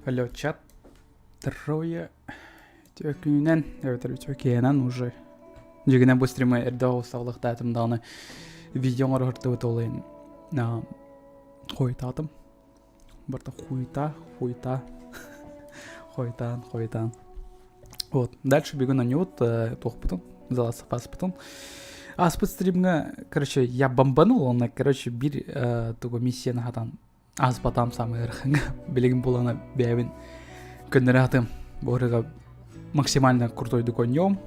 Алло, чат. Трое. Төкүнен, төкенен уже. Жигине бу стриме эрдөө саулык датым даны видеоңор хыртып толайын. На хойтатым. Барта хуйта. Хойтан. Вот. Дальше бегу на нют, тохпутун, заласа паспутун. Аспыт стримга, короче, я бомбанул, он, короче, бир туго миссия на хатан. Аспатам самый рханга, билигин булана бявин. Көннератым, борыга максимально крутой дуконьем,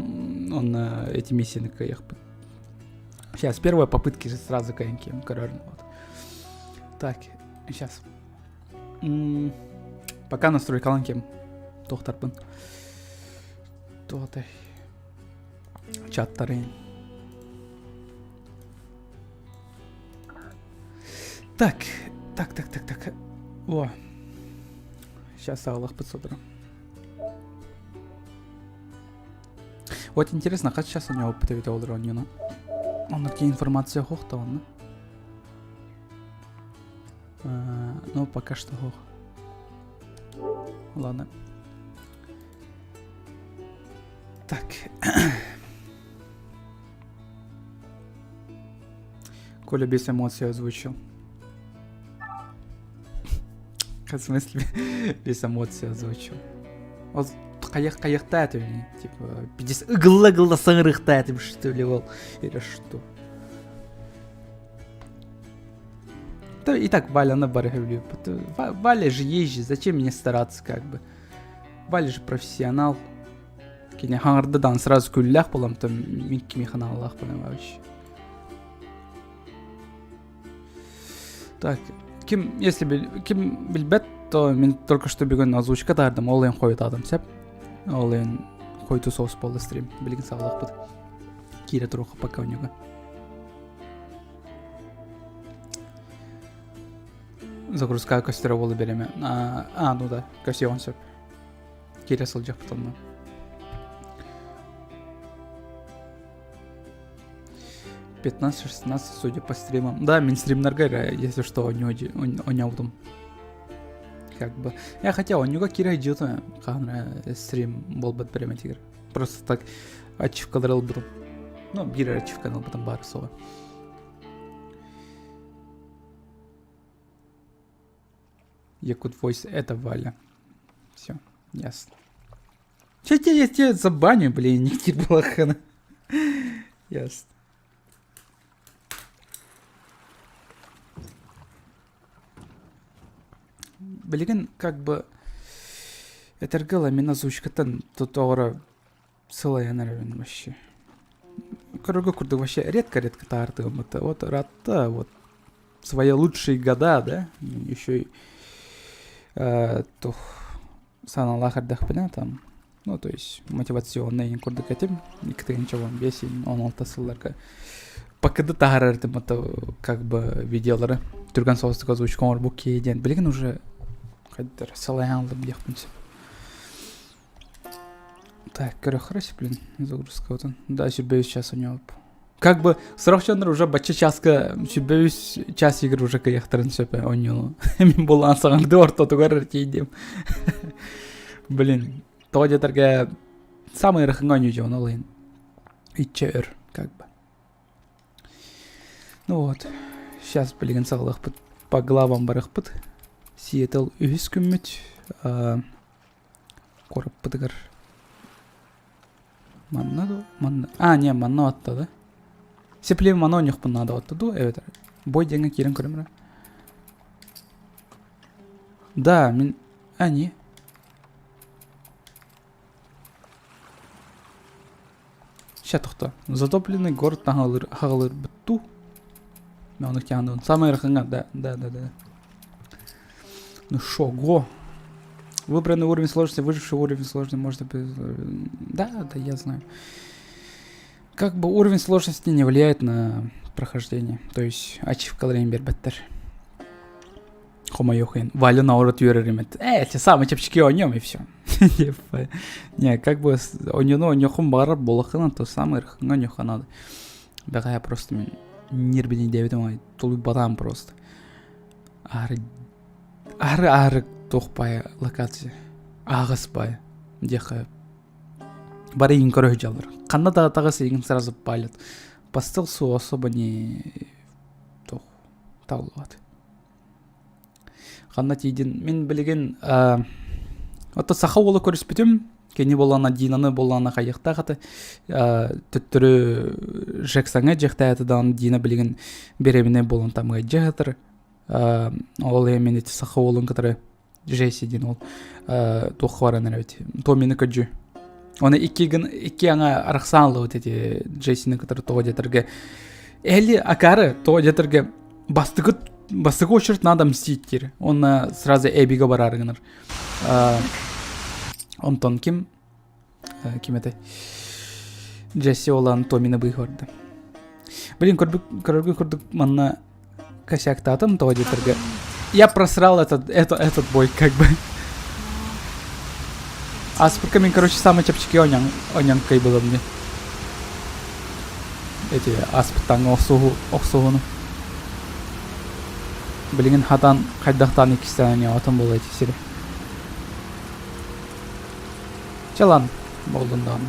он эти миссии на каях. Сейчас, первая попытка сразу каянки, короче, вот. Так, сейчас. Пока настрой каланки, тохтарпын. Тотай. Чаттары. Так. О. Сейчас Аллах подсмотрим. Вот интересно, как сейчас у него опытовит Олдронина? Он какие информации хохта он, ну, пока что хох. Ладно. Так. Коля без эмоций озвучил. В смысле, без эмоций озвучил. Вот каяк-каякта это, типа, 50 гла саңырықта это, что ли, ол, или что? Да и так Валя на барыгавлю. Валя же езжи, зачем мне стараться, как бы? Валя же профессионал. Кине хаңырдадан сразу күллях болам, то микки механаллах болам вообще. Так, ким билбет, то мен только что бегон озвучка дардым, олен хойт адам сеп. Олен хойту соус полы стрим, билгин саулах бud. Кире труха пока у него. Загрузка костера волы береме. Ну да, костер сеп. Кире сылжах потом. 15-16, судя по стримам. Да, минстрим наргара, если что, у него там. Как бы. Я хотел, у него Кира идет, стрим был бы прямо тигр. Просто так ачивка драл был. Ну, бира ачивка, но потом барсова. Якут Войс, это Валя. Все, ясно. Че тебе забаню, блин, нигде было хана. Ясно. Билигин, как бы, это ргала мен озвучкатан тут аура сылая наверное вообще. Короче, курдык вообще редко тартым это вот ратта вот свои лучшие года, да, еще и то саналах отдохпена там, ну то есть мотивационный курдык этим никто ничего бесин он алтасыларга. Пока до тахарартым это как бы виделары турган соустык озвучком арбуки ден билигин уже салаянлым яхпынсы. Так, хорошо, блин, загрузка вот он. Да, себе сейчас у него. Как бы срочно уже бача часка, себе час игры уже каяхтарен сөпе у него. Мен болан саңды орто тугар идем. Блин, то где-то самый раханган юджон олайн. И чер, как бы. Ну вот, сейчас, блин, сағлық по главам барықпыт. Сиэтл үйіскүммет. Корып бұдығыр. Манна. Не, манна атты, да? Сепле манна нюхпын надо атты, да? Evet. Бой денге керін көрімірі. Да, мен... Не. Ща тұқты. Затопленный город хағалыр бұтту. Мен оны тяндығын. Самый раханга, да. Ну шо, го. Выбранный уровень сложности, выживший уровень сложности можно... Да, я знаю. Как бы уровень сложности не влияет на прохождение. То есть, ачивка лреймбер беттер. Хома йохин. Валя на урод юреримет. Те самые чепчики о нем и все. Не, как бы у него хом бара болохына, то самый раханга нюха надо. Бега я просто... Нербини девятым, тулы батам просто. Ары тохпай локация. Ағыспай. Деха. Бары ең көрі жалыр. Қанна тағысы егін сразу палят. Постыл су особо не тох таулуат. Қанна тейден мен білеген отто саха олы көріспетім. Кені болана динаны болана қайықта қаты түттірі жексаңа жекта әтідан дина білеген береміне болан тамға жегатыр. Ол емен еті саха олын кітірі жайседен ол тоқваран әрәует. То мені көджі. Оны iki аңа арықсанлы өтеді жайсені кітірі тоға жетірге. Әлі акары тоға жетірге бастығы очырт надо мститтер. Оны сразу әбігі барарығыныр. Онтон ким это? Джесси olan Томина быйгорды. Блин, көрдік манна косяктатым тоға жетірге. Я просрал этот бой, как бы. Аспырка мен, короче, самые чапчики онян кай было мне. Эти аспыттан оқсуғыны. Блин, хатан қайдақтан екістен отын болды эти сири. Жалан болдындан.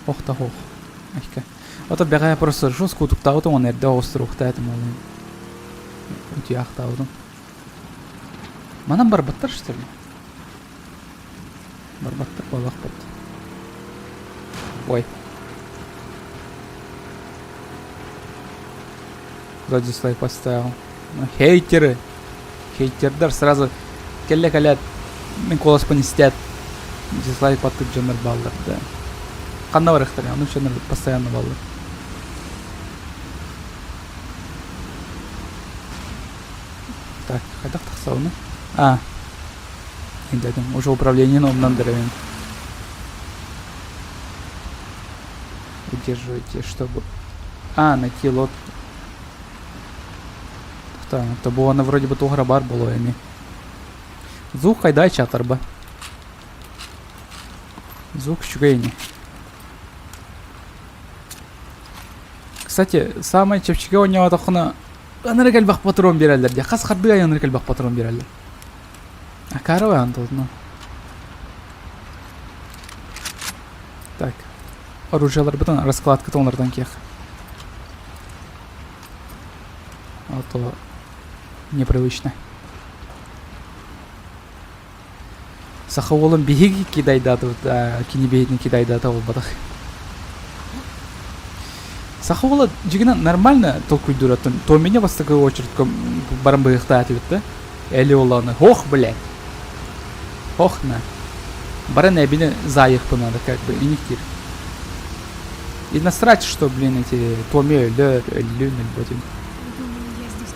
Оқта хоқ. Айка. Ото бәғая просто жестко утуктаудың, он әрді оғыстыр уқтайтым олын. Өте ақтаудың. Манан барбаттар, что ли? Барбаттар балақ бат. Ой. За дизлайк поставил. Хейтеры. Хейтердер сразу келле-келле мен колас понестят. Дизлайк паттып жанр балдар, да. Қанна бар ықтар, ну жанр постоянно балдар. Так, қайдақ тақсауыны? Дедім, уже управление номнан дырывен. Удерживайте, чтобы... найти лодку. То было она вроде бы тугра бар было ими. Звук кайдай чатар ба. Звук щугейни. Кстати, самый чепчиге у него тохна... Анырыкал бақ патрон берелер. Қас қарды ай анырыкал бақ патрон берелер. Каравай антолно. Так. Оружиялар бітін раскладка тонлардан кех. А то непривычно. Сахауылын бейгі кидайдады, кенебейдін кидайдады ол бадық. Сахауылы жігіна нормально толкуйдуратын. То меня вас такой очередь барам бейіқта әтібет, да? Әлі оланы. Ох, блядь. Ох, на. Баран әбіні зайық бұнады, как бы, и никтир. И насрать, что, блин, эти Томи өлі будем. Думаю, я здесь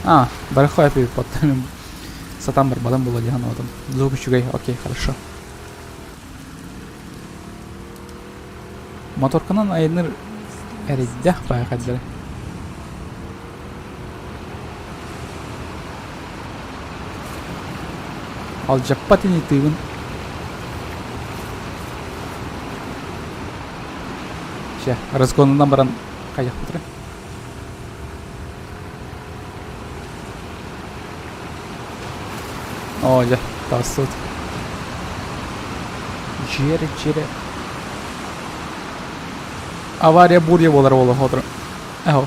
пройду. Бараху әпі подтамим. Сатан бар, бадан было диян одан. Зубы чугай, окей, хорошо. Моторканан айыныр әриддях байқаддары. Ал жаппат ені тыйвын. Ше, разгонынан баран қайық бұтыры. О, жа, тасыд. Жері. Авария бурья болар олы хотыр. Әу.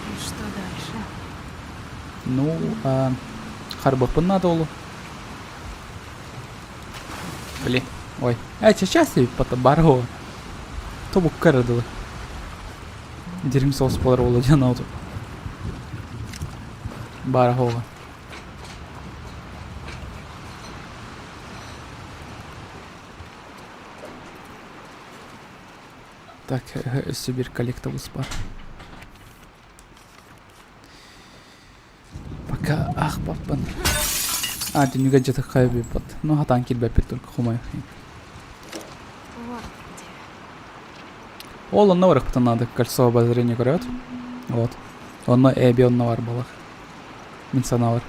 И что дальше? Ну, Харбапын надо олу. Блин, ой. Сейчас и потом барго. То бук кырдылы. Дерим соус болар олу диян ауды. Барго. Так, өсі бір коллектовыз бар. Пока ақ баппын. Дүніге жеті қайбы бат. Ну, хатан келбәп бет только хумай. Вот где. Ол онна барық бұтын надо кольцо обозрение көрет. Вот. Онна әбі онна бар балақ. Мен сана бар.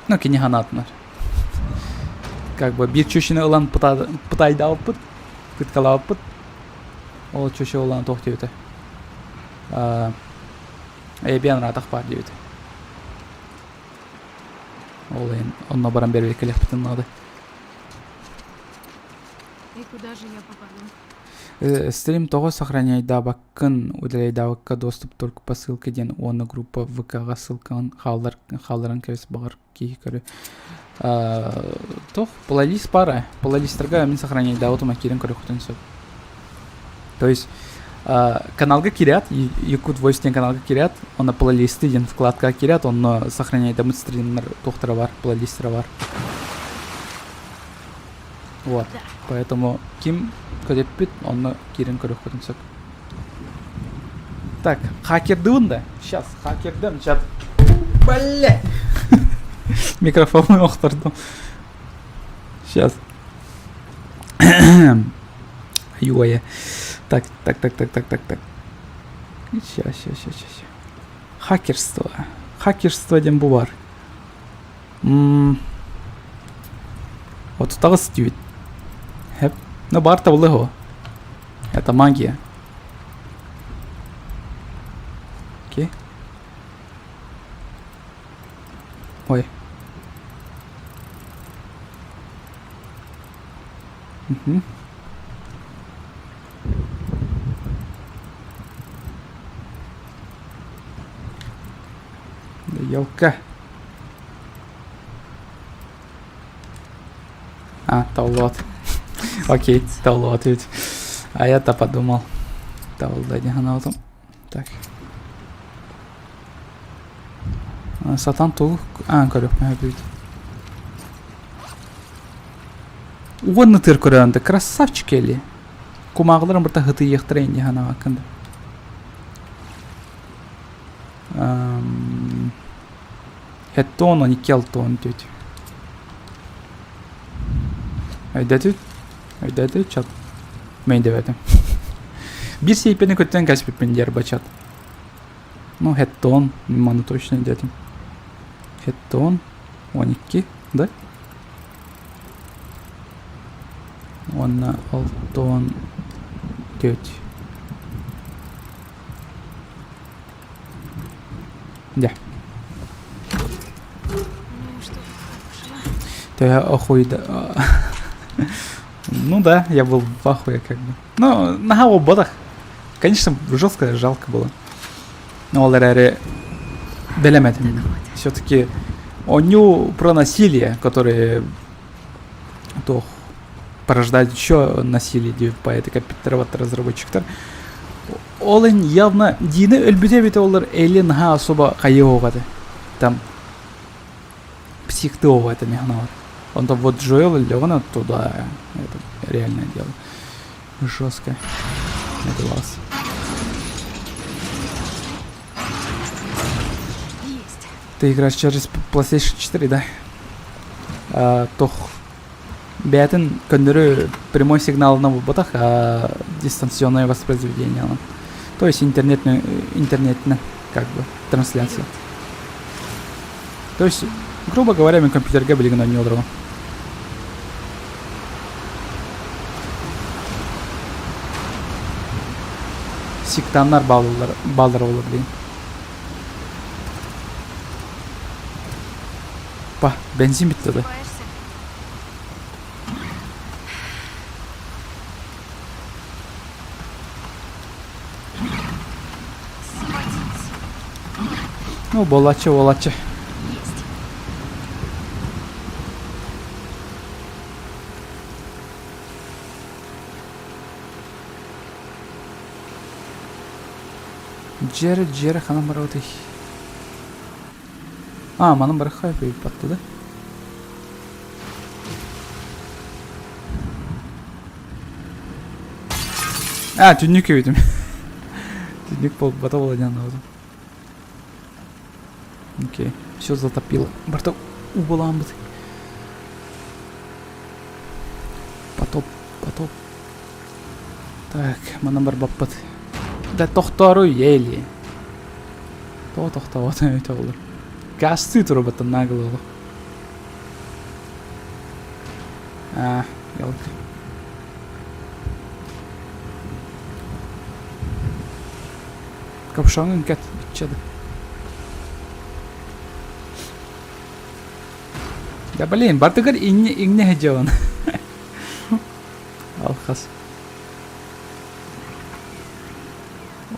Ну, кені ханатынар. Как бы bir çöşüne olan pıtayda alıp pıtkala alıp o çöşe olan tohti öte. Бен ратах бар дейбит. Ол ен онно баран бербей келек битин нады. И куда же я попаду? Стрим того сохраняй дабаккын, удаляй дабакка доступ только по ссылке ден оны группа ВК-га ссылкан халларын кіріс бағар кейі көрі. Тох, плейлист пара. Плейлистерга мен сохраняй да отыма керен көрі құтын сөп. То есть, каналга кирят, Якут Voice каналга кирят, оны плейлисты ден вкладка кирят, оны сохраняй да стримнер тохтара бар, плейлистера бар. Вот. Да. Поэтому ким көдеппит, оны керен көрі құтын сөп. Так, хакерды онда. Сейчас, хакердім, чат. Бля! Микрофон оқтырдым. Сейчас. Юая. Так. Сейчас. Хакерство. Хакерство дем бувар. Вот тут тағыз стюит. Хеп. Ну, бар табылы го. Это магия. Окей. Ой. Угу. Да елка. Таулот. Окей, таулот ведь. А я-то подумал. Таулот, не Так. Сатан толук көрөкмө бүйт. Уонны тыр көрөндө красавчик эли. Кумагыларым бирта хыты ектирейин дегана вакында. Хеттон, он келтон түйт. Айдатү чат. Мен деп этим. Бир сейпени көттөн каспиппен дер бачат. Ну, хеттон, маны точно дедим. Хеттон, 12, да? Онна алтон 4. Да. Ну, что хорошего. То я охуйда. Ну да, я был в ахуе как бы. Ну, на ботах. Конечно, жестко, жалко было. Но олар әрі білемедім. Все-таки оню про насилие, которое порождает еще насилие деп по этой капиталоват разработчиктар. Олен явно дины өлбүте бите олар элен особо кайы оғады. Там психты оғады мехнават. Он-то вот Джоэл или Леона туда. Это реальное дело. Жестко. Это вас. Ты играешь через PlayStation 4, да? Тох бятин көндөрү прямой сигнал на ботах, а дистанционное воспроизведение. То есть интернетная как бы трансляция. То есть, грубо говоря, мен компьютерге билигин ойнай олдурган. Сиктаннар балдар болот билигин. Па, бензин битти да. Ну, болачы. Жері ханам бар өтей. Маның бір қай бейіп батты да. Түннік өйтім. Түннік болып бата болады ана. Окей, все затопило. Барта убылам бит. Потоп. Так, маның бар баппат. Да тохтору ели. Тохтават өйте olur. Касты турбата нагло. Ялка. Капшаңын кәт бітчеді. Да блин, бартыгар инне хеджаван. Алхас.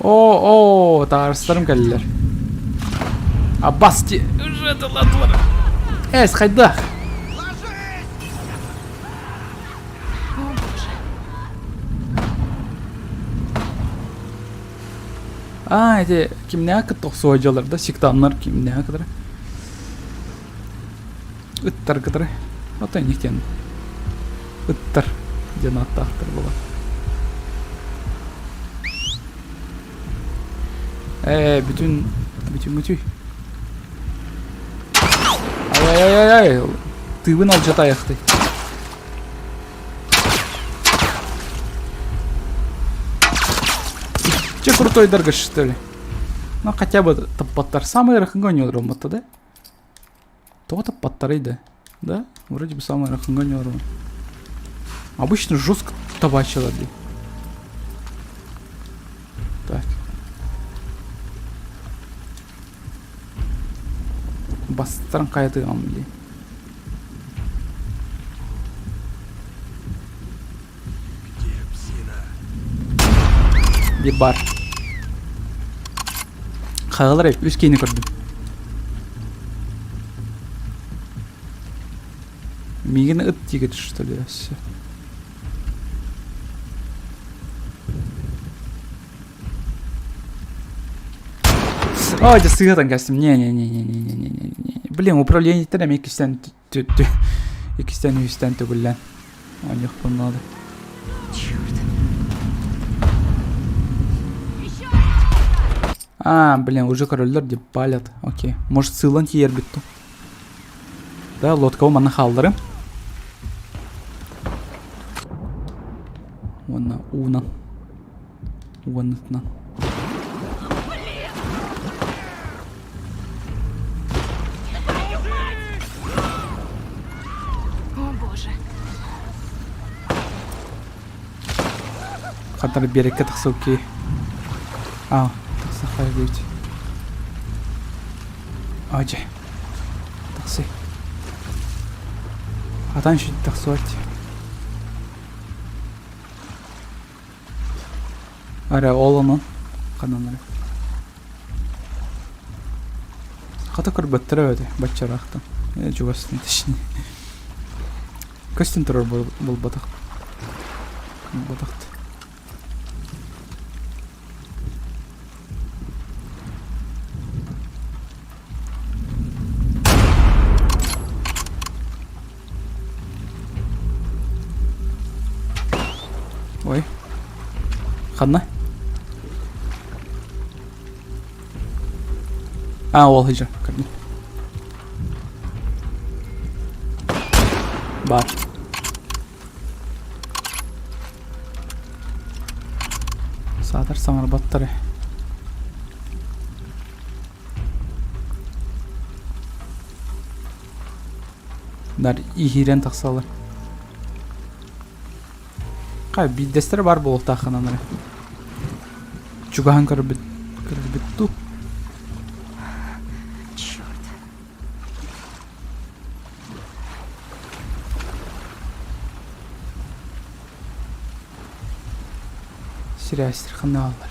О, таарыстарым келдилер. Аббасти. Уже таладылар. Эс, хайдах. О боже. Эти кимнеакы токсуажалар да, сектанлар кимнеакыдыр. Ыттар кыдыр. Ота никтен. Ыттар. Жанаттахтыр була. Bütün. Ай. Тывын ал жатаяқты. Че крутой даргаш, что ли? Ну, хотя бы топпаттар. Самый рахынга не уром, да? То топпаттар иди. Да? Вроде бы самый рахынга не уром. Обычно жестко табачило. Так. Бастырын қайтыған біле. Де бар. Қағылар өз кейіні көрдім. Мегені ұт дегет что ли. Ой, да сыгран кастым. Не. Блин, управление терем екістен үйістен түгіллен. Он еқ бұнады. Черт. Блин, уже короллер деп палят. Окей. Может сылан тиер битту. Да, лодка мана халдырым. Вона уна. Вонытна. О боже. Қатар берекке тақсы окей. Тақсы қай көйті. Ача. Тақсы. Атан шүйді тақсы өтті. Ара олының. Қанан ара. Қата көрбеттірі өді. Батчарақтан. Жүгастың тішіне. Көстен тұрар бұл батақты. Ой. Қанна? Ол хижа. Көрдім. Бар. Садар самар баттары. Дар ихирен тақсалар. Қай биддестер бар болып тақынанары. Чугахан көріп бітту. Черт. Сирястер қынна алар.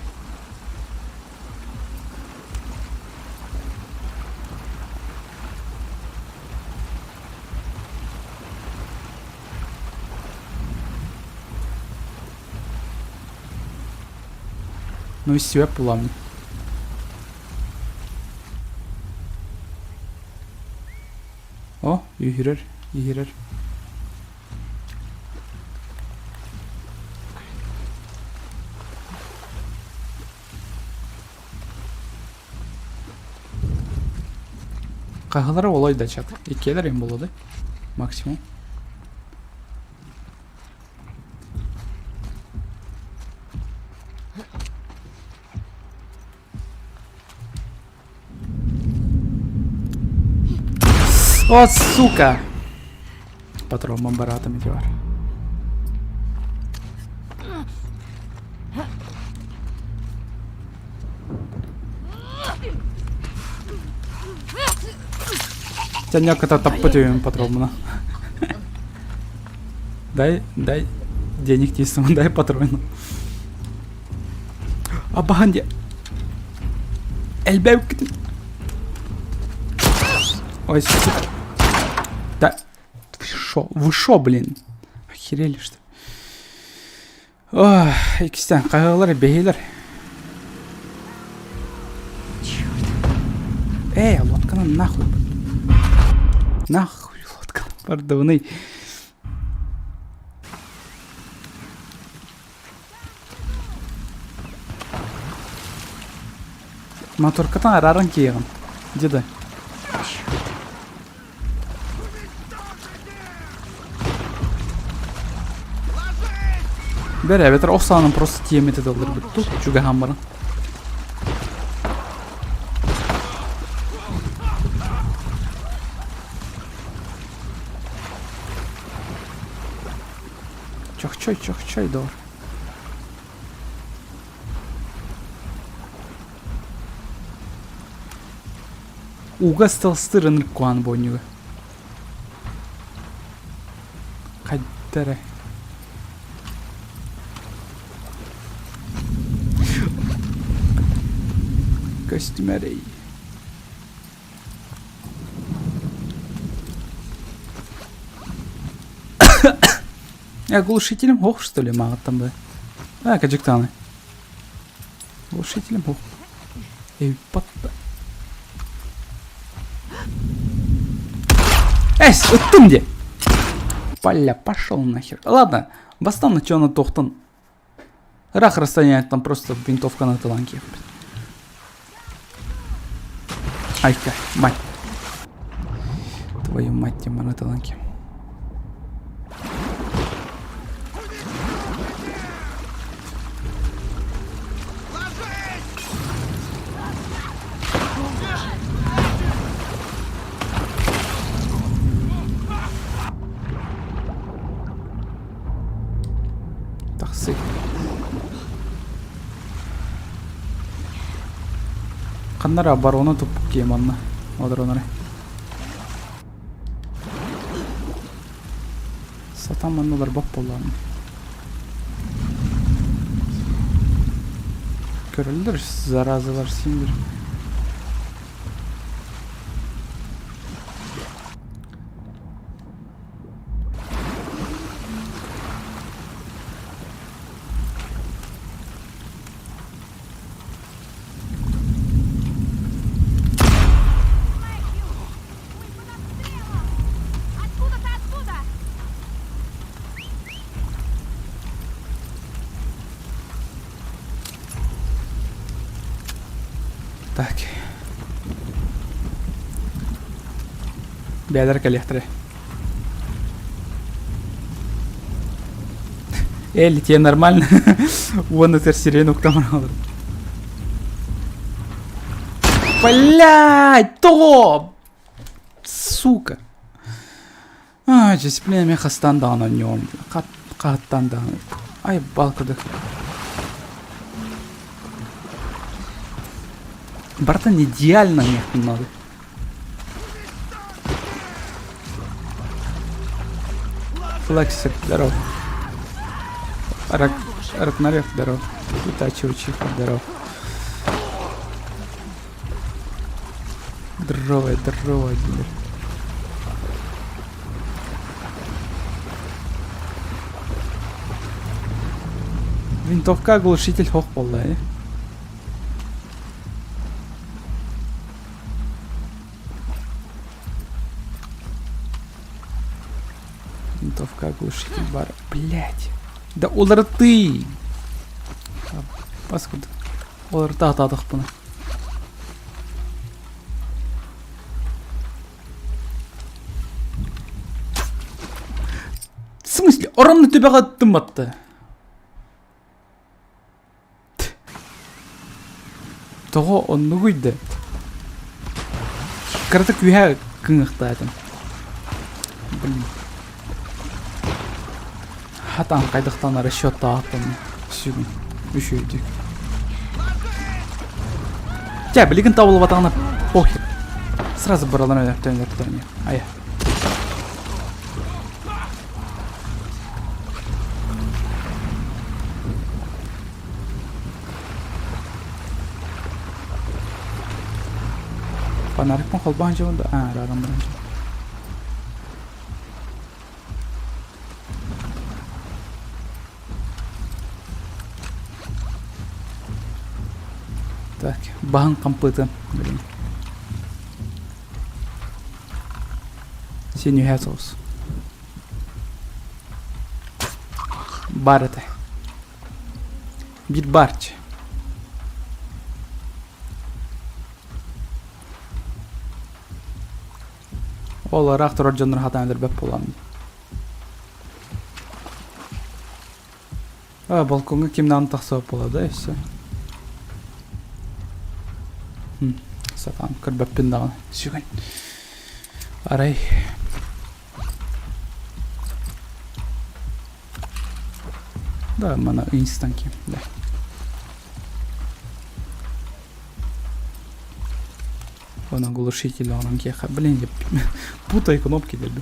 Ну и все, плавно. О, үйірер. Қағылары олай да чат. Екелер ем болады. Максимум. О, сука! Патрон бомбарата метеор. Тебя когда таппать өйін патрон мұна. Дай денег дейсің, дай патроны. Абаған де. Әлбәу кетіп. Ой, сука. Да. Вы шо, блин? Охерели, что ли? Ой, икістен, қайғылар, бейгелер. Эй, лодканы нахуй. Нахуй лодканы. Пардавны. Моторкатан арарын кейгін. Деді. Бәрі әбетір оқсанын просто тиеметі долдыр бүтту. Жүгі хамбарын. Чок-чой, дор. Уга стылстырын куан бойнюга. Кайдары. Костюмерей. Я глушителем хох, что ли, мало там бы. Каджиктаны. Глушителем хох. Эй, потта. Эй, вот ты где? Поля, пошел нахер. Ладно, бастан на чё на тохтан. Рах расстояние, там просто винтовка на таланке. Ай-ка, мать. Твою мать, тема на таланке. Тахсы. Қаннара баруына тұпып кейім анна. Одыронары. Сатам анналар бақ болуын. Көрілдір, заразылар сендір. Так. Бедер коллекторы. Элли, тебе нормально? Вон это сирену к тому. Блять, топ! Сука. Дисциплина меха станда на нем. Каттанда. Ай, балкада. Братан, идеально мне надо. Флексер, здоров. Ракнарев, здоров. Итачи учиха, здоров. Здорово, дилер. Винтовка глушитель хох полда, Винтовка глушитель бар. Блять. Да олар ты. Паскуда. Олар татадық бұны. В смысле? Орамны төбеға аттым атты. Тоғы онны көйді. Кірдік үйе күңіқті әдім. Блин. Хатан қайдықтан расчетта аттым. Сүйдің. Үшеудік. Білігін табылып атағына похер. Сразу баралар өтөне. Ая. Фонарик мı kolban cevanda? Raram bence. Так, bahan kampıtın. Синюю хәсос. Бар это. Bir barç. Olarak da rocanlar hatanlar bep olan. Balkonga kimden taksap oladı işte. Satan kırbep daha. Şükür. Aray. Да, mana instanki. Да. Он оглушитель, он кеха. Блин, я путаю кнопки, люблю.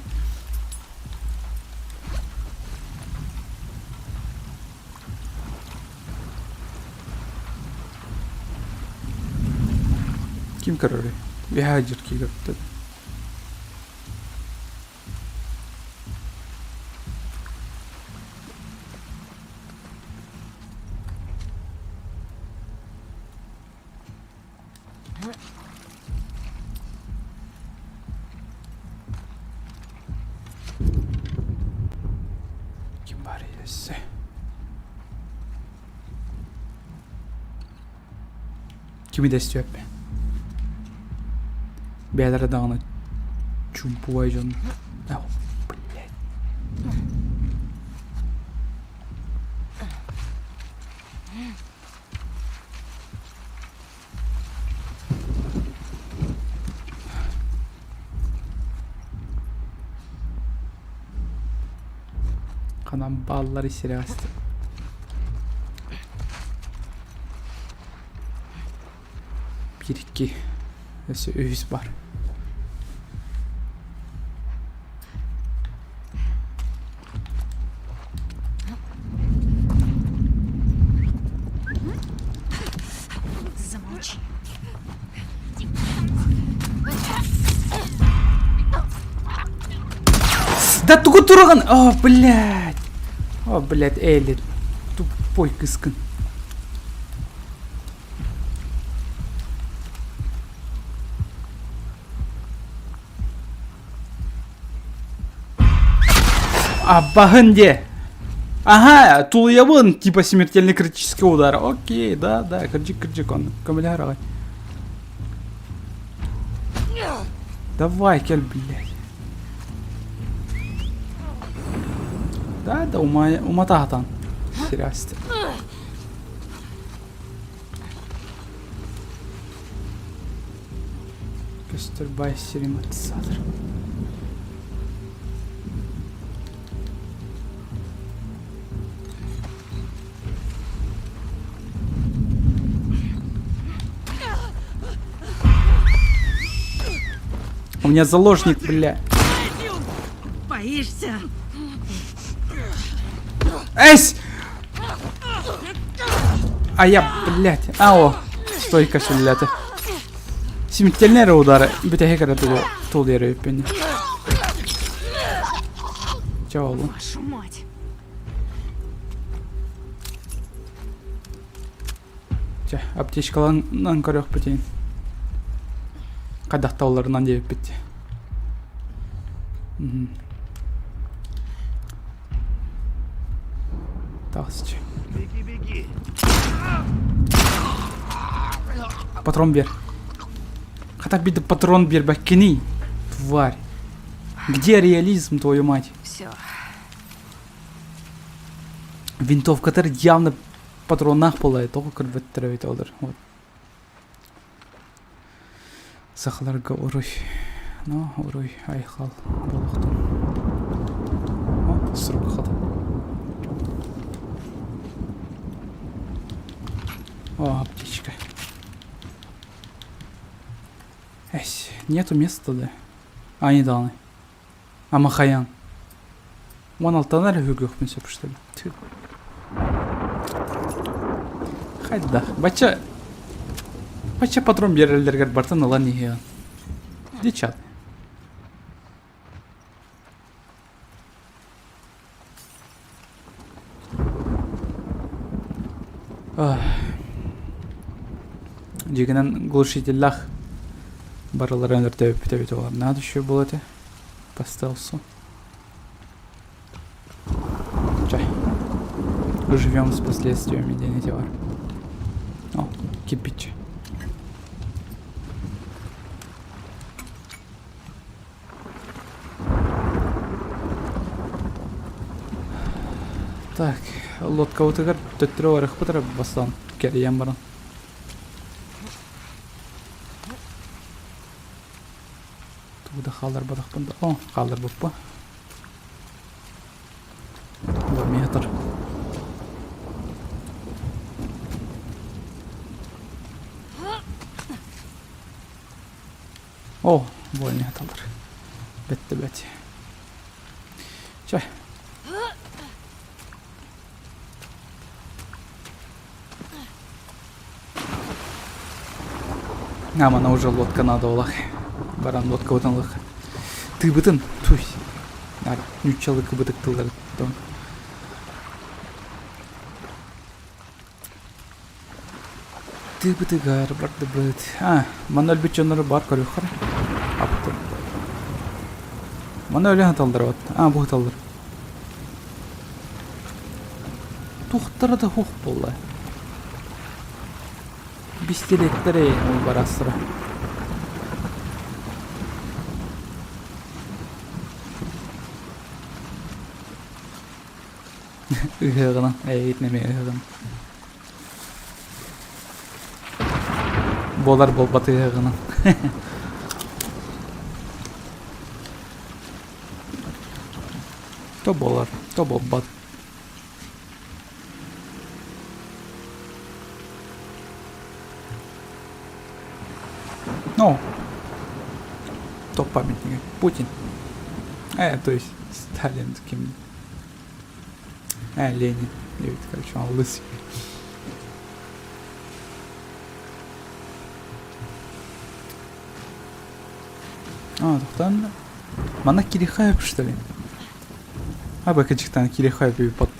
Kim kararı? Bir hacır ki gördü. Kim var ise? Kimi de istiyor be? Bir yerlere dağına çumpuğay canım. Oh, блядь. Kanan ballar iseri astı. Bir iki. Neyse öğüs var. Замолчи. Да тугу турган! О, блядь! О, блядь, Элли. Тупой кыскын. Абахынде. Ага, тулуябын, типа смертельный критический удар. Окей, да, кырджик он. Камыляр агай. Давай, кел, блядь. Да, умата хатан. Серьезно. Көстөрбай серематизатор. У меня заложник, бля. Боишься? Эйс! А я, блядь. Ау. Стойка шулята. Смертельные удары. Бите хекара тул ярıyor beni. Чао. Вашу мать. Ча, аптечкаларынан көрөк битейин. Кадактауларынан деп битти. Тасч. Беги. Патрон бер. Хотя бы патрон бер, бакини. Тварь. Где реализм, твою мать? Все. Винтовкалар явно патроннах болай, только кырбеттиребейт олар. Вот. Сахаларга уруй. Ну, уруй, айхал. Болохтун. О, срок хата. О, аптечка. Эсь, Нету места, да? А, не даны. А махаян. Он алтанар хөгөх мен сөп, что ли? Тьфу. Хайда. Бача патрон берелдергер бартын алан нихе. Дичат. Дегенен глушительлах барылар өнер төбөт олар. Надо еще было это по стелсу. Чай. Живем с последствиями денетевар. О, кипич. Так, лодка утыгар төттүрө барык бутара бастан керием баран. Туда халдар бадак бында. О, халдар буппа. Бу метр. О, бу металдар. Бетте. Чай. Амана уже лодка надо олах. Баран лодка отанлык. Ты бытын. Туй. Нар нючалы кыбытык тылар. Ты бытыгар барды быт. А, мана өлбүт жонору бар көрүхөр. Апты. Мана өлөн аталдар бат. А, бу аталдар. Тухтара да хух болла. Бистелектері ол барасыра. Үхіғынан, әйтнеме үхіғын. Болар болбаты үхіғынан. То болар, то болбат. Ну, топ памятник. Путин. То есть Сталин с кем. Ленин. Девять, короче, он лысый. А, тоқтан. Мана Кирихаев, что ли? А, бакачиктан Кирихаев и потом.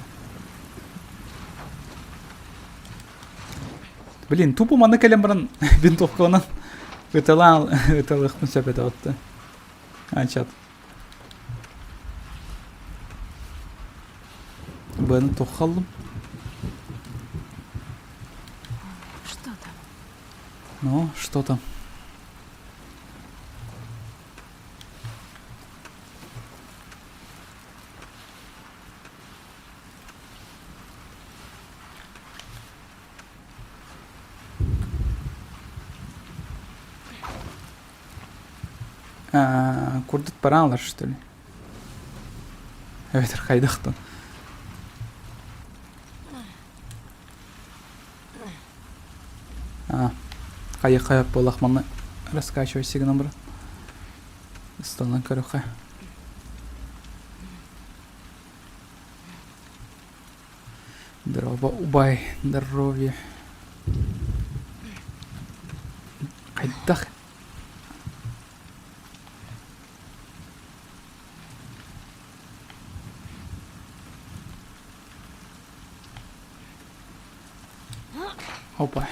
Блин, тупо мана калембран винтовка она. Выталых ну все это вот. А, чат. Бен тухалым. Что там? Ну, что там? Курдыт баранлар, что ли? Evet, хайдахтан. Кайық болақ маны раскачивай сигнал, брат. Сталан корюха. Здорово, убай, здоровье. Хайдах. Опа.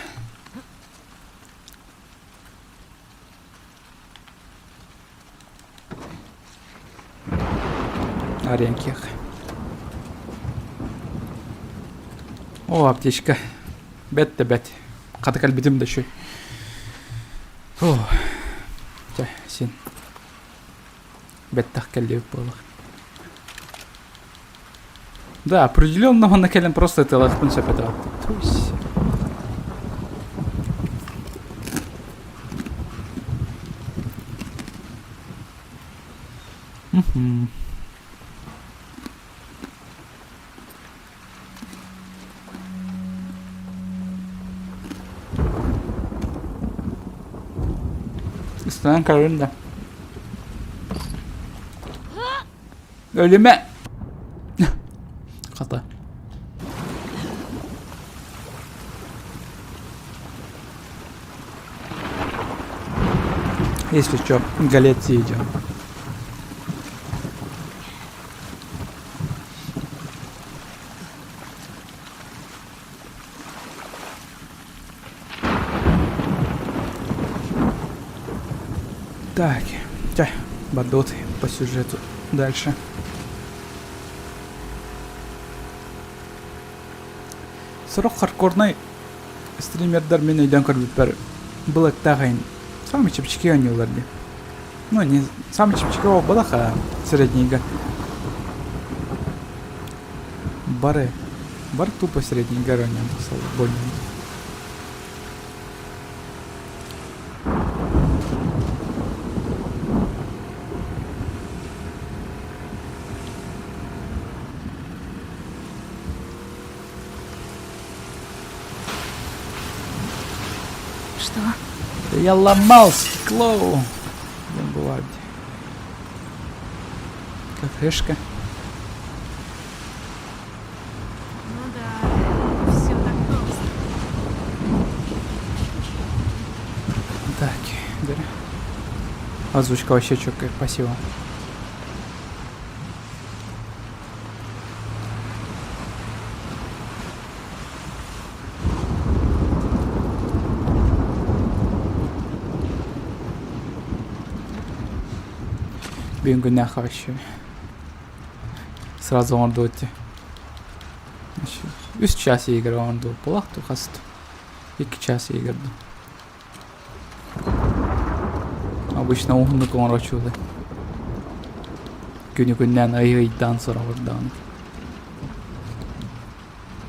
Аренких. О, аптечка. Бет. Каты калбитим да шой. О. Чай, сен. Беттах калдев болах. Да, определенно он накален просто это лахпун сапета. Тусь. Sen karın da. Ölüme. Hata. Если что, галет съедем. Так, бадоты по сюжету. Дальше. Сұрық хардкорный стримердар мен үйден көріп бір бұлық тағайын самый чепчики они уларди. Ну, не самый чепчики ол бұлық, а среднейга. Бар тупо среднейга ронен басал, больно. Что? Да я ломал стекло. Блин, бывает. Кафешка. Ну да, все так просто. Так, да. Озвучка вообще чёткая, спасибо. Бенгуняха вообще. Сразу он доте. Üst час я играл он до полах то хаст. 2 час я играл. Обычно он на кон рачулы. Күнү-күннен айыйдан сорабырдан.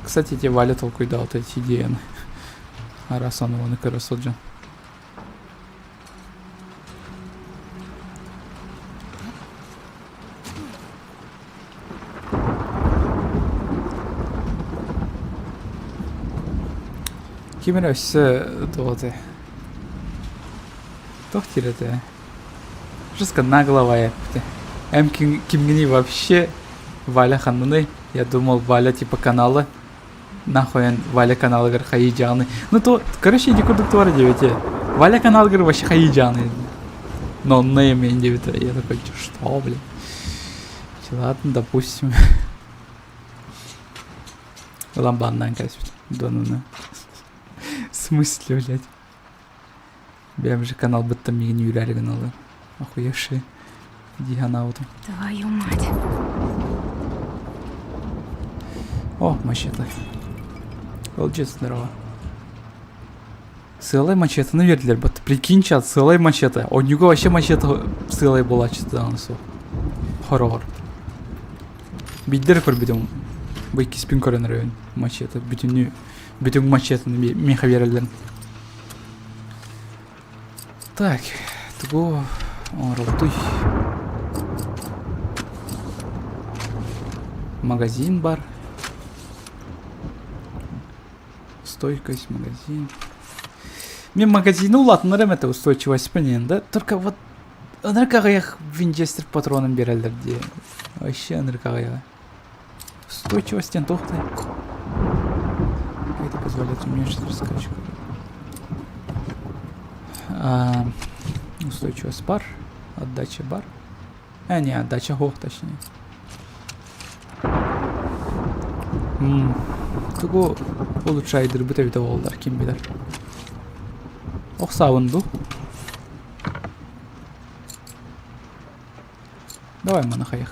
Кстати, те Валя толкуй да вот эти идеи. А раз он его на карасоджан. Kimin össe doğdu. Тохтирete. Жестко наглого yaptı. Кимгини вообще Валя ханны. Я думал, Валя типа каналы. Нахуй Валя каналы гар хайджаны. Ну то, короче, иди куда твори девяти. Валя канал гар вообще хайджаны. Но он не имеет девяти. Я такой, что, блин. Ладно, допустим. Ламбандан кайсит. Донуна. В смысле, блядь? Бям же канал будто мигни юляли каналы. Охуевшие. Иди ганауту. Твою мать. О, мачете. Получится здорово. Сылай мачете, ну вердилер, будто прикинь, чат, сылай мачете. У него вообще мачете сылай была чисто анысу. Хоррор. Биддер көрбедім. Байки спин көрен район. Мачете. Бүтін мачетені меха берілден. Так. Туго. Орылтуй. Магазин бар. Стойкость, магазин. Мен магазины улатыныр әмәті устойчивость пенен, да? Только вот аныркағаяқ винчестер патронын берелдер де. Вообще аныркағаяқ. Устойчивостен тоқтай. Это позволяет уменьшить раскачку. Устойчивость бар. Отдача бар. Не, отдача гох, точнее. Туго улучшает рыбытовита волдар, ким билер. Ох, сауынду. Давай манахаях.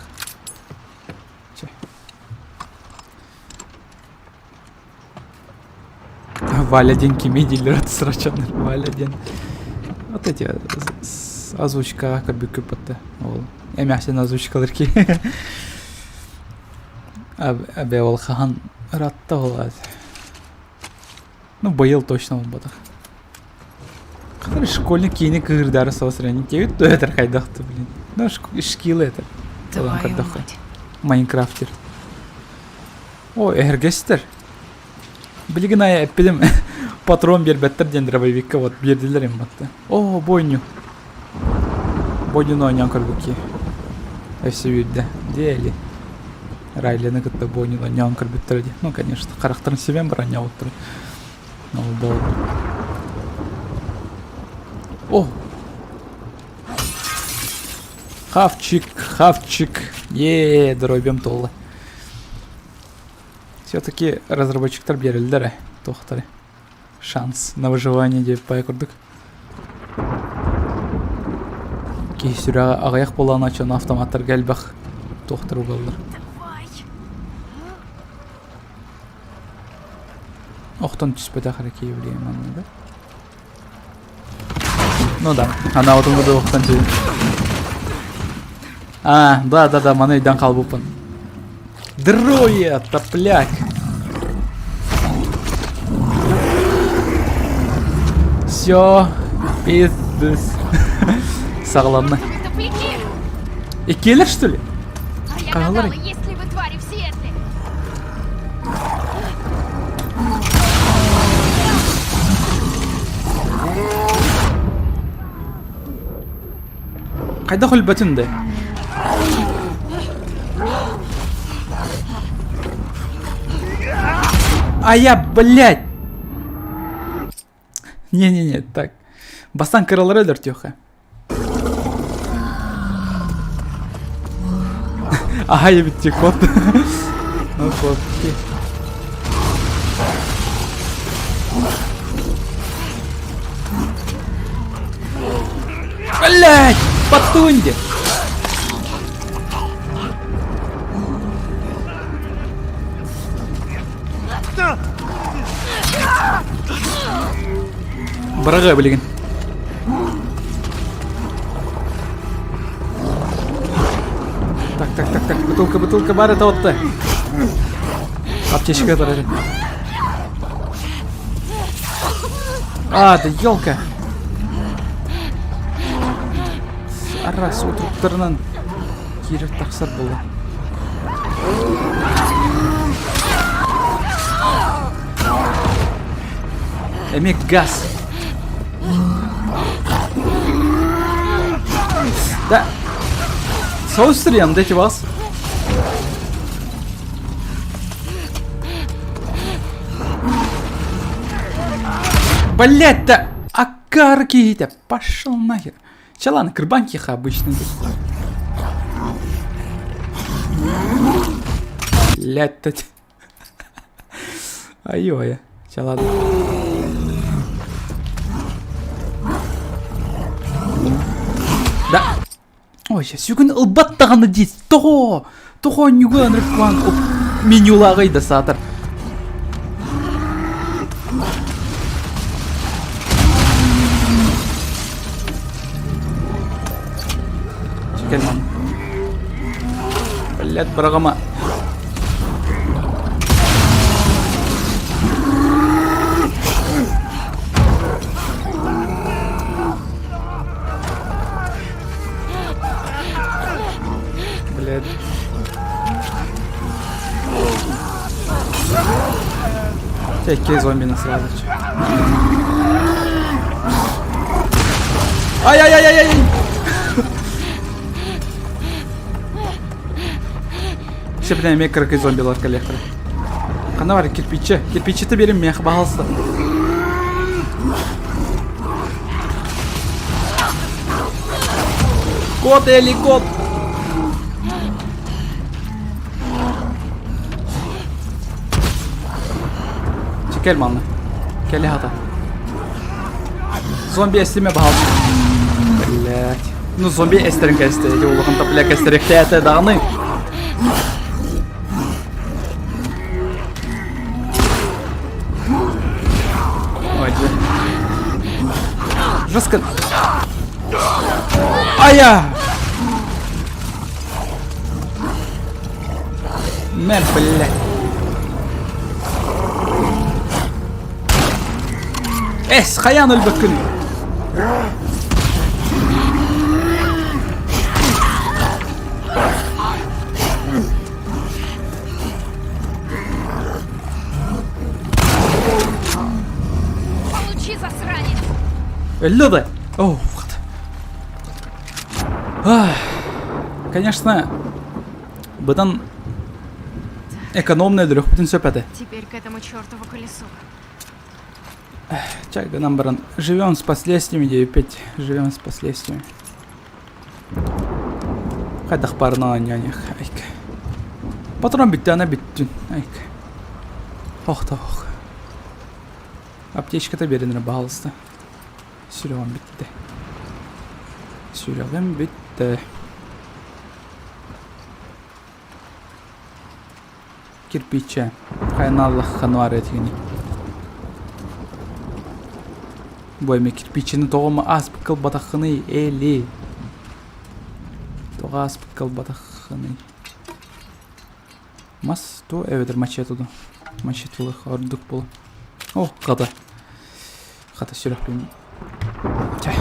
Валя день кимидилер от срачанный. Валя день. Вот эти озвучка как көпітті. Ол әмәсен озвучкалар ки. Абе ол хахан ратта олады. Ну, байыл точно болбадық. Қадар школьник кейіне кығырдары соосырын. Кеуіт өтір қайдақты, блин. Ну, шкилы өтір. Твою мать. Майнкрафтер. О, әргестер. Білген ай әппедім патрон бербеттер ден дробовикка вот берділер им батты. О, бойню. Бодино ойнан көрбүкки. Эфси бирде. Дели. Райлені кытта Бодино ойнан көрбүттөр ди. Ну, конечно, карактарын себен бар ойнан оттыр. Ну, бол. О! Хавчик. Дробем толы. Все-таки разработчиктар берилдер, тохтары. Шанс на выживание деп пай курдук. Кейсүрага агаяк болан ачан автоматтар келбак тохтар угалдар. Давай. Оқтан түспеді ақыры кейбілейм аны, да? Ну да, ана отымды да оқтан түспеді. Да, маны үйден қалбыппын. Дрое, топляк! Всё, пиздец. Сағланны. Тупики. Икелер, что ли? А я Кагалары. гадала, есть ли вы твари в Сиэтле? Қайда құл бәтінді? Блядь! Не, так. Бастан кырылыр өлір тёха. Я бітті кот. Ну, котки. Блядь! Потунди! Барагай, блин. Так. Бутылка бар, это вот то. Аптечка дорогая. Да елка. Арас отыруптарынан кері тақсар болды. Эмек газ. Да. Соустриям, дайте вас. Блять-то! Акарки-то! Пошел нахер. Чаланы, крбанкиха обычный. Блять-то. Ай-ой. Чаланы. Да. Ой, сейчас югын ылбаттағаны дейсіз. Тұғы нүгін рықван менюлағай да сатыр. Чекелман. Блядь, брағама. Теки зомби на сразу. Ай! Все bilen emek kırıkı zombiler kollektörü. Kana var kirpiçi. Kirpiçi de benim meh bahalsı. Кот или кот? Gel manlı. Gel hata. Zombi estirme bahal. Блять. Ну зомби эстеринг эстер. Я улахам топляк эстерик тяты даны. Ой, жестко. Мен, блять. Хаян өлбөккүн. Получи, засранец. Өлді. Оу, Конечно, бұдан экономный дұрық бүтін сөпәді. Теперь к этому чертову колесу. Чайга нам баран. Живем с последствиями, 9-5. Живем с последствиями. Қайдақ барына нянех. Айк. Патрон бітті, ана біттін. Айк. Ох. Аптечка-то берінірі бағалысты. Сүйреген бітті. Сүйреген бітті. Кирпиче. Қайналық қануар етігіне. Бойме кирпичini тоғымы аз пікіл батақыны әлі. Тоға аз пікіл батақыны. Мас, то әведір мачетуды. Мачетулы ордық болу. О, қада. Қада сүйрек беймін. Чай.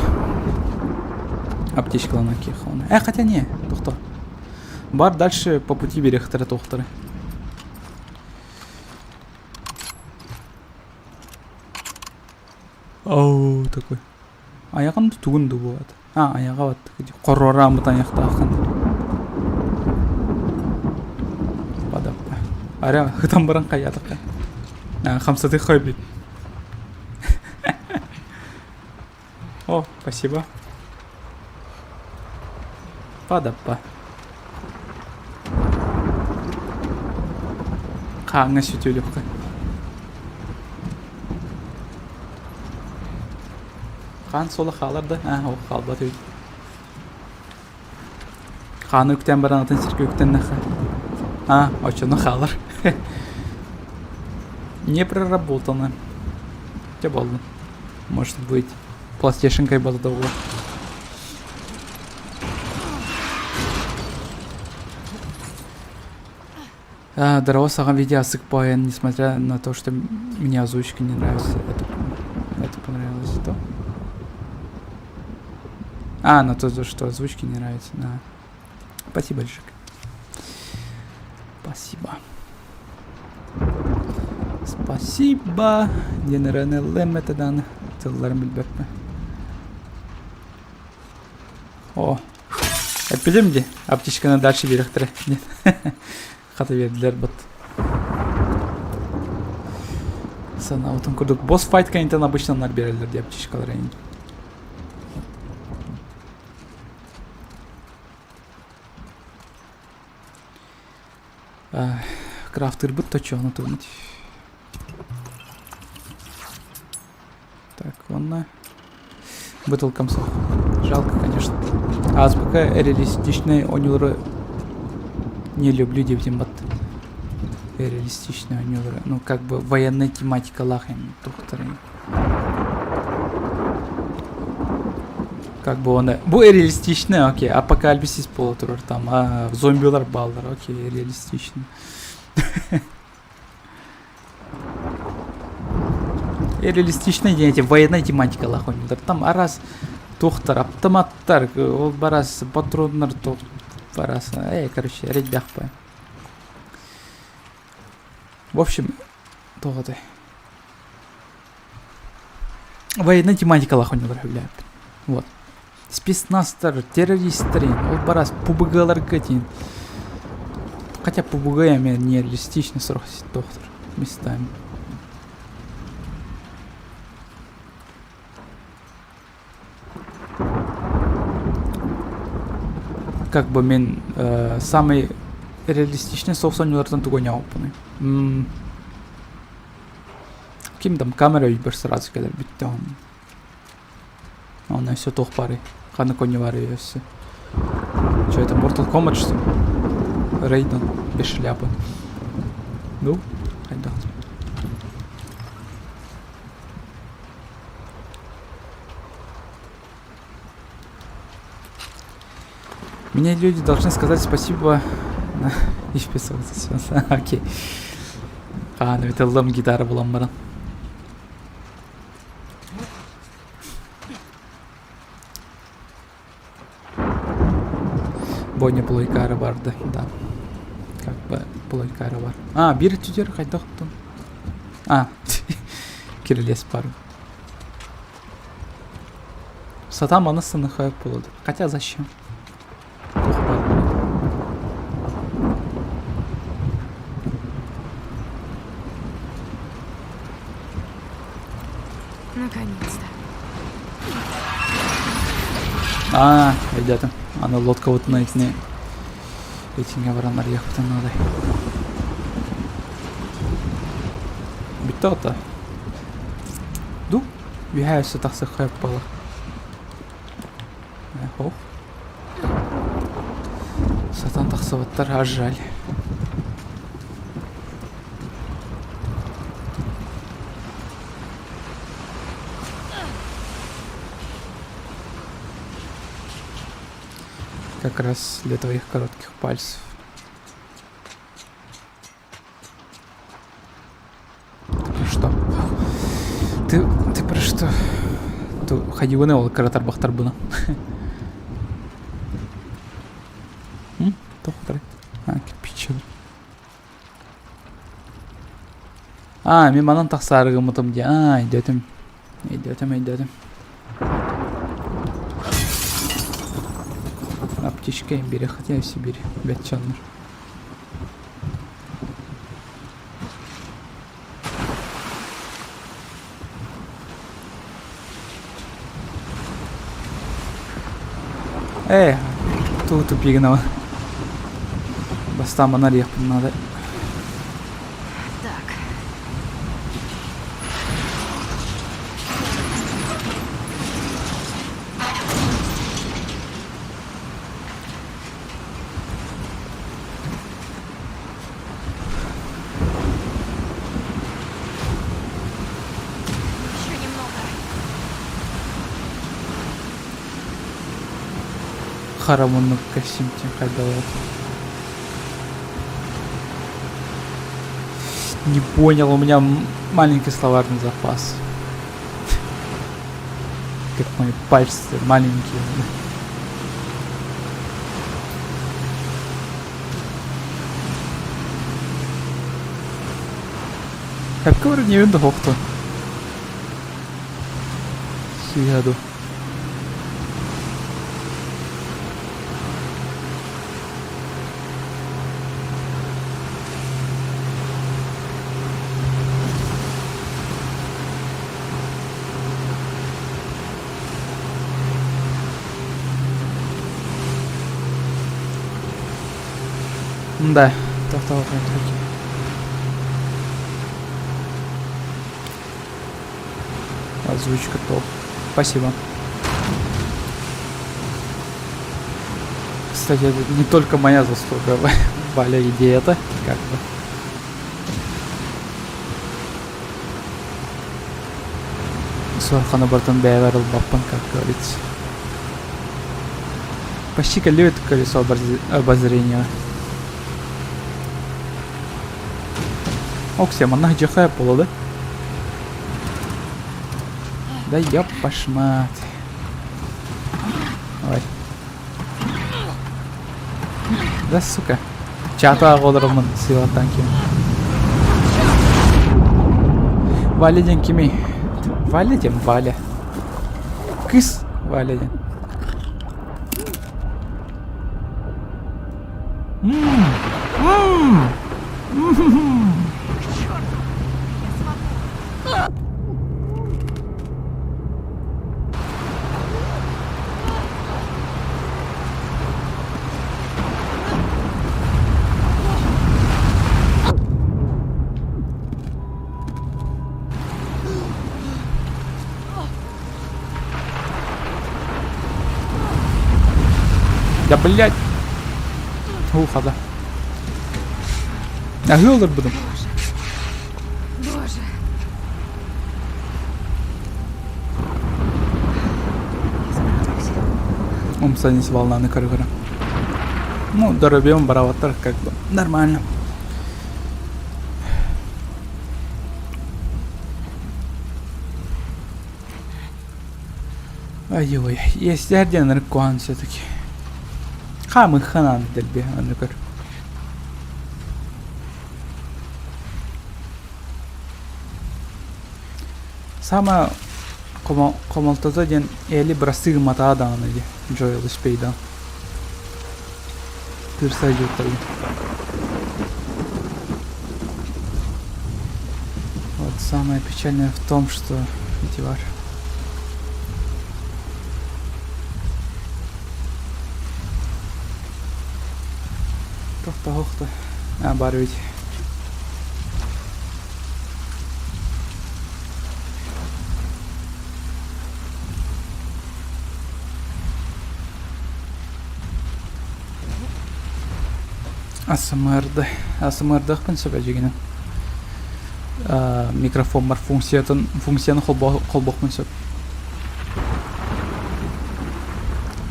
Аптечкалана кеқауына. Хотя не, тоқта. Бар дальше по пути берехтері тоқтары. Оу, такой. Аяғын түгінді болады. Аяға бат. Қорора мұтан яқты ақын. Бадаппа. Аря, ғытан баран қаядыққа. Қамсаты қой бейт. О, спасибо. Бадаппа. Қаңа сүтеліпқа. Қан солы қаларды. Ол қалбат өйді. Қаны өктен баран атын сірке өктен нақа. Очыны қалар. Не проработано. Те болды. Может быть. Пластешенкой базада было. Дарова саған видео асықпайын, несмотря на то, что мне озвучка не нравится. Это понравилось, то? На то, что озвучки не нравится, да. Спасибо большое. Спасибо. Спасибо. Генеральный лемметадан. Тылларым билбеппе. О. Әппелем де? Аптечканы дальше беректірі. Қаты берділер бұд. Сана отын күрдік. Босс файт кайынтан обычно нар берелер де аптечкалар әйін. Крафтер будет то что натурнуть. Так, он бутылкам сох. Жалко, конечно. Азбука реалистичные онюры не люблю девтимбат. Реалистичные онюры. Ну как бы военная тематика лахем тухтары. Как бы он... Бу реалистичный, окей. Апокалипсис полутурur там. Зомбилар балдар, окей, реалистичный. Реалистичный дене, военная тематика лахонилар. Там арас тухтар, автоматтар, ол барас, патроннар тух барас. Короче, ребях по. В общем, тоғыды. Военная тематика лахонилар хөвляет. Вот. Спецназдар, террористтар, ол барас, пубыгаларға дейін. Хотя пубыгаями не реалистичный срок доктор местами. Как бы мен самый реалистичный соусонилардан тугоня опыны. Ким там камера үйбір сразу келер бітті он. Она все тоқ пары. Қаны коне бар өйесі. Что это, Mortal Kombat что ли? Рейден без шляпы. Ну, айда. Мне люди должны сказать спасибо. И вписываться. Окей. Ну это лом гитара была мара. Бойня плойкары барды, да. Как бы плойкары бар. Bir тюдер қайда құттым. Кирилес бар. Сатам анысыны хайп болады. Хотя зачем? Наконец-то. Айдатым. Аны лодка отына итіне рейтинге баранлар яқтан алай. Бітті ота. Ду? Вихай өсі тақсы қайып бала. Хоу. Сатан тақсы баттар ажжаль. Как раз для твоих коротких пальцев. Ну что? Ты про что? Ты ходил ол каратар бахтар буна. Тоқтар. Кирпич. Мен манан тақсарығы мұтым де. Идетім. Аптечка им бери, хотя и Сибирь. Бятчаннер. Тут тупигнова. Баста монарих надо. Так. Еще немного. Харамонну костюмте хайдалат. Не понял, у меня маленький словарный запас. Как мои пальцы маленькие. Как говорю, не видно хохту. Съеду. Да, тоқтауға қайын. Озвучка топ. Спасибо. Кстати, это не только моя заслуга, Валя, идея-то, как бы. Сорхана бартан бәйвәріл баппан, как говорится. Почти колеет колесо обозрения. Оксия, маннах джахая пола, да? Да ёп, пошмат. Ой. Да, сука. Чата ағолырымын сыйлаттан кейін. Валяден кеме? Валяден, Валя. Кыс Валяден. Да блять. Ухо, да. А гылдыр будем. Боже. Умсанись волнаны кыргыра. Ну, доробьем бараватар как бы нормально. Ой-ой, есть один рыкуан все-таки. Хамы ханан дельби, анукар. Сама комалтаза ден эли брастыг матаада анади Джоэл Спейда. Тырса жутали. Вот самое печальное в том, что Ити бар. Тоқта. Бар бит. ASMR'дық пін сөп әжегені. Микрофон бар функцияны қолбақ пін сөп.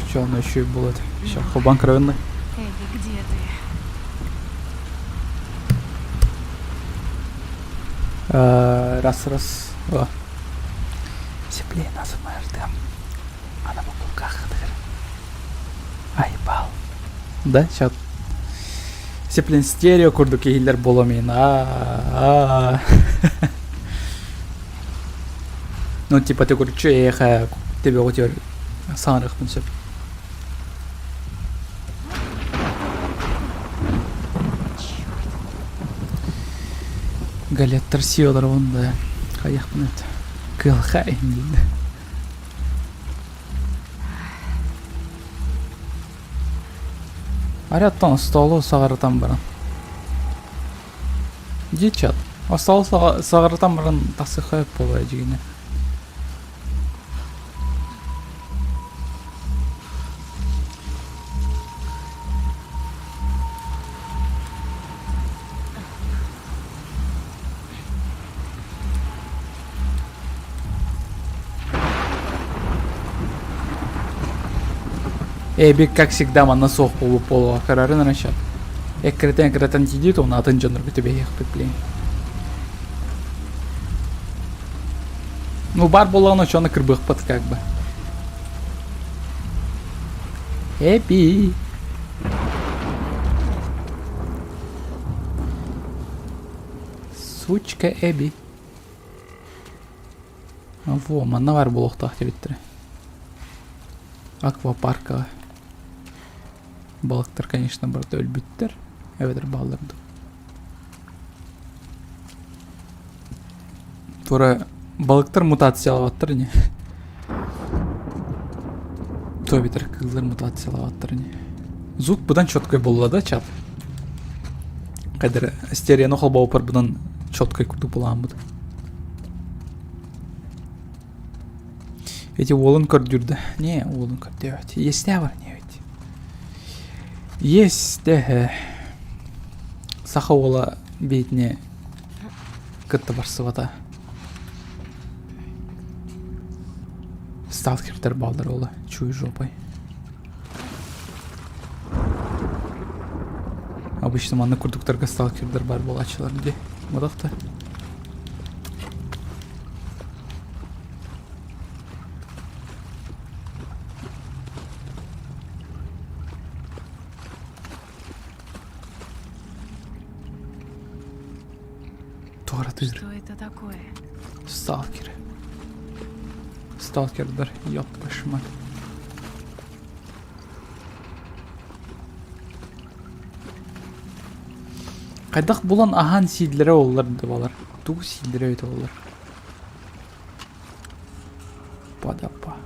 Пчелный еще и будет. Сейчас холбан кровенный. Эбби, где ты? Раз. О. Сеплей ASMR'дым. Ана бұл қақыдыр. Айбал. Да, сейчас. Сеплен стерео курду кейлер боломейн. Ну, типа, ты курчу эха, тебе утер санрых пунсеп. Галеттер сиолар онда. Қаяқ пунет. Кылхай дейді. Аряттан столу сағарытан баран. Дечат. Столу сағарытан баран тасы қайып болай дегені. Эбик, как всегда, мана сох полу карары начат. Экретен сидит, он атын жанр бы тебе их приплень. Ну, бар была на чё на крыбых под как бы. Эби. Сучка Эби. Во, мана бар был охтах телеттері. Аквапарка. Балықтар, конечно, барда өлбіттер. Әведір балдырды. Тура балықтар мутациялаваттыр не? Тобитер кызлар мутациялаваттыр не? Звук бұдан чоткай болады, чап. Қайдыр стереоны қолбау пар бұдан чоткай күрді болған бұды. Эти олын көрдүрді. Не, олын көрді. Есть не бар, не ведь. Есть, саха ола бейтіне күтті барсывата. Сталкердер балдар ола, чуй жопай. Обычно маны күрдіктарға сталкердер бар болачылар, де. Модақта. Что это такое? Сталкеры. Сталкердер, ёп вашу мать. Қайдақ болан ахан сидлері олар деп алар. Туғы сидлері өйті олар. Падапа.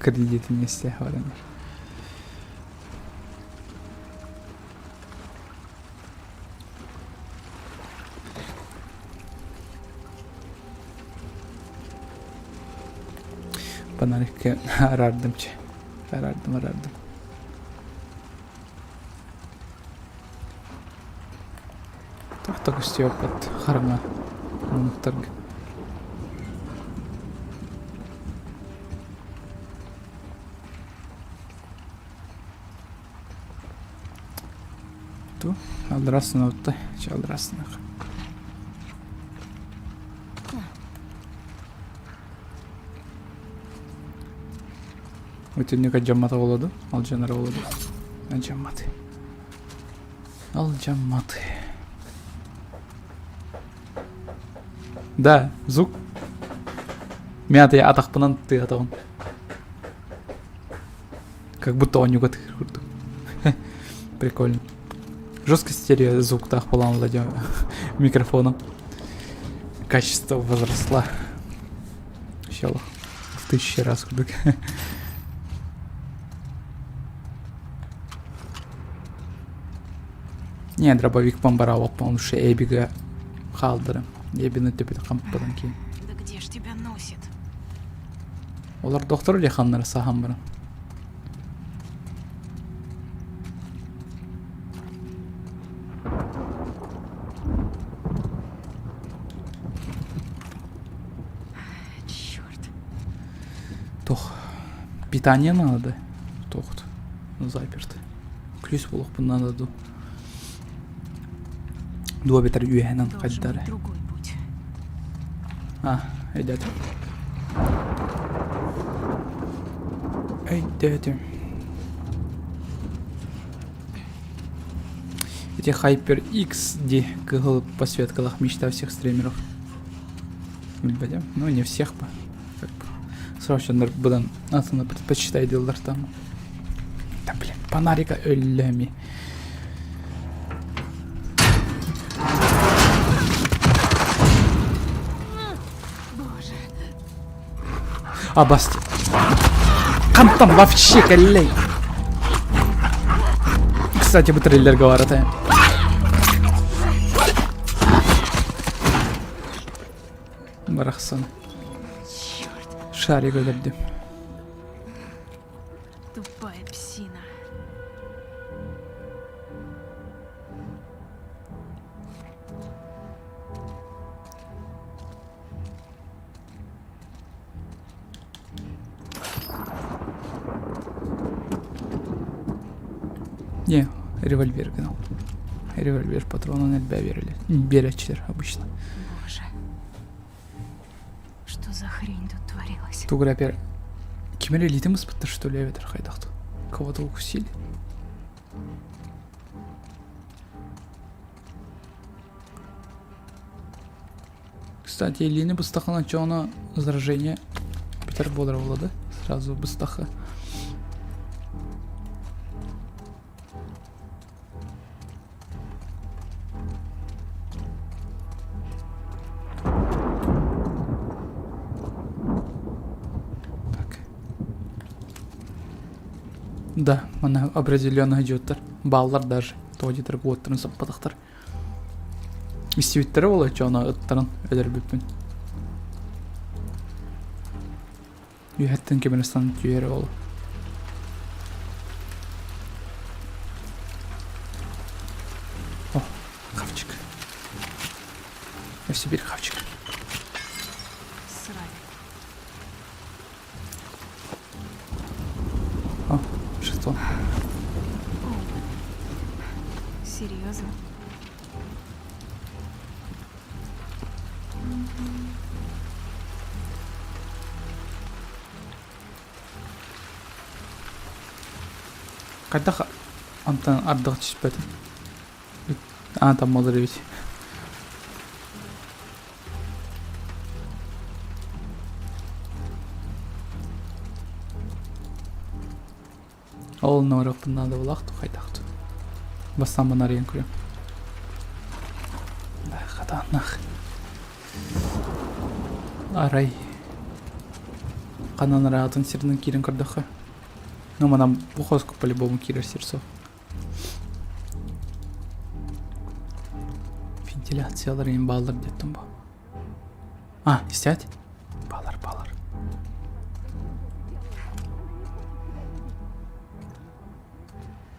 Кредиты не стягивали. Панарик арардым. Так істеп под харма мунтарг. Ту алдрасына утты, чалдрасына. Өтіннік аджамматы олады, ал жанары олады. Аджамматы. Да, звук. Мята я атақпынан ты атауын. Как будто он югат. Прикольно. Жестко стерео звук так полон владел микрофоном. Качество возросло. Щел в 1000 раз. Не, дробовик бомбара он уж эбига халдера. Эбина тепет кампаданки. Да где ж тебя носит? Олар доктор или ханнар сахамбара? Черт. Тох. Питание надо. Тохт. Заперт. Ключ болох надо ду. Дуа бетер юхенан Должен каддары. быть другой путь. А, идет. Эй, дядя. Эти HyperX, где посветкалах мечта всех стримеров. Ну, не всех по. Как бы. Срочно будан атына предпочитай делдар там. Да блин, фонарика өлләми. Боже. Абасти. Кантам вообще коллей. Кстати, bu трейлер говорит. Барахсан. Черт. Шарик öldürdüm. Тупая псина. Не, револьвер гнал. Револьвер патроны нельзя верили. Беречер обычно. Боже. Что за хрень тут творилась? Туграпер. Кемере литым испытты, что ли, ветер хайдахту. Кого-то укусили. Кстати, Лины Бустаха начало заражение. Питер бодрого, да? Сразу Бустаха. Да, она определенно идет. Баллар даже. Тодитер готтарын саппадактар. Истибиттери болот жана ыттарын өдөрбүппүн. Юхаттын кемерстан түйери болу. О, хавчик. Если бир хавчик. Срали. О, что? Серьезно? Кайда антан ардык түшпөдү. Там молдыр бит. Ол норок надо булакту кайдакту. Бассам бана рен көрөм. Да, хатанах. Арай. Канан раатын сирдин кирин көрдөхө. Ну, манам бухоску по-любому кирер сердцов. Вентиляциялар эми балдар деттим бу. А, истять? Балар.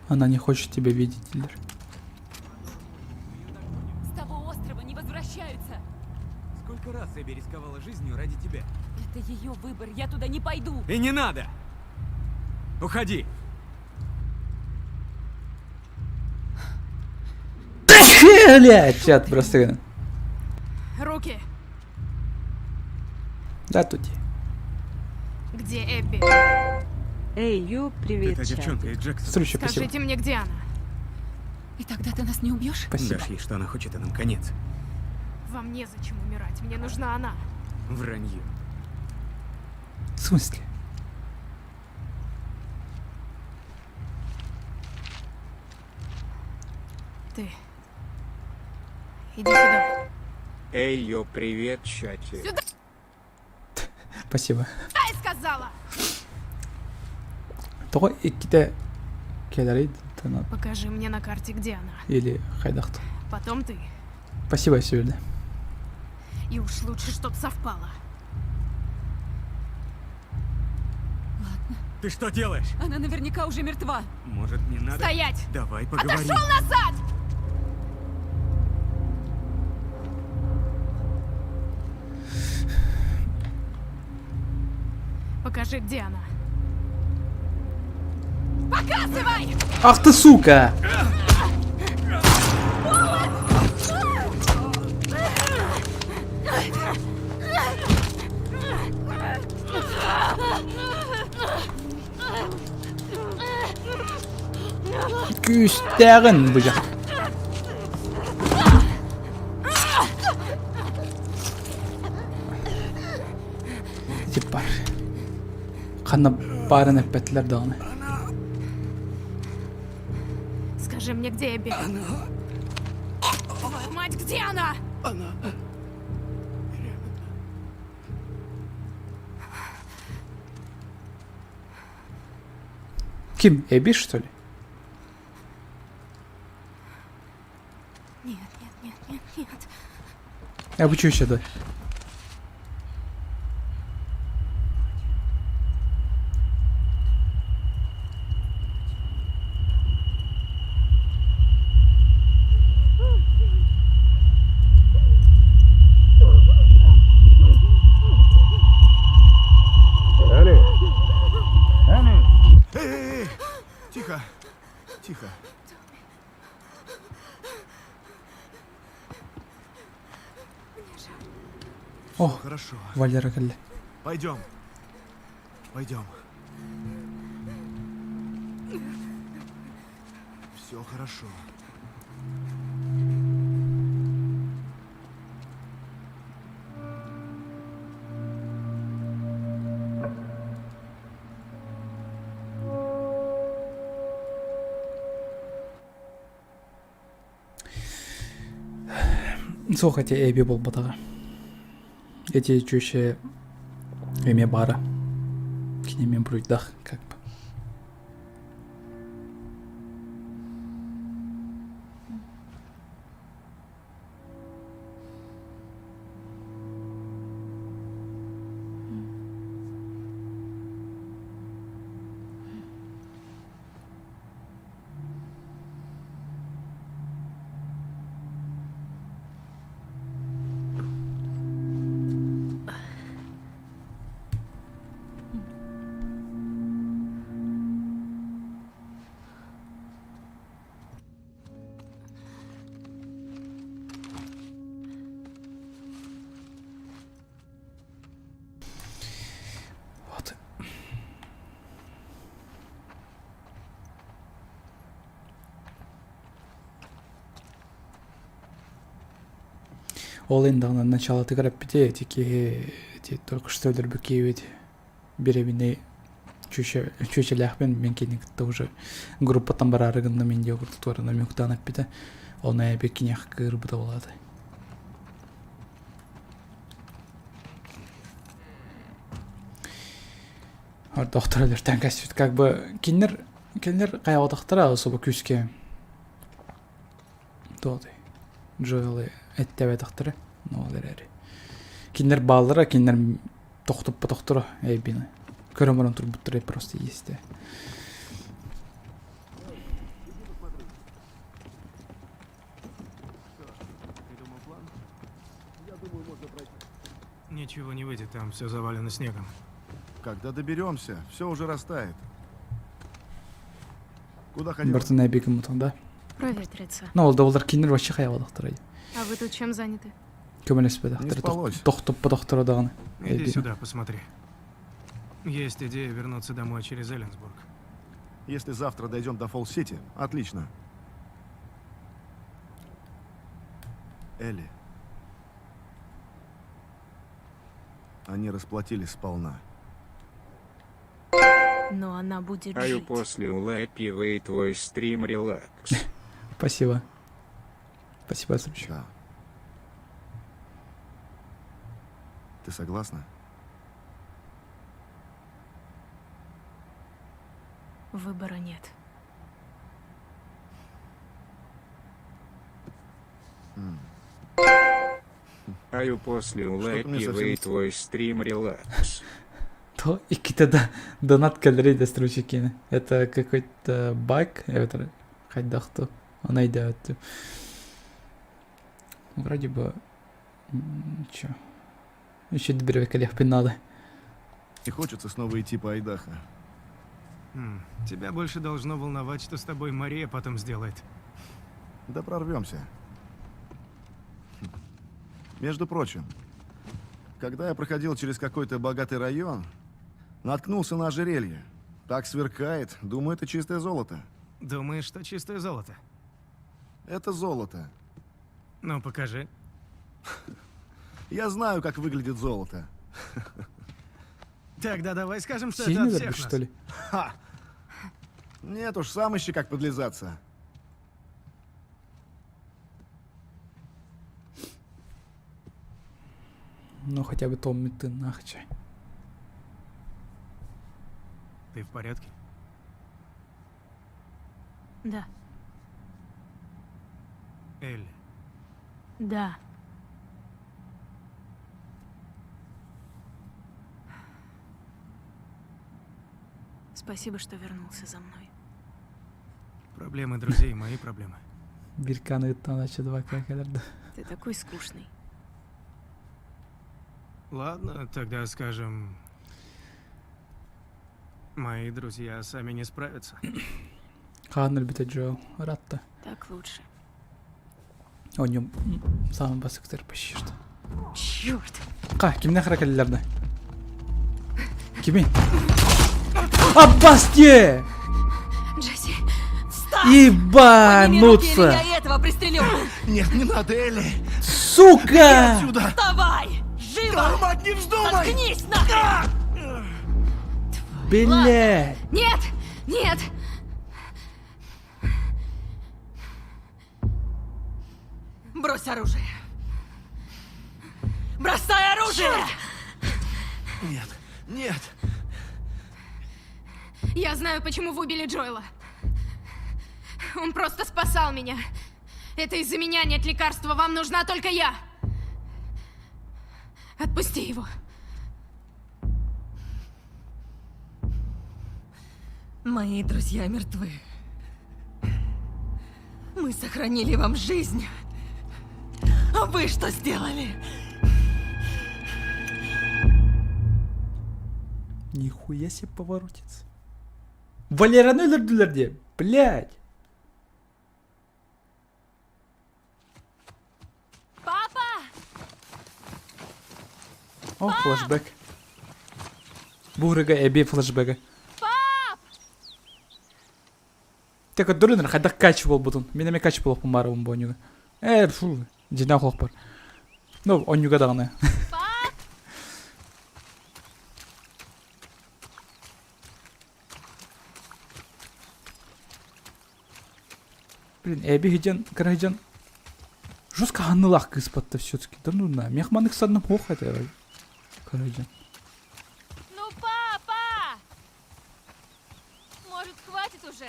Она не хочет тебя видеть, Дилер. С того острова не возвращаются. Сколько раз Эбби рисковала жизнью ради тебя? Это ее выбор, я туда не пойду. И не надо! Уходи! Блядь, чат просто. Руки! Да, тут. Где Эбби? Эй, Ю, привет, Это чат. девчонка из Джексона. Струча, спасибо. Скажите мне, где она? И тогда ты нас не убьешь? Спасибо. Дашь ей, что она хочет, и нам конец. Вам незачем умирать, мне нужна она. Вранье. В смысле? Ты. Иди сюда. Эй, йо, привет, чати. Спасибо. Дай, сказала! Того икките келерейд танат. Покажи мне на карте, где она. Или хайдахт. Потом ты. Спасибо, Сюрда. И уж лучше, чтоб совпало. Ты что делаешь? Она наверняка уже мертва. Может, не надо? Стоять! Давай поговорим. Отошел назад! Покажи, где она. Показывай! Ах ты сука! Küstərin bıcaq. Тип бар. Қаны барын әппәтлер дағыны. Скажи мне, где Эбби? Твою мать, где она? Ким? Эбби, что ли? Нет, нет, нет, нет, нет. Я бы чё еще да? Эй! Тихо! Тихо. О, Хорошо. Валера келді. Пойдем. Пойдем. Все хорошо. Сол хотя Эбби бол батаға. Эти чуще эме бара. Кинемен бруйдах, как бы. Вот. Ол енді ана начало тыграп бите, теки только что өлдірбі кейвет беребіне чөчеләхпен мен кенекті уже группатан бар арығында мен де құртуарына мөктанып бите. Оны әбе кенеқ кырбыда болады. Доктор тәңкәсет как бы кинер кая доктора особо күске. Тоды. Джоэлы әттәбә докторы. Ну дәрәре. Кинер баллара, кинер тоқтып по доктору әйбине. Көрөмөрөн турбуттыр просто есть. Ничего не выйдет, там все завалено снегом. Когда доберемся, все уже растает. Куда ходил? Бартын әйбеге мутанда. Проветриться. Ну, ол да олар кинер вообще кая доктора. А вы тут чем заняты? Көмелеспе Не доктор. спалось. Тоқтып по доктору даганы. Иди сюда, посмотри. Есть идея вернуться домой через Элленсбург. Если завтра дойдем до Фолл-Сити, отлично. Элли, Они расплатились сполна. Но она будет Аю жить. после улапивай твой стрим релакс. Спасибо. Спасибо, Супчик. Да. Ты согласна? Выбора нет. Аю после Что-то мне улапивай совсем- твой стрим релакс. То ikkita донат келер стручекин. Это какой-то баг, это хайдахту. Он идет. Вроде бы ничего. Еще добереве коллег пинады. Не хочется снова идти по Айдахо. Тебя больше должно волновать, что с тобой Мария потом сделает. Да прорвемся. Между прочим, когда я проходил через какой-то богатый район, наткнулся на ожерелье. Так сверкает, думаю, это чистое золото. Думаешь, что чистое золото? Это золото. Ну, покажи. Я знаю, как выглядит золото. Тогда давай скажем, что это Сильно от вербишь, всех нас. что ли? Ха! Нет уж, сам ищи, как подлизаться. Ну хотя бы Томми ты нахча. Ты в порядке? Да. Элли, Да. Спасибо, что вернулся за мной. проблемы друзей мои проблемы. Бирканы наче два келерді. Ты такой скучный. Ладно, тогда скажем... Мои друзья сами не справятся. Ханнер бите Джо. Ратта. Так лучше. Он нем самый басыктар почти что. Черт! Kimden kara kellerdi? Kimi? Аббасте! Джесси, Ебануться! я этого пристрелю! Нет, не надо, Элли! Сука! Сюда! Давай! Живо! Мать, не вздумай! Заткнись нахрен! Блять! Нет! Нет! Брось оружие! Бросай оружие! Нет, нет! Я знаю, почему вы убили Джоэла. Он просто спасал меня. Это из-за меня нет лекарства. Вам нужна только я. Отпусти его. Мои друзья мертвы. Мы сохранили вам жизнь. А вы что сделали? Нихуя себе поворотец. Валераны öldürdüler diye. Блять. Папа! О, флешбэк. Бугрыга эби флешбэга. Тек дурыныр хайда кач бол бутун. Менеме кач болуп марабым бонюга. Фу, жина хлоп бар. Ну, онюга дагына. Блин, эби хиджан, карахиджан. Жестко ханнылах кыспатта все-таки. Да ну на, мехманных садным плохо это. Карахиджан. Ну, папа! Может, хватит уже?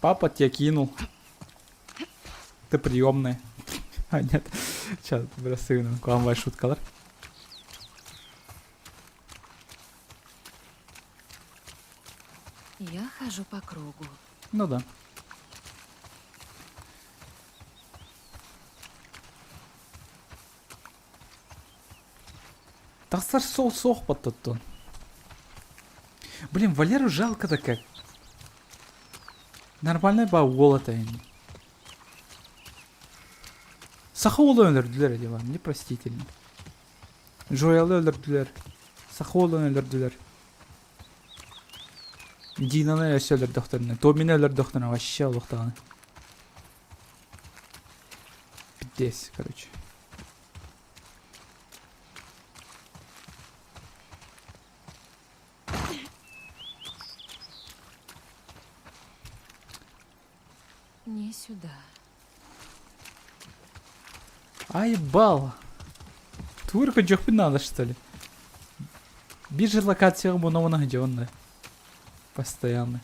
Папа тебя кинул. Ты приемная. А, нет. Сейчас, бросаю к вам ваша шутка, ладно? Я хожу по кругу. Ну да. Тахсар сол сохпат тоттон. Блин, Валеру жалко-то как. Нормальный баугол это. Сахолу öldürdüler diyorlar. Непростительно. Joel'ı öldürdüler. Сахолу öldürdüler. Динаны өсөлөр докторуна. Томин өлөр докторуна вообще улуктаганы. Пиздец, короче. Не сюда. Ай, ебал. Турка жокпин надо, что ли? Bir же локация бунавана где он, да? Постоянно.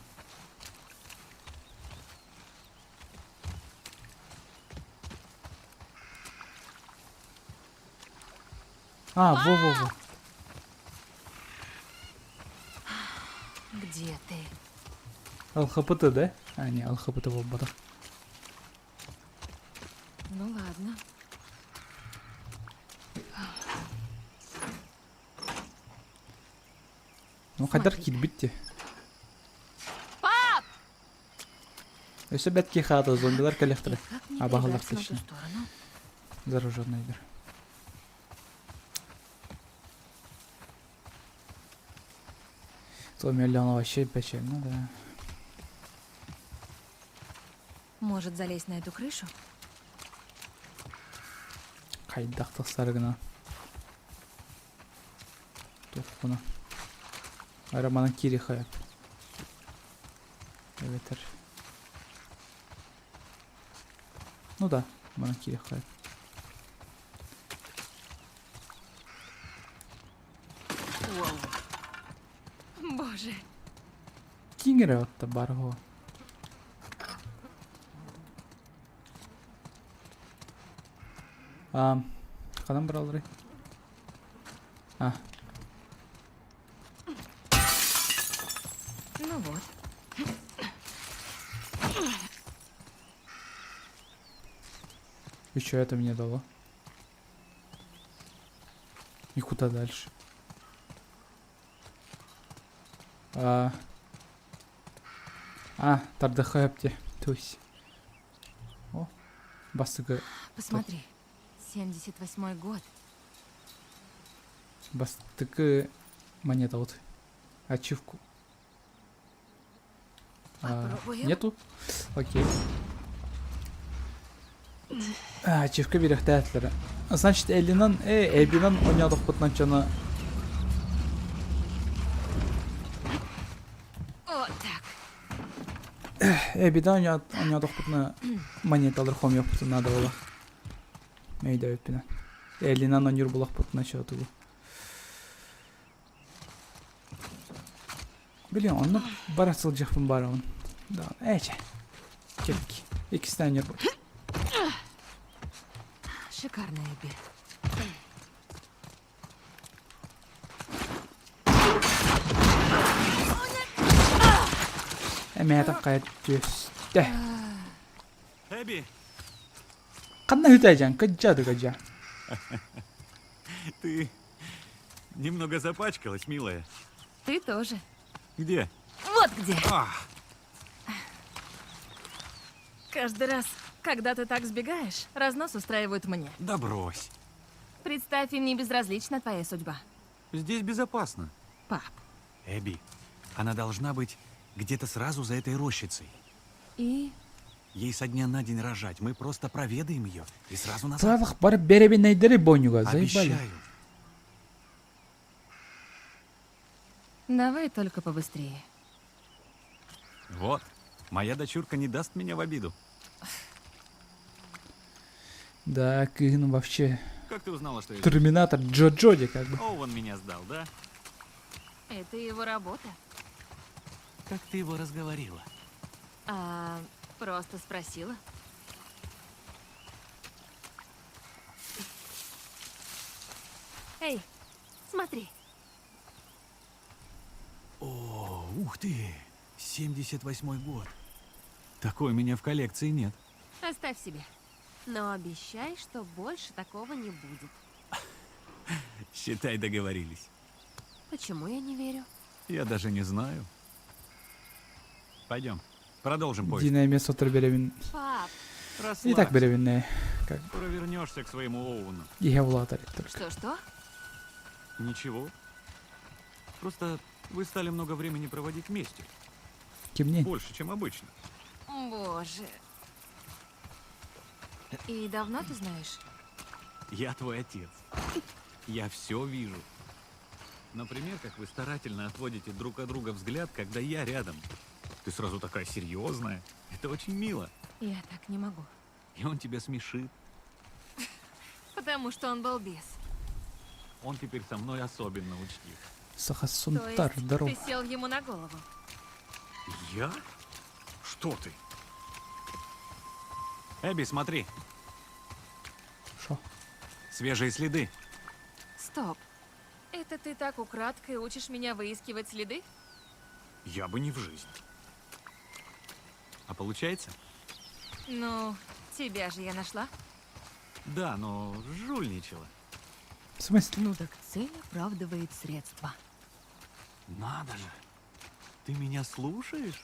А, во-во-во. Где ты? ЛХПТ, да? А, не, ЛХПТ болбады. Ну ладно. Ну, кадар кит битти. Пап! Өсө бәтке хаты зомбилар коллекторы. Как мне Абағалар перебраться на ту точно. сторону? Зараженный мир. То миллион вообще печально, да. Может, залезть на эту крышу? Кайдақ тастары гына. Тоқуна. Араманын кири хаяп. Эветер. Ну да, манын кири хаяп. Боже. Киңере отта бар го. Қадан бір алырай? А, Ну вот. и что это мне дало? И куда дальше? Тарды хаяпте. Тусь. О, бастыгы. Посмотри. 78-й год. Бастыгы монета вот. Ачивку. Попробуем. Нету? Окей. Ачивка биректәтләре. Значит, Элинан, Эбинан ойнадык бутнан чана. Вот так. Эбидан ойнадык бутна монеталар хом yok бутна надо было. Мейда өтпіне. Элинан ойныр булак бутна чату. Блин, он барасыл жахпын бар он. Да, эче. Кепки. İkisinden oynar bu. Шикарная Эбби. Эмеятан кайт төстө. Эбби, Кандай хүтәҗән, кыҗҗады кыҗа. ты немного запачкалась, милая. Ты тоже. Где? Вот где. А, Каждый раз, когда ты так сбегаешь, разнос устраивают мне. да брось. Представь, им не безразлична твоя судьба. Здесь безопасно. Пап. Эбби, она должна быть где-то сразу за этой рощицей. И Ей со дня на день рожать. Мы просто проведаем ее и сразу назад. Сайлык барып беребен әйдәре бонюга, заебали. Обещаю. давай только побыстрее. Вот. Моя дочурка не даст меня в обиду. Да, кыгын вообще. Как ты узнала, что я здесь? Терминатор Джо-Джоди как бы. Оуэн меня сдал, да? Это его работа. Как ты его разговорила? Просто спросила. Эй, смотри. О, ух ты! 78-й год. Такой у меня в коллекции нет. Оставь себе. Но обещай, что больше такого не будет. Считай, договорились. Почему я не верю? Я даже не знаю. Пойдем, продолжим поиск. Динаме сотыр беребин. Пап, И так беребин не. Как Скоро вернешься к своему Оуэну. я влатар. что-что? Ничего. Просто вы стали много времени проводить вместе. Кемнен. Больше, чем обычно. Боже. И давно ты знаешь? Я твой отец. Я все вижу. Например, как вы старательно отводите друг от друга взгляд, когда я рядом. Ты сразу такая серьезная. Это очень мило. Я так не могу. И он тебя смешит. Потому что он балбес. Он теперь со мной особенно учтив. То Сахасунтар, есть здорово. ты сел ему на голову? Я? Что ты? Эбби, смотри. Шо? Свежие следы. Стоп. Это ты так украдкой учишь меня выискивать следы? Я бы не в жизнь. А получается? Ну, тебя же я нашла. Да, но жульничала. В смысле? Ну так цель оправдывает средства. Надо же. Ты меня слушаешь?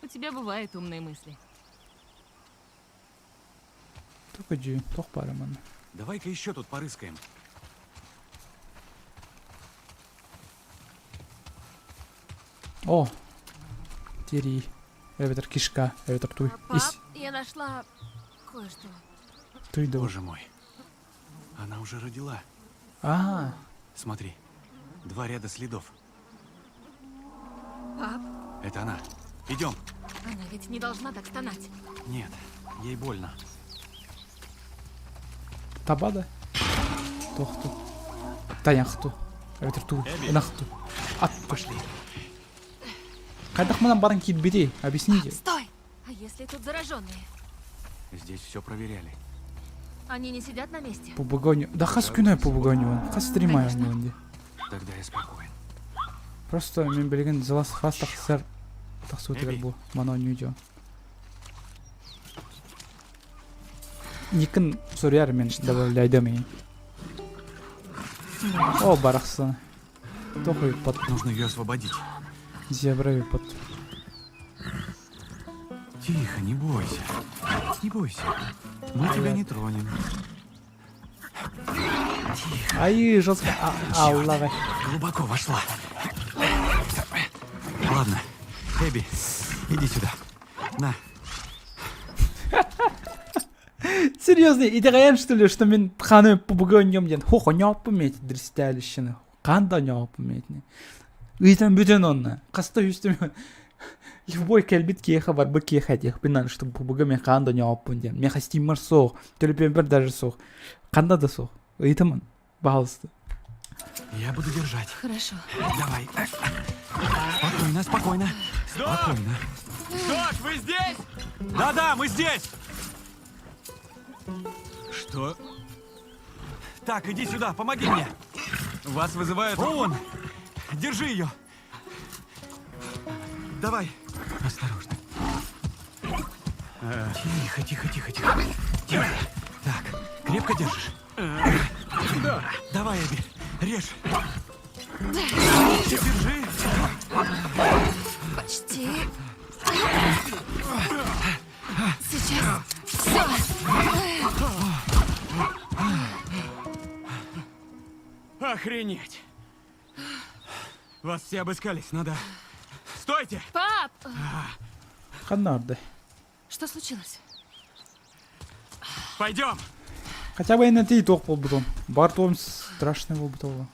У тебя бывают умные мысли. Только джи, тох параман. Давай-ка еще тут порыскаем. О! Тири. Эветер кишка. Эветер туй. А, пап, я нашла кое-что. Туй да. Боже мой. Она уже родила. А, Смотри. 2 ряда следов. Пап, Это она. Идем. она ведь не должна так стонать. Нет, ей больно. табада. Тохту. Таяхту. Эветер туй. Эбби. Энахту. Ат. Пошли. Кайдах манам баран кит бери. Объясните. Стой! А если тут зараженные? Здесь все проверяли. Они не сидят на месте? По бугоню. Да хас күнай по бугоню. Хас стримай онде. Тогда я спокоен. Просто мен билген злас хас тахсар. Тахсутер Эбби. бу. Мано нюдё. Никин суряр мен добавляйдым и. О, барахсан. Тохой под Нужно ее освободить. зеброй под. Тихо, не бойся. Не бойся. Мы тебя не тронем. Ай, жестко. Аллах. Глубоко вошла. Ладно. Эбби, иди сюда. На. Серьезно, и ты что ли, что мен хану по бугоньем ден. Хохо няп пометь дристялищины. Канда няп пометь. Уйтан бүтен онна. Каста үстіме. Любой кәлбит кеха бар бы кеха тех пинан, что по бугоме канда няп пунден. Меха стимар сох. Төлепембер даже сох. Канда да сох. Уйтаман. Пожалуйста. Я буду держать. Хорошо. Давай. Спокойно, спокойно. Спокойно. Док, вы здесь? Да-да, мы здесь! Что? Так, иди сюда, помоги мне. Вас вызывают... Оуэн, держи ее. Давай. Осторожно. Тихо, тихо, тихо, тихо. Тихо. Так, крепко держишь? Да. Давай, Эбби, режь. Держи. Почти. Сейчас. Все. Охренеть. Вас все обыскались, надо... Стойте! Пап! Ханнарды. Что случилось? Пойдем! Хотя бы и на ты тох побудом. Бартом страшный побутово.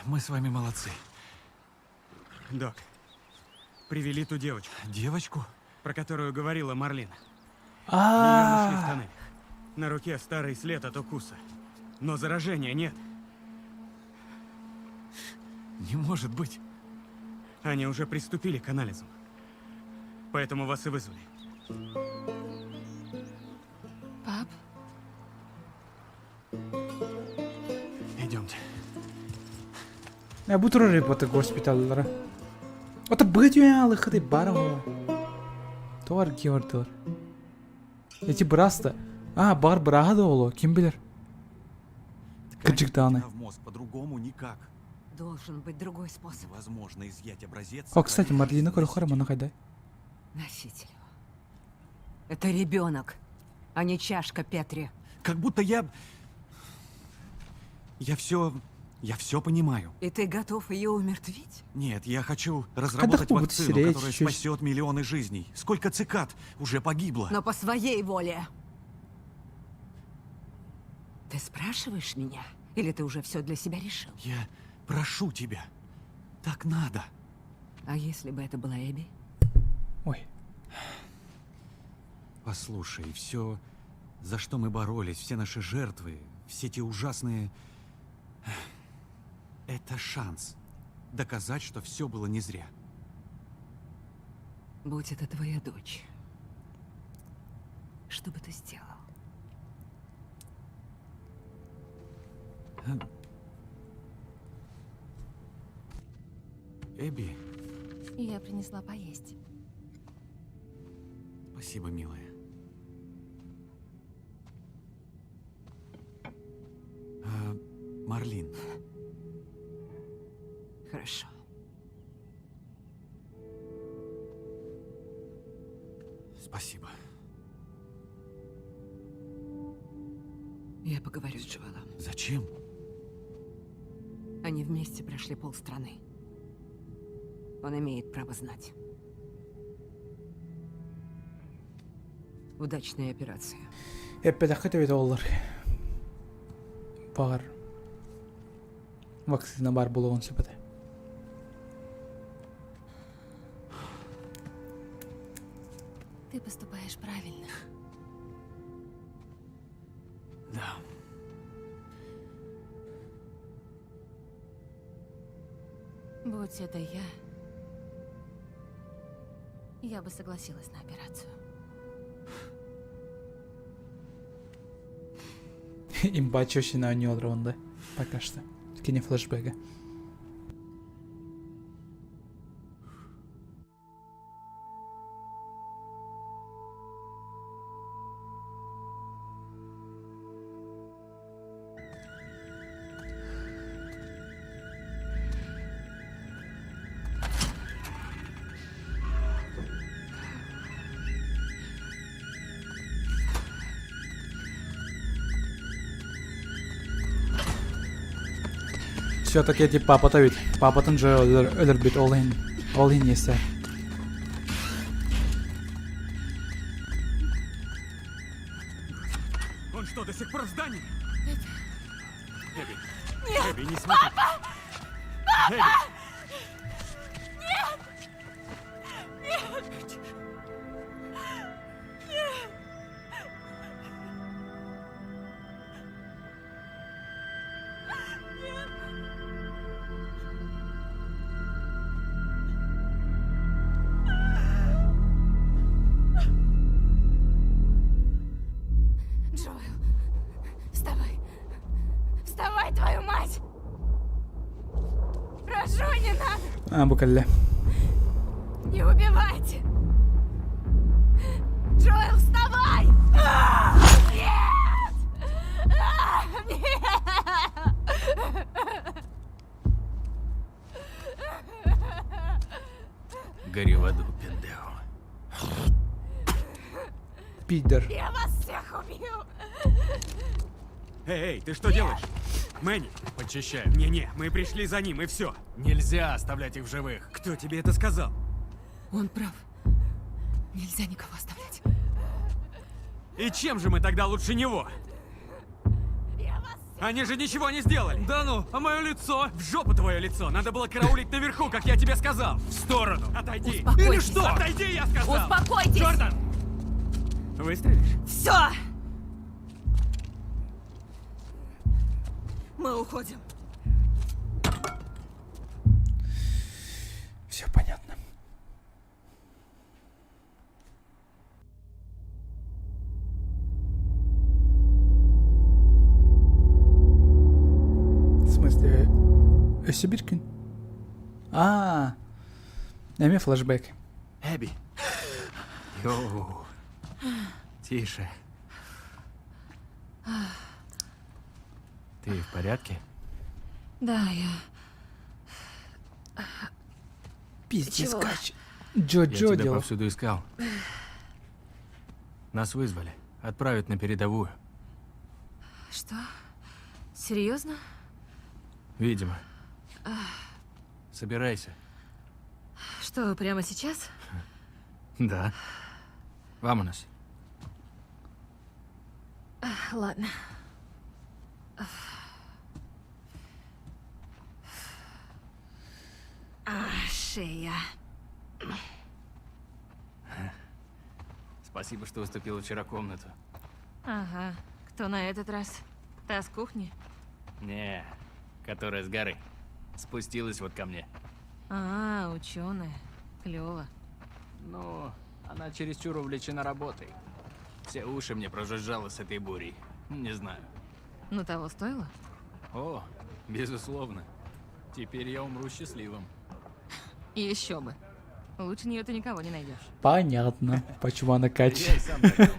Мы с вами молодцы. Док, привели ту девочку, Девочку? про которую говорила Марлин. Ее нашли в А, тоннелях. На руке старый след от укуса. Но заражения нет. Не может быть. Они уже приступили к анализам. Поэтому вас и вызвали. Пап? Идемте. я бутро репоты госпитальдары. Ota бөтен хыды барам. Товар геордор. Эти браста. А, бар брага да оло, ким билер. Кыджиктаны. В мозг по-другому никак. Должен быть другой способ. Невозможно изъять образец. О, кстати, Марлина Корохара Манахайдай. Носитель его. Это ребенок, а не чашка Петри. Как будто я... Я все понимаю. И ты готов ее умертвить? Нет, я хочу разработать будут вакцину, стереть которая чуть. спасет миллионы жизней. Сколько цикад уже погибло? Но по своей воле. Ты спрашиваешь меня? Или ты уже все для себя решил? Я прошу тебя. Так надо. А если бы это была Эбби? Ой. Послушай, все, за что мы боролись, все наши жертвы, все те ужасные... Это шанс доказать, что все было не зря. Будь это твоя дочь. Что бы ты сделал? Эбби, Я принесла поесть. спасибо, милая. Марлин, Хорошо. спасибо. Я поговорю с Джоэлом. Зачем? Они вместе прошли полстраны. Он имеет право знать. Удачная операция. Эппедаққа төбет олар. Бар. Вакцина бар болуын сөпеді. Ты поступаешь правильно. Да. Будь это я бы согласилась на операцию. Имба чөшіне ойнай олар онда. Пока что. Кине флешбэга. Все-таки тип папа бит. Папатын же өлөр бит ол ин есе. Он что, до сих пор в здании? Эбби. Нет! Эбби, не смотри. Папа! Эбби! Джоэл, вставай. Вставай, твою мать! Прошу, не надо! Bu kelle. Не убивайте! Джоэл, вставай! Нет! Гори в аду, пендео. Пидор. Я вас всех убью! Эй, ты что делаешь? Мэнни, Почищаю. не-не, мы пришли за ним, и все. Нельзя оставлять их в живых. Кто тебе это сказал? Он прав. Нельзя никого оставлять. И чем же мы тогда лучше него? Они же ничего не сделали. Да ну, а мое лицо? В жопу твое лицо. Надо было караулить наверху, как я тебе сказал. В сторону. Отойди. Успокойтесь. Или что? Отойди, я сказал. Успокойтесь! Джордан! Выстрелишь? Все! Мы уходим. Все понятно. В смысле? Сибирькин? Эми флешбэк. Эбби. Йоу. Тише. Ты в порядке? Да, я... Пиздец, Чего? кач. Я Джо-Джо тебя делал. повсюду искал. Нас вызвали. Отправят на передовую. Что? Серьезно? Видимо. Собирайся. Что, прямо сейчас? Да. Вамонос. Ладно. Шея. Спасибо, что уступила вчера комнату. Ага. Кто на этот раз? Та с кухни? Не, которая с горы. Спустилась вот ко мне. А, ученая. Клево. Ну, она чересчур увлечена работой. Все уши мне прожужжало с этой бурей. Не знаю. Ну, того стоило? О, безусловно. Теперь я умру счастливым. И еще бы. Лучше нее ты никого не найдешь. Понятно, почему она Я и качает. сам так думал.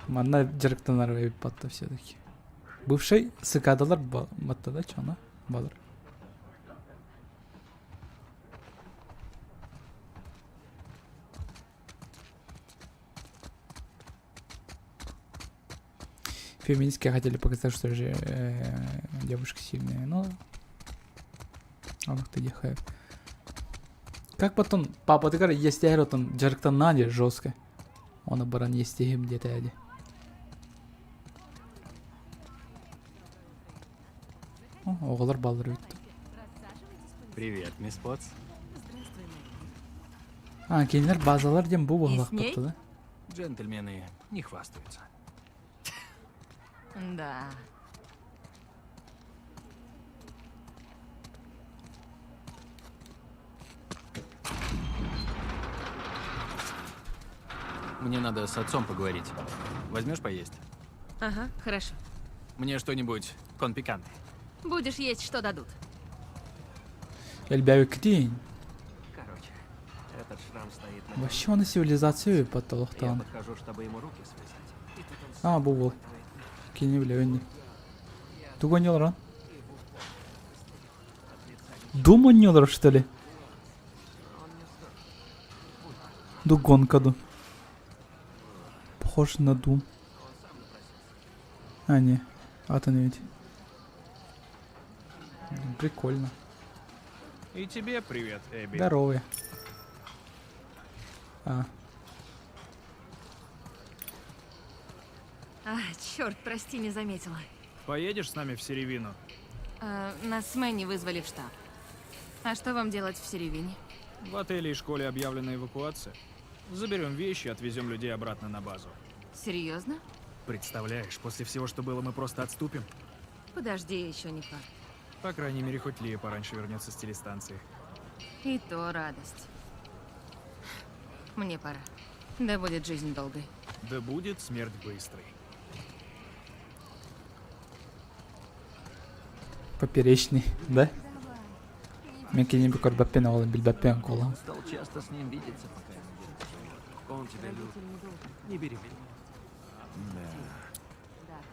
Манна жарыктанар веб батта все-таки. Бывший сыкадалар батта да чана балар. Феминистки хотели показать, что же девушка сильная, но ты дехай. Как потом папа ты говоришь, есть я там жарыктан нади жестко. Он баран есть им где-то яди. Оғылар балдар өтті. Привет, мисс Потс. Кейінер базалар дем бұл И оғылақ с ней? бапты да? Джентльмены не хвастаются. Да. Мне надо с отцом поговорить. Возьмешь поесть? Ага, хорошо. Мне что-нибудь конпиканты. Будешь есть, что дадут. Эльбяви кітейін. Короче, этот шрам стоит на... Вообще оны цивилизация Я батталықтан. подхожу, чтобы ему руки связать. И тут он Бұл бол. Кейіне біле өнне. Дугон елран? Думон елр, что ли? Дугон каду. Похож на Дум. А, не. А-то не ведь. Прикольно. И тебе привет, Эбби. Здоровые. А, А, черт, прости, не заметила. Поедешь с нами в Серевину? Нас с Мэнни вызвали в штаб. А что вам делать в Серевине? В отеле и школе объявлена эвакуация. Заберем вещи и отвезем людей обратно на базу. Серьезно? Представляешь, после всего, что было, мы просто отступим? Подожди, еще не факт. По крайней мере, хоть Лия пораньше вернется с телестанции. И то радость. Мне пора. Да будет жизнь долгой. Да будет смерть быстрой. поперечный, да? Мен кейінен көрбәппен алып билбәппен қолам. Стал часто с ним видеться, пока он тебя любит. Не бери меня.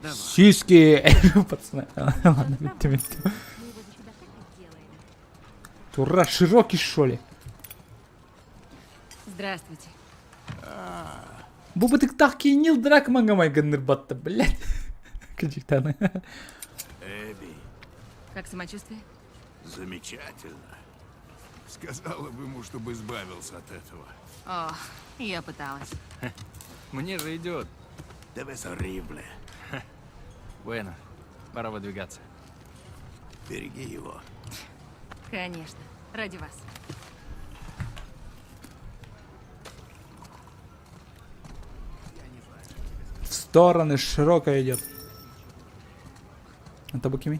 Да. Сиськи! Пацаны. Ладно, биттім. Тура, широкий, что ли? Здравствуйте. Бұл бітік тақ кейінел драк маңамай гынныр батты, блядь. Качықтаны. Эбби, Как самочувствие? замечательно. Сказала бы ему, чтобы избавился от этого. О, я пыталась. Мне же идет. Debes horrible. Bueno, пора выдвигаться. Береги его. Конечно. Ради вас. В стороны широко идет. Это Букими?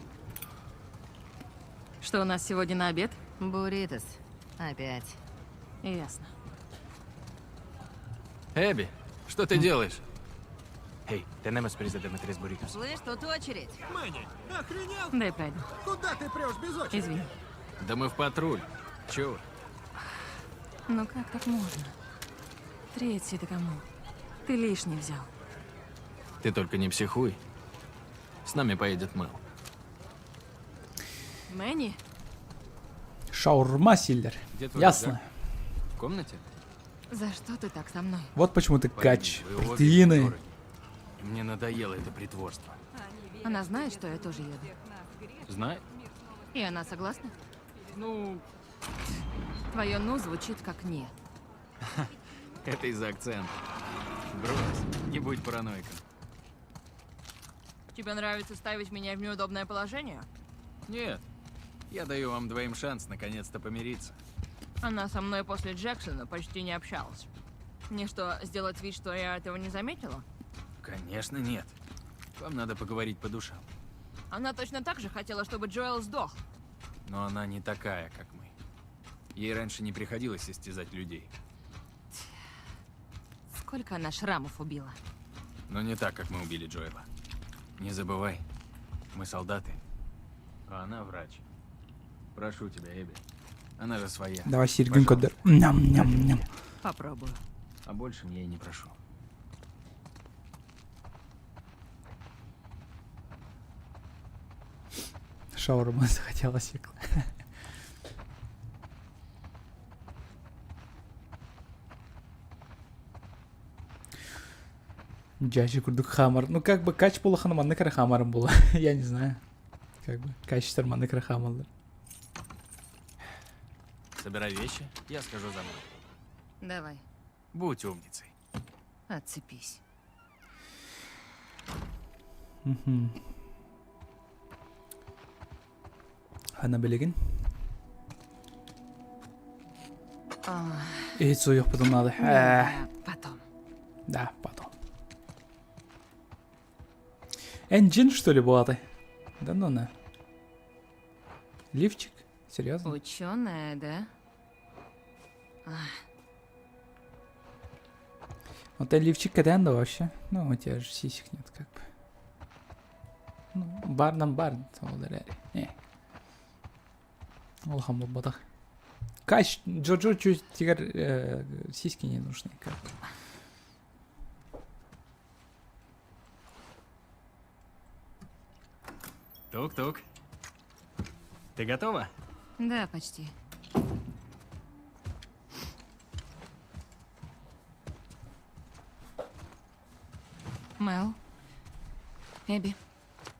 Что у нас сегодня на обед? Буритос. Опять. Ясно. Эбби, что ты делаешь? Эй, tenemos prisa de meter burritos. Слышь, тут очередь. Мэнни, охренел? Дай пройду. Куда ты прешь без очереди? Извини. Да мы в патруль. Чё? Ну как так можно? Третий-то кому? Ты лишний взял. Ты только не психуй. С нами поедет Мэл. Мэнни? Шаурма Силлер. Где твой Ясно. рюкзак? В комнате? За что ты так со мной? Вот почему ты Пойми, кач. вы обе Протеины. актеры. Мне надоело это притворство. Она знает, что я тоже еду. Знает? И она согласна? Ну, Твое «ну» звучит как «не». это из-за акцента. Брось, не будь параноиком. Тебе нравится ставить меня в неудобное положение? Нет, я даю вам двоим шанс наконец-то помириться. Она со мной после Джексона почти не общалась. Мне что, сделать вид, что я этого не заметила? Конечно, нет. Вам надо поговорить по душам. Она точно так же хотела, чтобы Джоэл сдох. Но она не такая, как мы. Ей раньше не приходилось истязать людей. Сколько она шрамов убила? Но не так, как мы убили Джоэла. Не забывай, мы солдаты, а она врач. Прошу тебя, Эбби. Она же своя. Давай серединку. Ням-ням-ням. Попробую. А больше я и не прошу. Шаурма захотелось. Джачи курдук хамар. Ну как бы кач было ханаманны кара хамаром было. Я не знаю. Как бы кач тарманны кара хамалдар. Собирай вещи, я скажу за мной. Давай, Будь умницей. отцепись. Хана билеген. А, И суёк потом надо. потом. Да, потом. Энджин, что ли, была ты? Да ну на. Лифчик? Серьезно? Ученая, да? Вот лифчик когда вообще? Ну, у тебя же сисек нет, как бы. Ну, барнам бар, не. Алхам батах. Кач, Джоджо чуть тигр сиськи не нужны, как бы. Тук-тук. Ты готова? Да, почти. Мэл. Эбби.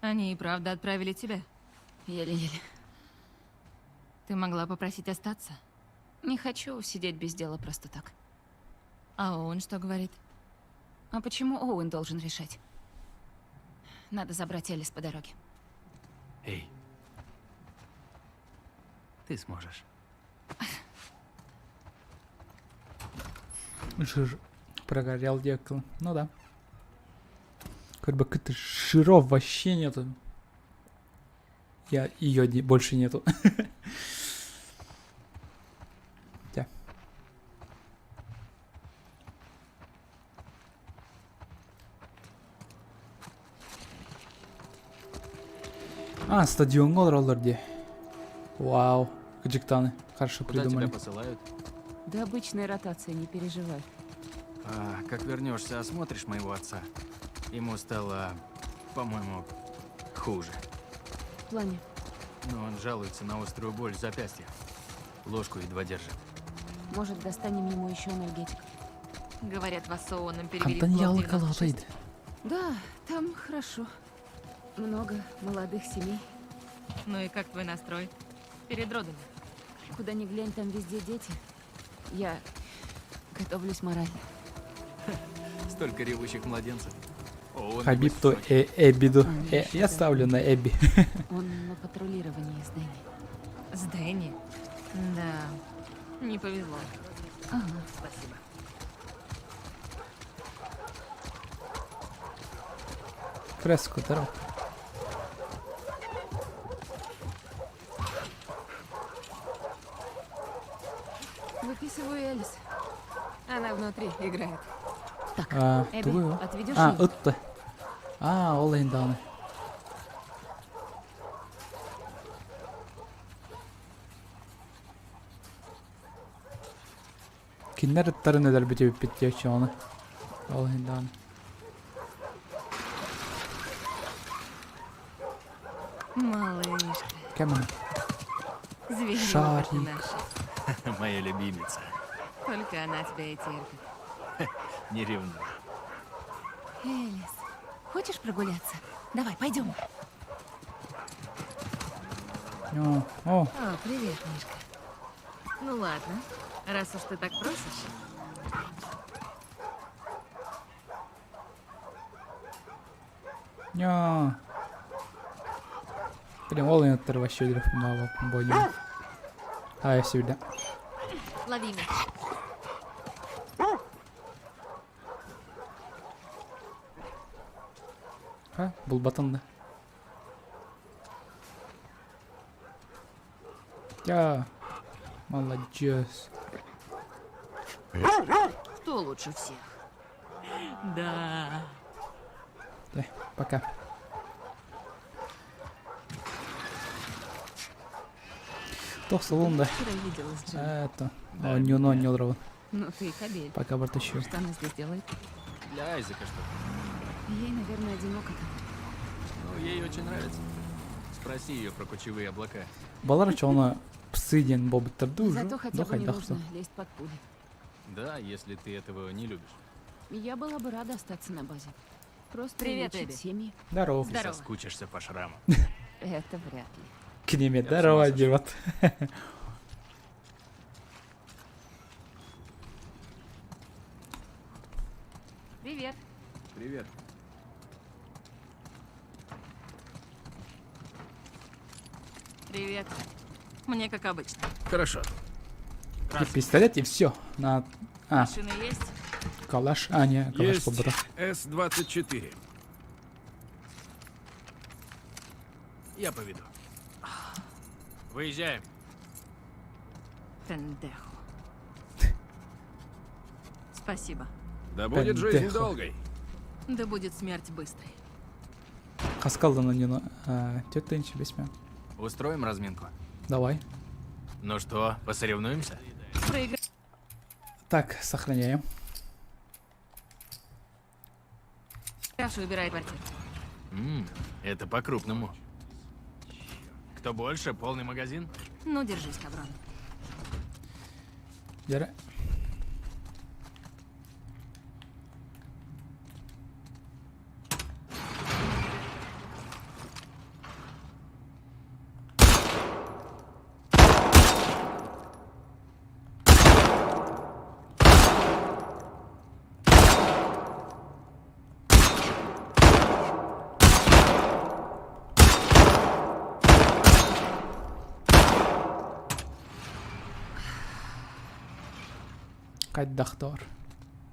Они и правда отправили тебя? Еле-еле. Ты могла попросить остаться? Не хочу сидеть без дела просто так. А Оуэн что говорит? А почему Оуэн должен решать? Надо забрать Элис по дороге. Эй. Ты сможешь. Жир прогорел декл. Ну да. Как бы каких-то жиров вообще нету. Ее больше нету. Да. А, стадион Олларди. Вау. Каджиктаны. Хорошо Куда придумали. тебя посылают? Да обычная ротация, не переживай. А, как вернешься, осмотришь моего отца. Ему стало, по-моему, хуже. В плане. Но он жалуется на острую боль в запястьях. Ложку едва держит. Может, достанем ему еще анальгетик. Говорят, вас с Оуэном перевели в Кантаньял блок 96. калатайд. Да, там хорошо. Много молодых семей. Ну и как твой настрой? Перед родами. Куда ни глянь, там везде дети. Я готовлюсь морально. Столько ревущих младенцев. Оуэн, Хабиб небось, то в шоке. Эбиду. Он Я считает. ставлю на Эбби. Он на патрулировании с Дэнни. С Дэнни? Да. Не повезло. Ага. Спасибо. Фреско, здорово. Выписываю Элис. Она внутри играет. Так, А, Эбби, туу. отведешь А, ее? ытты. А, ол енді аны. Киндер ыттарын өдер бүтіп біттеуші оны. Ол енді аны. Малышка. Кәмін. Зверь Шарик. наша. Моя любимица. Только она тебя и терпит. Не ревнуй. Элис. Хочешь прогуляться? Давай, пойдем. О, О, привет, Мишка. Ну ладно, раз уж ты так просишь. ня. Блин, ол енттер вообще дұрып мава бойы. Ай, сюда. Лови мяч. Ha, бұл батынды. Я, молодец. Кто лучше всех? Да. Да, пока. Тоқсылында. Вчера видела с Джин. Это, не удрал. Ну ты и кобель. Пока бортащу. Что она здесь делает? Для Айзека что-то. Ей, наверное, одиноко там. Ну, ей очень нравится. Спроси ее про кучевые облака. Балар чоны псыден бобыттырды уже. Зато хотя бы не нужно лезть под пули. Да, если ты этого не любишь. Я была бы рада остаться на базе. Просто Привет, лечить Эбби. семьи. Здорово. Ты соскучишься по шраму. Это вряд ли. К ними здорово, девот. Привет. Привет. Привет. Мне как обычно. Хорошо. И пистолет, и все. На... А, Машины есть? калаш. А, не, калаш Есть побыта. С-24. Я поведу. Выезжаем. Пендехо. Спасибо. Да будет жизнь Пендехо. долгой. Да будет смерть быстрой. Хаскалдана не на... Тётя инчи бесьме. Устроим разминку. Давай. Ну что, посоревнуемся? Так, сохраняем. Каша убирает квартиру. Это по-крупному. Кто больше? Полный магазин? Ну, держись, каброн. Яра. Кать дахтор.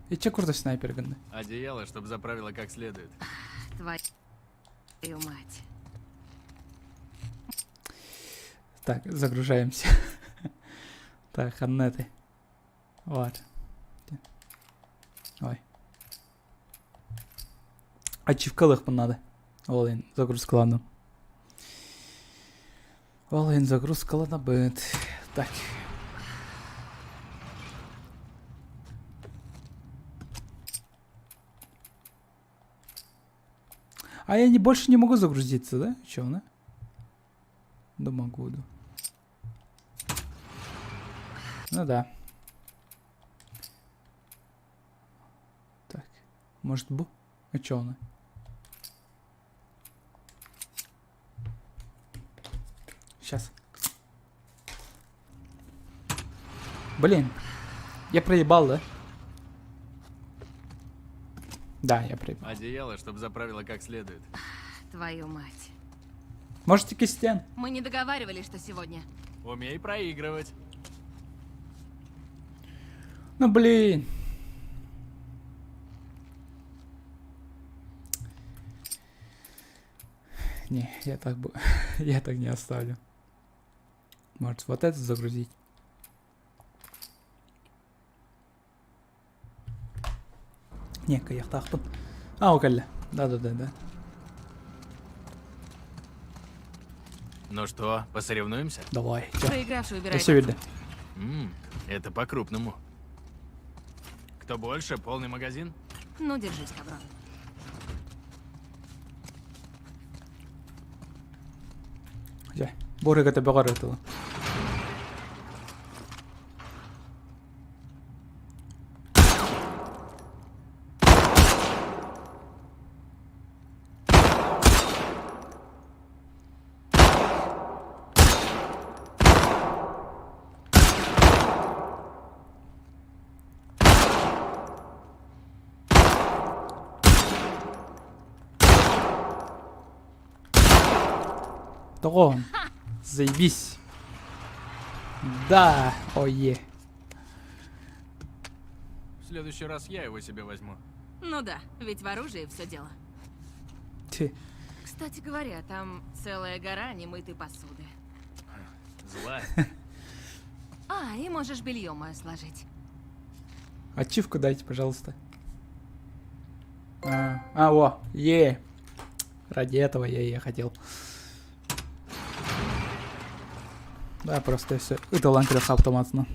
И че курда снайпер гынды? Одеяло, чтобы заправило как следует. Твою мать. Так, загружаемся. Так, Аннеты. Вот. Ой. Ачивкалых надо. Олин, загрузкалану. Олин, загрузкалана быт. Так. А я больше не могу загрузиться, да? Чё, да? Да могу, да. Ну да. Так. Может бу? А чё она? Сейчас. Блин. Я проебал, да? Да, я проебал. Одеяло, чтобы заправило как следует. Твою мать. Можете кистен? Мы не договаривались, что сегодня. Умей проигрывать. Ну блин. Не, я так бы... я так не оставлю. Может, вот это загрузить? Не, каяхтахтын. А, около. Да. Ну что, посоревнуемся? Давай. Чё? Проигравший Я убирает все видно. Это по-крупному. Кто больше? Полный магазин? Ну, держись, каброн. Я. Борыга тебе гарантила. Того. Заебись. Да. Ое. В следующий раз я его себе возьму. Ну да, ведь в оружии все дело. Ти. Кстати говоря, там целая гора немытой посуды. Злая. А, и можешь белье мое сложить. Ачивку дайте, пожалуйста. О, ради этого я и хотел. Да, просто все. Это ланкрёх автоматно.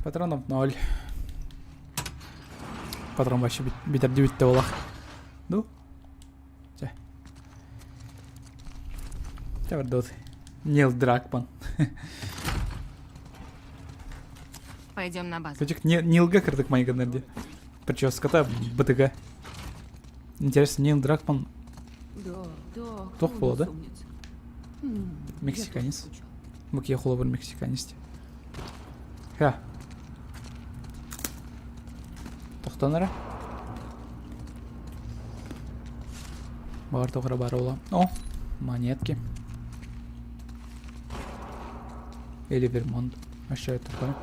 Патронов 0. Патрон вообще битердюйт те олах. Ну? Че? Че дот? Нил Дракман. Пойдем на базу. Качек Нилга кырдык майга нерде. Прическа-то БТГ. Интересно, Нил Дракман Да. тох было, да? Мексиканец. Бак я холовар мексиканец. Ха. Тоқтанара. Бар тоғыра бар ола. О, монетки. Или Вермонт. А что это такое?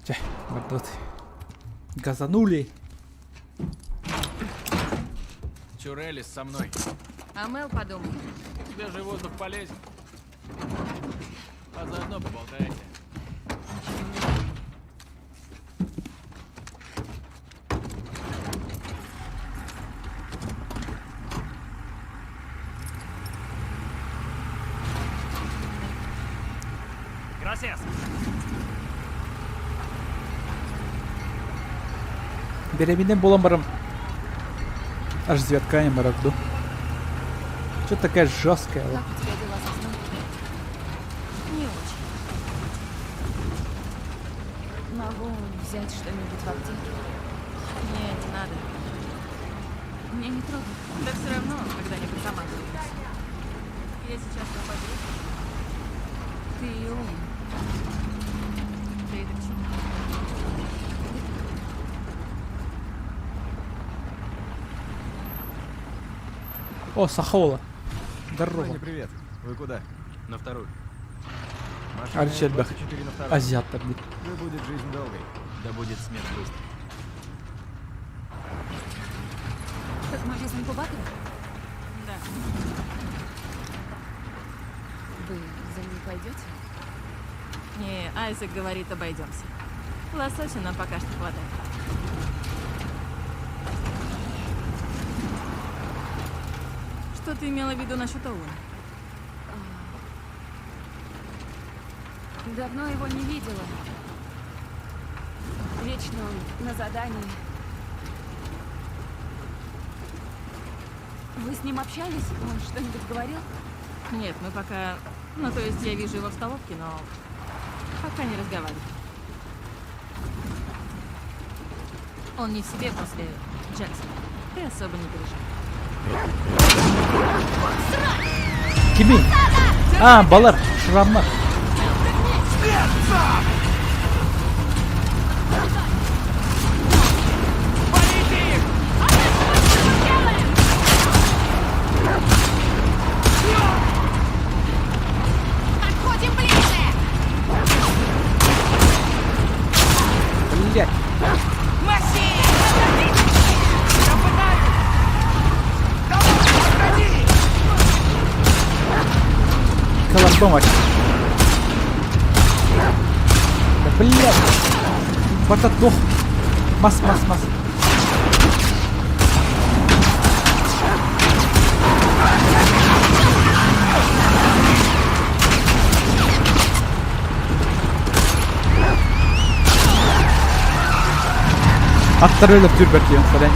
Ча, вот тут. Газанули. Чурелис со мной. А Мел подумай. Свежий воздух полезен. А заодно поболтайте. Gracias. Беременным болом барам. Аж звездкаем барахду. Что такая жесткая? Как у тебя дела со сном? Не очень. Могу взять что-нибудь в аптеке? Не надо. Мне не трудно. Да все равно когда-нибудь сама выберусь. Я сейчас на подруге. Ты умный. Ты это к чему? О, Сахола. Здорово. Привет. Вы куда? На вторую. Арчельбах. Азиат тогда. Да будет жизнь долгой. Да будет смерть быстро. Так мы без инкубатора? Да. Вы за ней пойдете? Не, Айзек говорит, обойдемся. Лосося нам пока что хватает. Что ты имела в виду насчет Оуэна? Давно его не видела. Вечно он на задании. Вы с ним общались? Он что-нибудь говорил? Нет, мы пока... Ну, то есть я вижу его в столовке, но пока не разговариваю. Он не в себе после Джексона. Ты особо не переживай. Кими. А, балар. Шрамнар. Подходим ближе! Блять. Макси! Колордом аж. Да блять. Бататох. Мас. Attırıyla türbet yiyorum falan.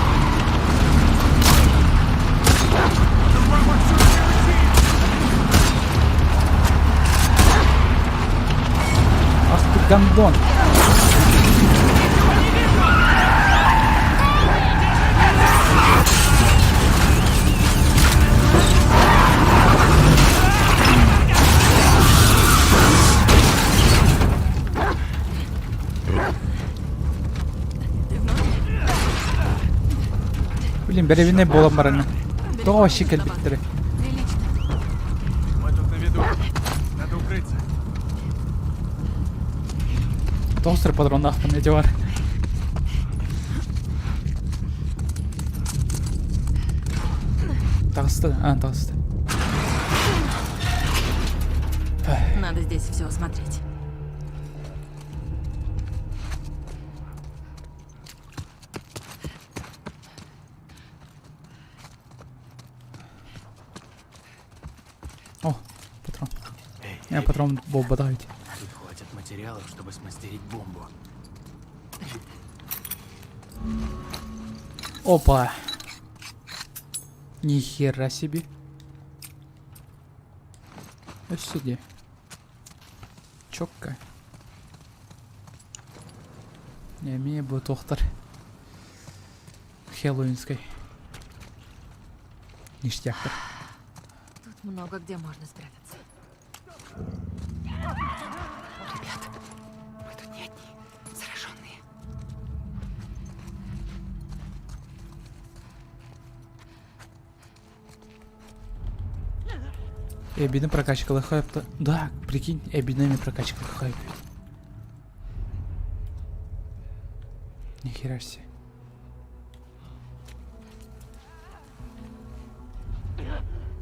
Astık. Гандон. Блин, беревине было марана. То вообще кальбиттери. Мы тут на виду. Надо укрыться. Толстый патрон нахуй надевар. Толстый, толстый. Надо здесь все осмотреть. О, патрон. Эй, Я патрон Боба давайте. тут хватит материалов, чтобы смастерить бомбу. Опа. Нихера себе. Сиди. Чокка. Не имею бы тохтар. Хэллоуинской. Ништяктар. Тут много где можно спрятаться. Ребят, мы тут не одни. Зараженные. Эбидің прокачкалы хайпты. Да, прикинь, эбидными прокачкалы хайп. Нихера себе.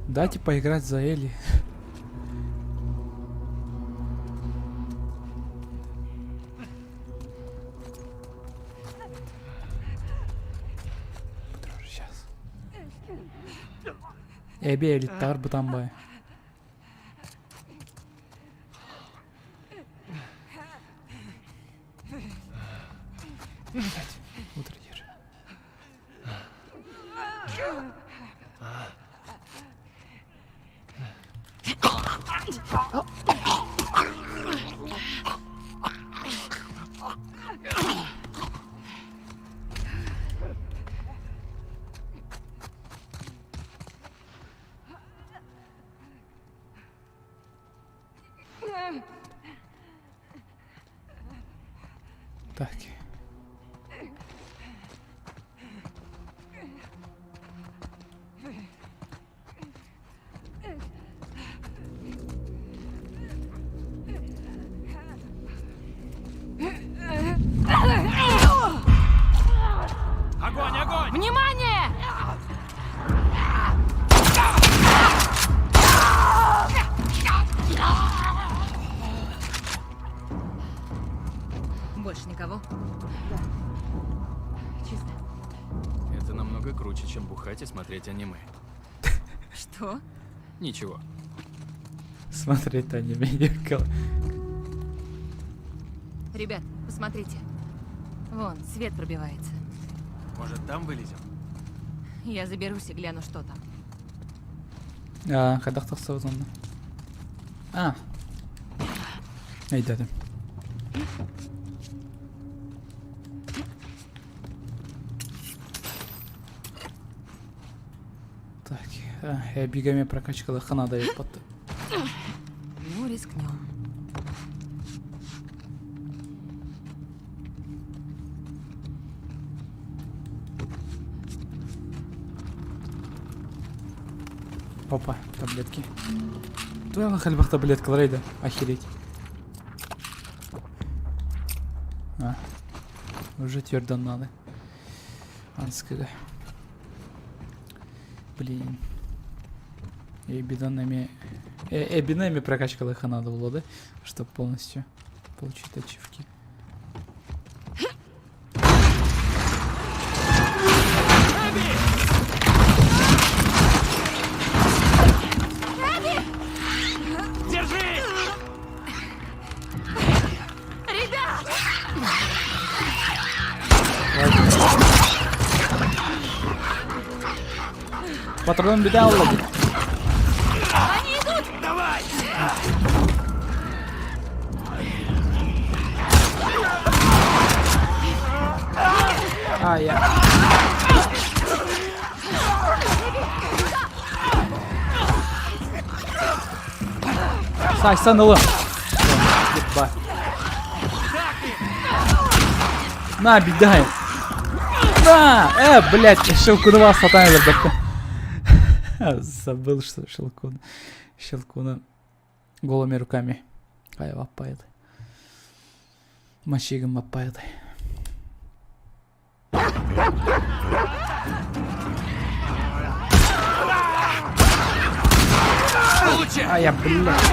Дайте поиграть за Элли. Сейчас. Эби элиттар бутан бай. Утро держи. Так. Огонь, огонь! Внимание! Больше никого? Чисто. Это намного круче, чем бухать и смотреть аниме. Что? Ничего. Смотреть аниме. Ребят, посмотрите. Вон, свет пробивается. Может, там вылезем? Я заберусь и гляну, что там. Кадах тахса узонда. Эй, да. Так, я бегами прокачкала хана дает под. Ну, рискнем. Опа, таблетки. Твоя хальбах таблетка, рейда. Охереть. Уже твердо надо. Анскага. Блин. Эбидонами прокачка лыха надо было, да? Чтобы полностью получить ачивки. Патрон беда уладит. Они идут! Давай! А, я. Сайсан улы. Ебать. На, бедай. На! Блядь, Щелкунова сатанили, блядь. Забыл, что Щелкуна голыми руками. Ай, лапает. Мачигом лапает. А я, блядь.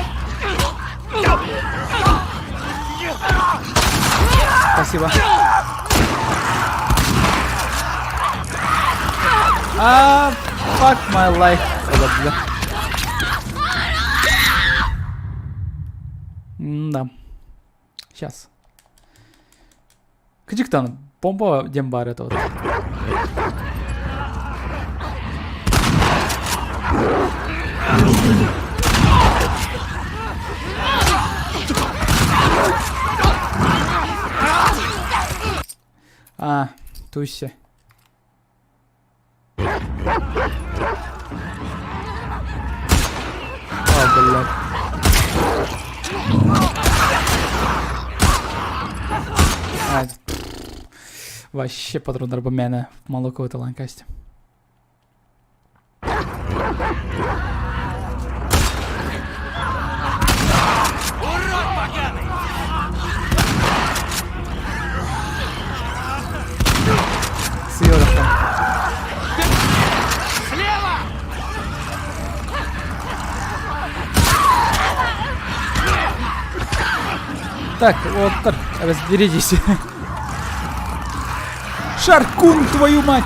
Спасибо. Fuck my life. Да. Сейчас. Качик-то бомба дембар это вот. Туся. О, блядь. Вообще патрон арбамена в молоко это ланкасте. Съёдов там. Так, вот так, разберитесь. Шаркун, твою мать!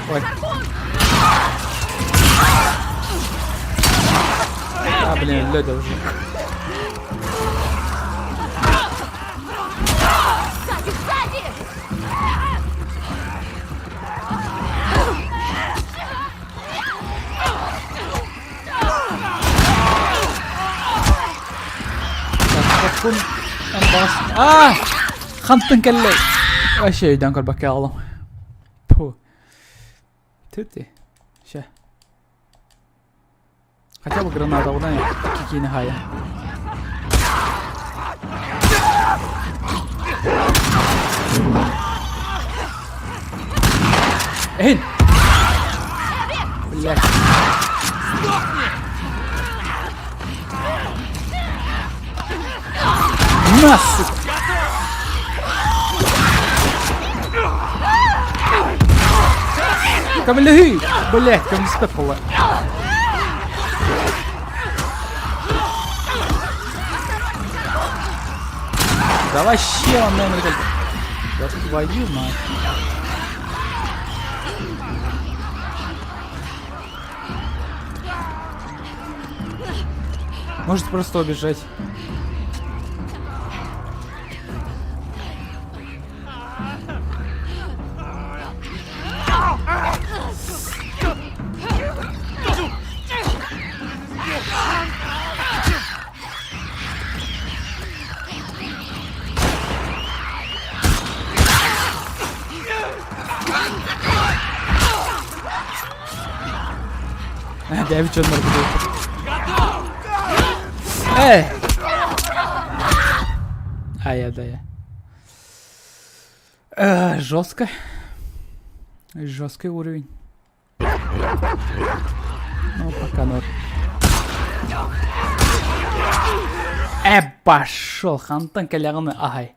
Ой. А, блин, Лёдя уже. Хантын кәлләй. Вообще үйден көрбәкке алым. Пу. Тüti. Ща. Хотя бы граната удан я. Кикини хая. Эй! Блядь. На, сука! Камляги! Блять, ко мне степало. Да вообще он, наверное, как... Да твою мать. Может просто убежать. Девчонка наркотик. Да я. Жестко. Жесткий уровень. Ну, пока норм. Пошел. Хантан каляганы. Ай.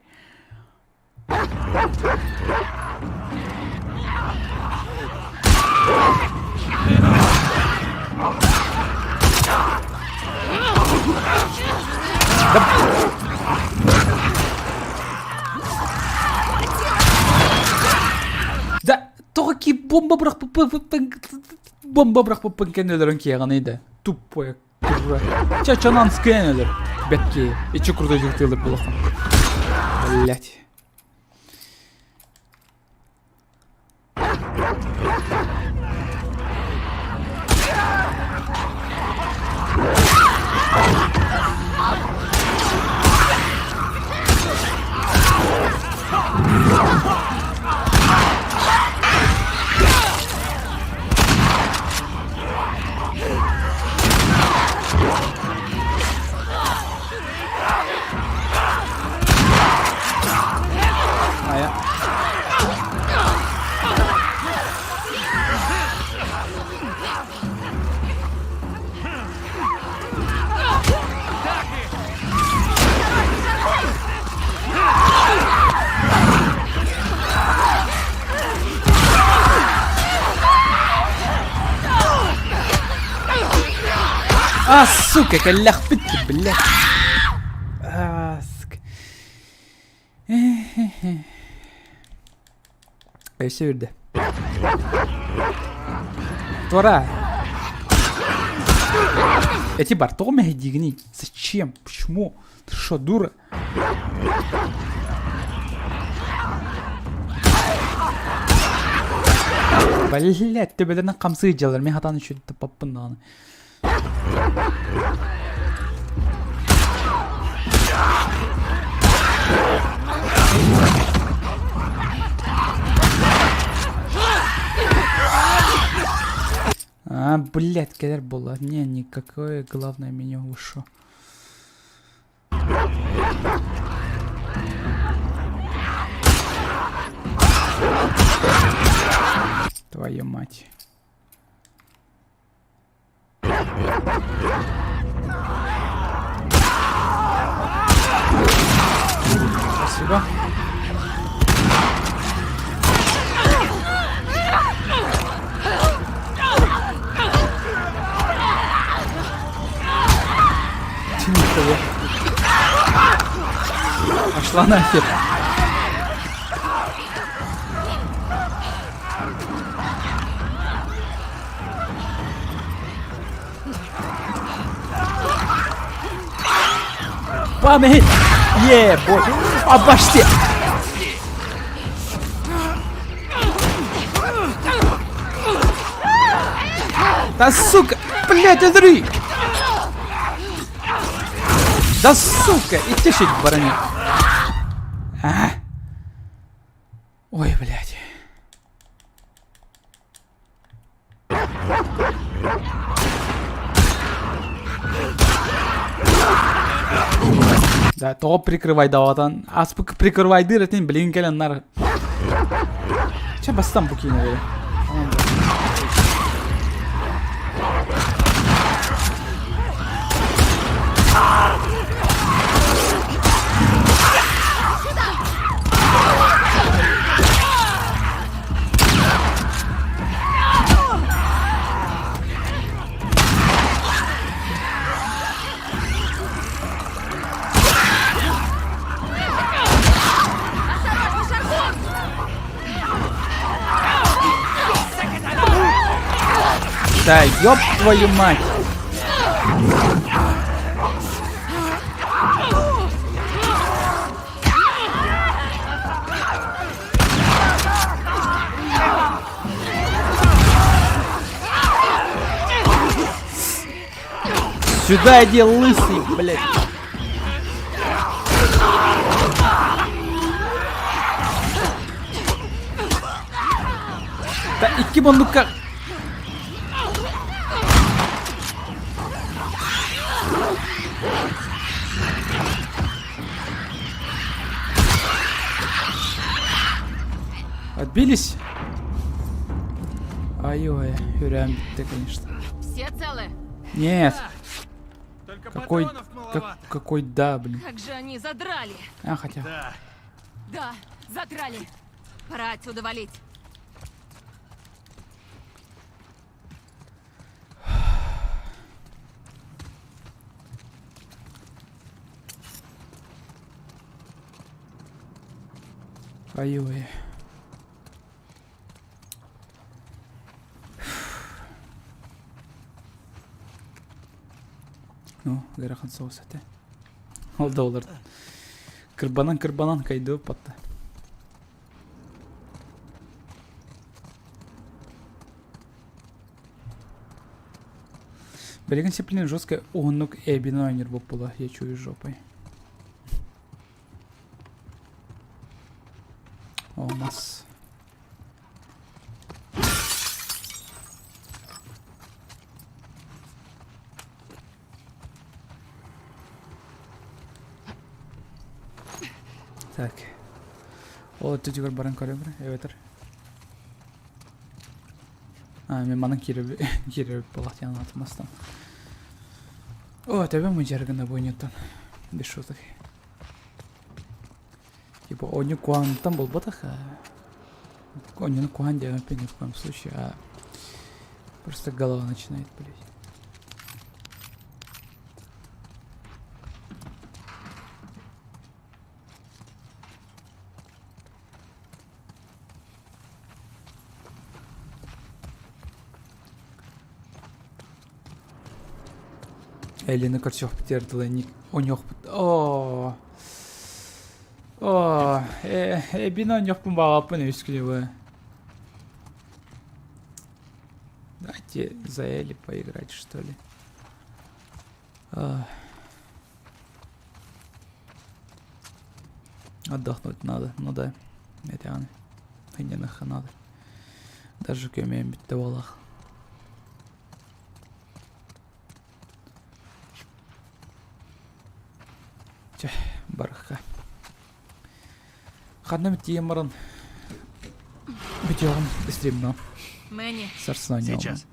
Да, только бомба брах по панкенелерін кияғаны еді. Тупая курра. Чачанан скенелер. Бетки. И че крутой дилтылыр болақан. Блять. А я... А, сука, калях пытки, блядь. А, сука. Все верде. Тора. Эти бортом дигни. Зачем? Почему? Ты что, дура? Блять, тебе на камсы делали. Мне хатан еще это попынаны. А, блять, кадр было. Не, никакое главное меню вышло. Твою мать. Спасибо. Нихуя. Пошла нахер. Память! Ебать! Обожди! Да сука! Блять, отри! Да сука! И тишить в броне! А? Ой, блядь. Да, то прикрывай, да, вот он. А спок прикрывай дыры, ты, блин, календар. Че бастан буки не верю. Да, ёб твою мать! Сюда иди, лысый, блядь! Да и кибон, ну как? Отбились? Ай-ой, Юрям, ты, конечно. Все целы? Нет. Только Какой, патронов маловато. какой да, блин. Как же они задрали? А, хотя. Да, задрали. Пора отсюда валить. Ай-ой. Ну, гарахан соус это. Ол доллар. Кырбанан кайды патта. Береган сеплин жесткая огнук эбинойнер была, я чую жопой. нас. Так. Ол өтті жүгір баран көрі бір, өтір. Мен маның кері болақ яңын атымастан. О, төбе мы жаргана бойнеттан. Без шуток. Типа, он куан там был батаха. Он не куан делаем ни в коем случае, а просто голова начинает болеть. Элина корчох потеряла ник. У них о бина них помогал понескливо. Давайте за Элли поиграть, что ли. Отдохнуть надо, ну да. Это она. Хрененных надо. Даже к умеем бить давалах. Барха. Ханам Тимаран. Бьем стримно. Мэнни. Сейчас.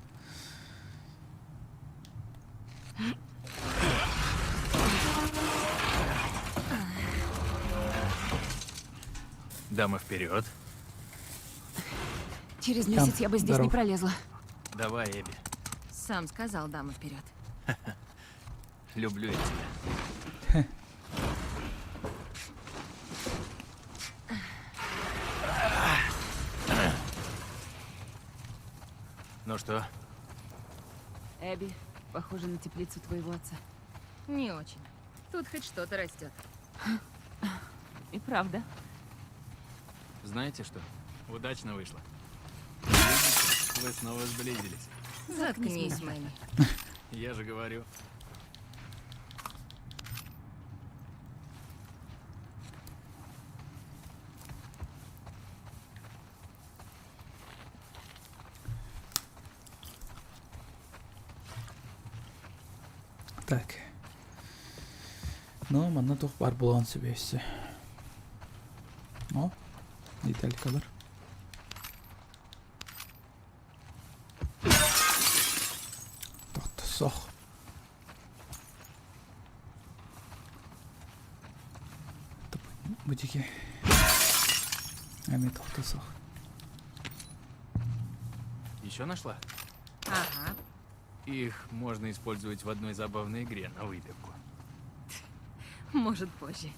Дама вперед. Через месяц я бы здесь не пролезла. Давай, Эбби. Сам сказал, дама вперед. Люблю я тебя. Ну что? Эбби, похоже на теплицу твоего отца. Не очень. Тут хоть что-то растет. И правда. Знаете что? Удачно вышло. Видите, вы снова сблизились. Заткнись, Мэнни. Я же говорю. Так. Ну, мана тух бар болған себесі. О, деталька бар. Тоқты соқ. Бутики. Әме тоқты соқ. Еще нашла? Ага. Их можно использовать в одной забавной игре на выпивку. Может, позже.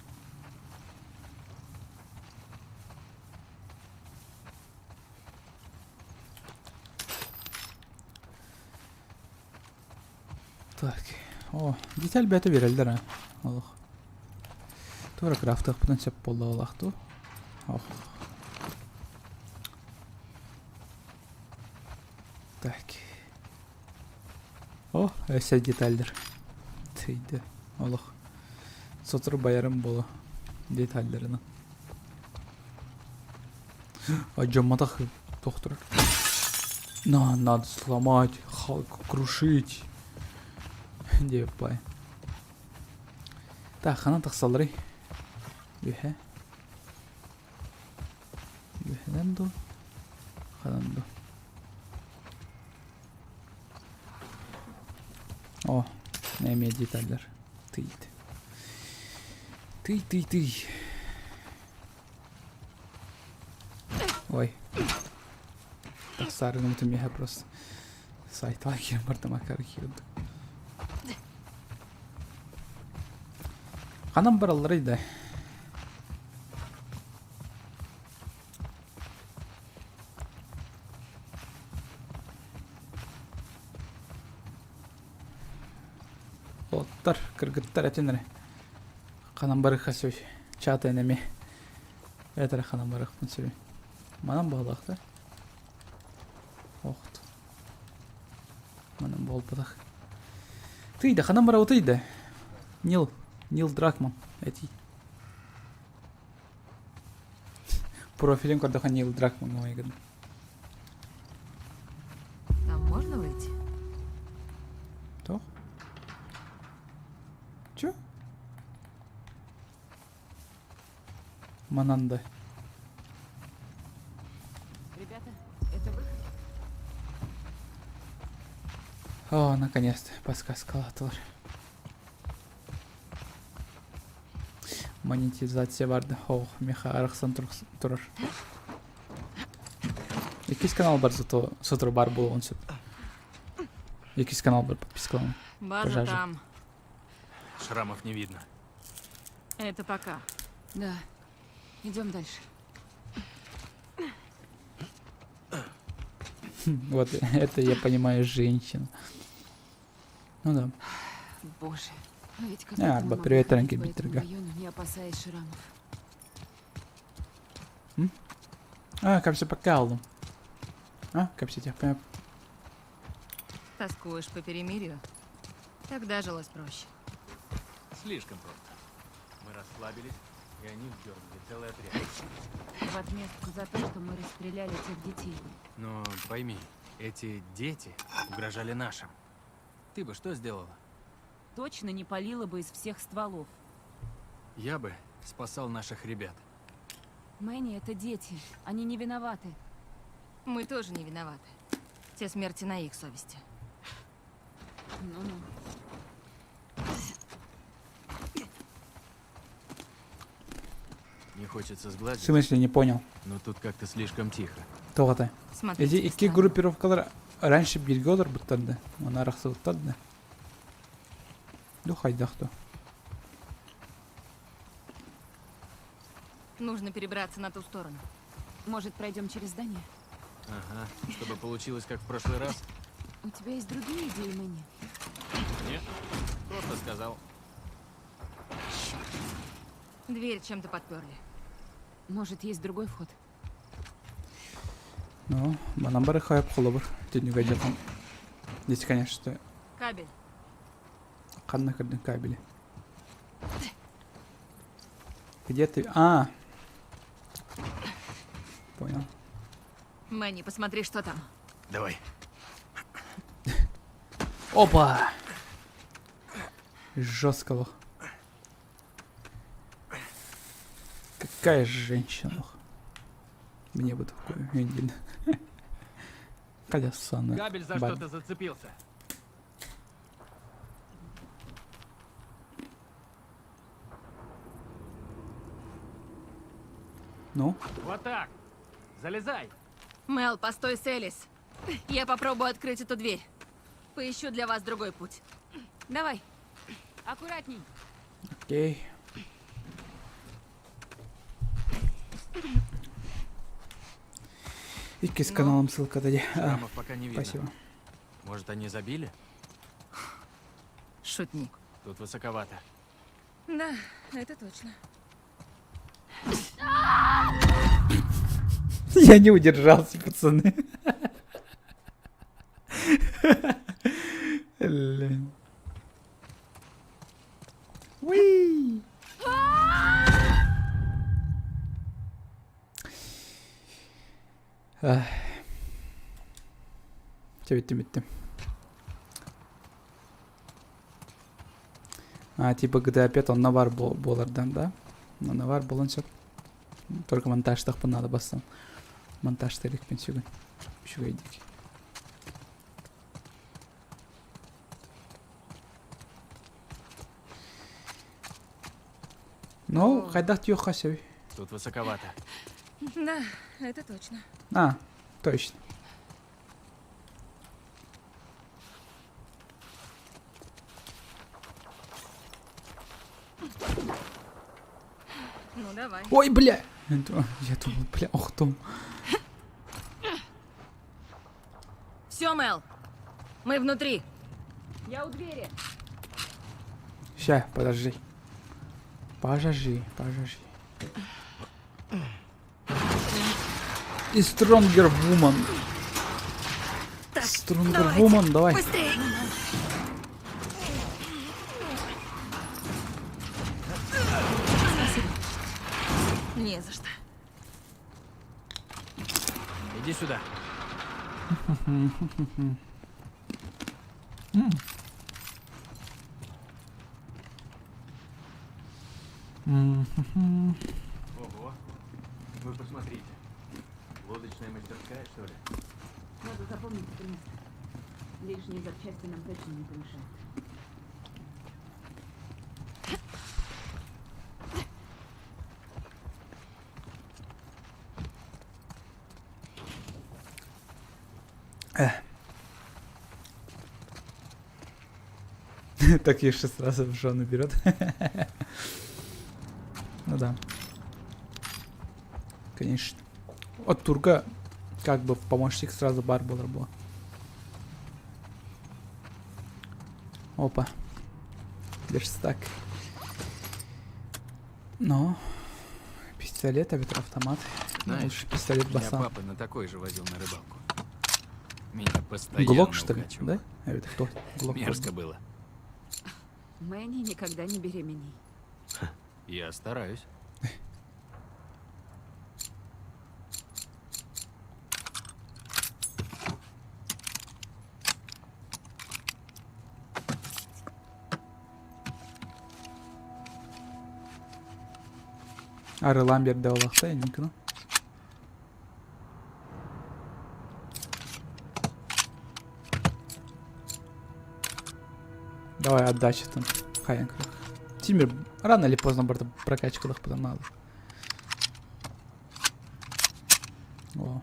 Так. О, деталь бәті берелдер, а. Олық. Тура крафтық бұдан сеп болды олақты. Ох. Так. О, әсә детальдер. Тейді. Олық. Сотыр байарым болу. Детальдерінің. Аджаматах доктор. Надо сломать, крушить. Деп бай. Так, хана тақсалыры. Үйе. Үйеден ду. Хадан ду. О, нәме детальдер. Тыйд. Тый. Ой. Так, сарыгым тым я просто сайтла кем бардама кархирд. Ханам бараллары да. Оттар, кыргыттар әтенері. Ханам барық қасөй. Чаты әнеме. Әтірі ханам барық мұнсөй. Манам бағдақ Оқты. Манам бол бағдақ. Тыйда, ханам барау тыйда. Нил Дракман. Эти. Профилин когда Нил Дракман ойган. Там можно выйти? То? Чё? Мананда. Ребята, это выход? О, наконец-то, подсказка тоже. Монетизация vardı. О, меха арықсан тұрыр. Якийсь канал бар зато сотыр бар был он сөп. Якийсь канал бар подпискалан. База там. Шрамов не видно. Это пока. Да. Идем дальше. Вот это я понимаю женщину. Ну да. Боже. А ведь как Арба, привет, Ранки Биттерга. Не опасаясь шрамов. Как все покалу. Как все тебя. Тоскуешь по перемирию? Тогда жилось проще. Слишком просто. Мы расслабились, и они вдернули целый отряд. В отместку за то, что мы расстреляли тех детей. Но пойми, эти дети угрожали нашим. Ты бы что сделала? Точно не палила бы из всех стволов. Я бы спасал наших ребят. Мэнни, это дети. Они не виноваты. Мы тоже не виноваты. Те смерти на их совести. Ну-ну. Не хочется В сгладить, смысле, не понял. но тут как-то слишком тихо. То-то. Смотрите, Эти iki группировкалар раньше билги олар буттарды. Она рахсылыктарды. Хайда кто. нужно перебраться на ту сторону. Может, пройдем через здание? Ага, чтобы получилось как в прошлый раз. У тебя есть другие идеи, Мэнни? Нет, просто сказал. Дверь чем-то подперли. Может, есть другой вход? Ну, манам бары хайп холобр. Ты не гайдет. Здесь, конечно, Кабель. канна кырдын кабели. Где ты? Понял. Мэнни, посмотри, что там. Давай. Опа! Жесткого. Какая женщина. Мне бы такое видно. Колясана. Кабель за что-то зацепился. Ну? Вот так. Залезай. Мел, постой с Элис. Я попробую открыть эту дверь. Поищу для вас другой путь. Давай. Аккуратней. Окей. Ики с каналом ссылка дади. Шрамов пока не видно. Спасибо. Может, они забили? Шутник. Тут высоковато. Да, это точно. Я не удержался, пацаны. Блин. Уи. Bitti. Типа GTA 5 он навар болардан, да? Но навар болонсо. Только монтаж так надо бастан. Монтаж терек пенсион. Шуга идик. Ну, хайдах тё хасеви. Тут высоковато. Да, это точно. Точно. Ну, давай. Ой, бля! Я думал, бля, ох ты. Все, Мел. Мы внутри. Я у двери. Ща, подожди. И Stronger Woman. Stronger Woman, давай. Быстрее. Не за что. Иди сюда. Ого. Вы посмотрите. Лодочная мастерская, что ли? Надо запомнить это место. Лишние запчасти нам точно не помешают. Так еще сразу в жену берет. Ну да. Конечно. От турка как бы помощник сразу Барбара была. Опа. Верстак. Но пистолет, автомат. Знаешь, Лучше пистолет меня басан. папа на такой же возил на рыбалку. Меня постоянно Глок, что ли? укачивало. Да? А это кто? Глок. Мерзко было. Мэнни, никогда не беременей. Я стараюсь. Ары Ламберт да олақта енікі. Давай отдача там. Хайенк. Тимир рано или поздно будет прокачкалых потом надо. О.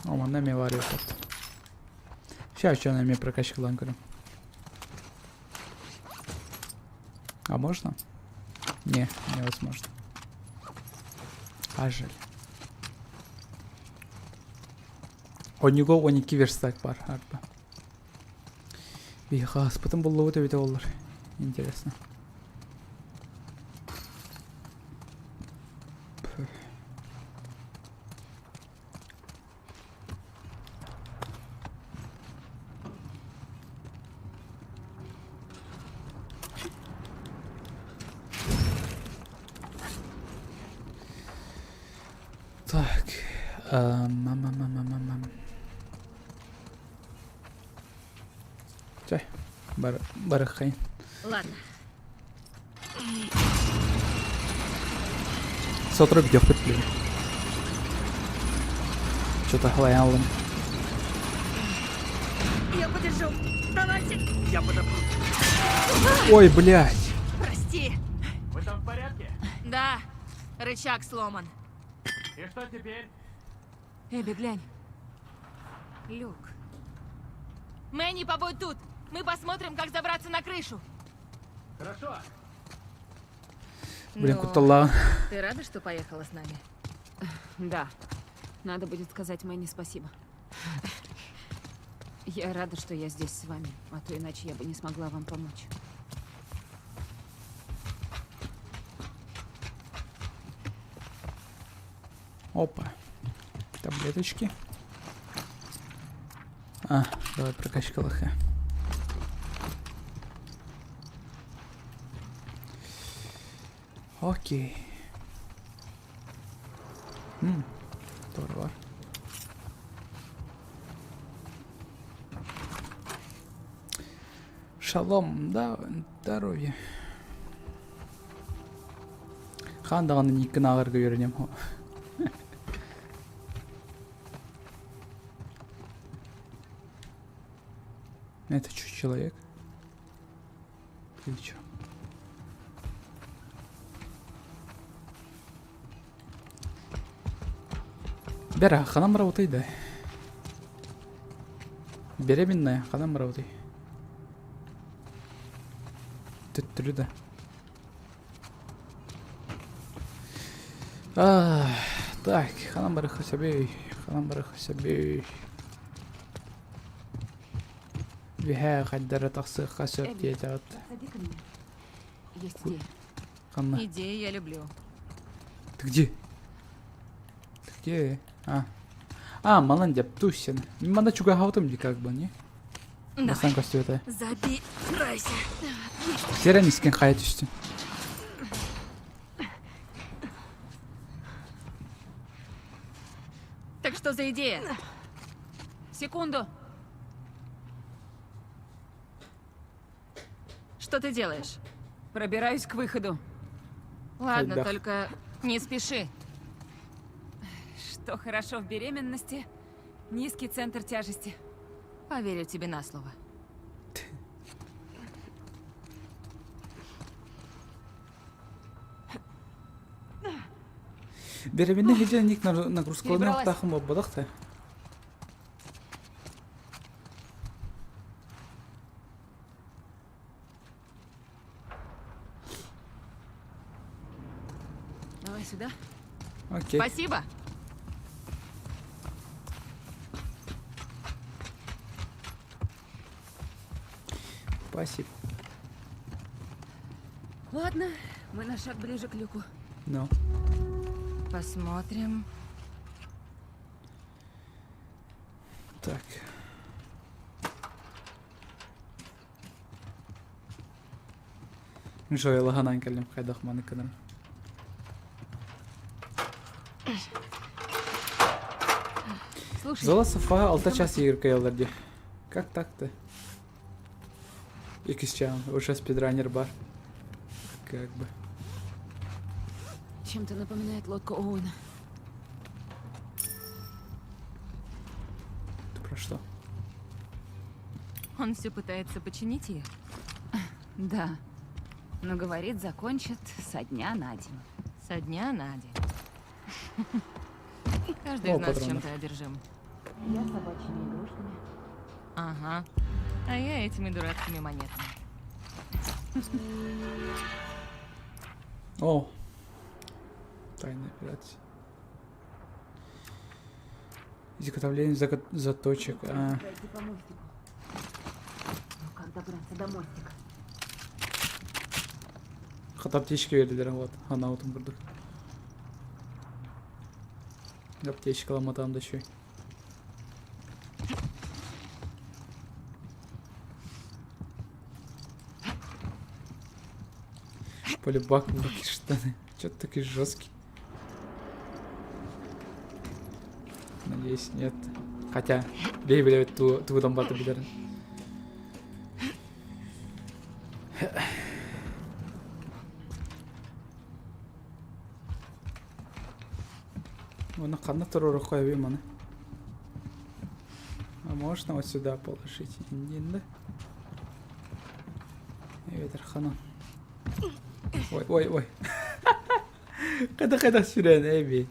О, на мне варю. Сейчас что на мне прокачкалам говорю. А можно? Не, невозможно. А жаль. У него он не верстак бар. Бихас, потом был вот это доллар. Интересно. Так. Чай. Барахай. Ладно. Сотру где хоть блин. Что-то хлоялым. Я подержу. Давайте. Я подопру. Ой, блядь. Прости. Вы там в порядке? Да, рычаг сломан. И что теперь? Эбби, глянь. Люк. Мэнни, побудь тут. Мы посмотрим, как забраться на крышу. Хорошо. Блин, Ну, кутала. Ты рада, что поехала с нами? Да. Надо будет сказать Мэнни спасибо. Я рада, что я здесь с вами, а то иначе я бы не смогла вам помочь. Опа. Таблеточки. А, давай прокачка лоха. Окей. Здорово. Шалом, да, здоровье. Хандағаны екі нағырға үйренем. Это что, человек? Или что? Бера, ханам работает. Беременная, ханам работает. Трюда. Так, ханам бараха себе. Ханам бараха себе. Виха хаддара таксы хасер диетат. Подходи ко мне. Есть идея. Ханна. Идеи я люблю. Ты где? Ты где? А, малан деп тусен. Мана чуга хаутым ди как бы, не? Давай. Настан костюта. Забирайся. Серия мискен хая түстен. что за идея? Секунду. Что ты делаешь? Пробираюсь к выходу. Ладно, Ай да. только не спеши. Что хорошо в беременности? Низкий центр тяжести. Поверю тебе на слово. Беременный видео ник нагрузка Перебралась. тахым болбадық-та. Давай сюда. Окей. Спасибо. Спасибо. Ладно, мы на шаг ближе к люку. Ну. Посмотрим. Так. Джоэл ганан келем хайдах маны кадам. Слушай, Зола Софа алта час игркаяларди. Как так-то? Икисчан, уже спидранер бар. Как бы. чем-то напоминает лодку Оуэна. Ты про что? Он все пытается починить ее. Да. Но говорит, закончит со дня на день. Со дня на день. Каждый из нас чем-то одержим. Я собачьими игрушками. Ага. А я этими дурацкими монетами. О! Тайная операция. Изготовление заточек. Пройти по мостику. Но как добраться до мостика? Хат аптечки вердилер вот. Ана отын курдук. Аптечка ламатам да чой. Полюбак такие штаны. Чё-то такие жесткие. Надеюсь, нет. Хотя, бей, ту там бата бидерин. Оны қанна тұрыры қойып ем аны. А можно вот сюда положить? Енді. Ветер ханан. Ой. Қайда сүрен, әбей.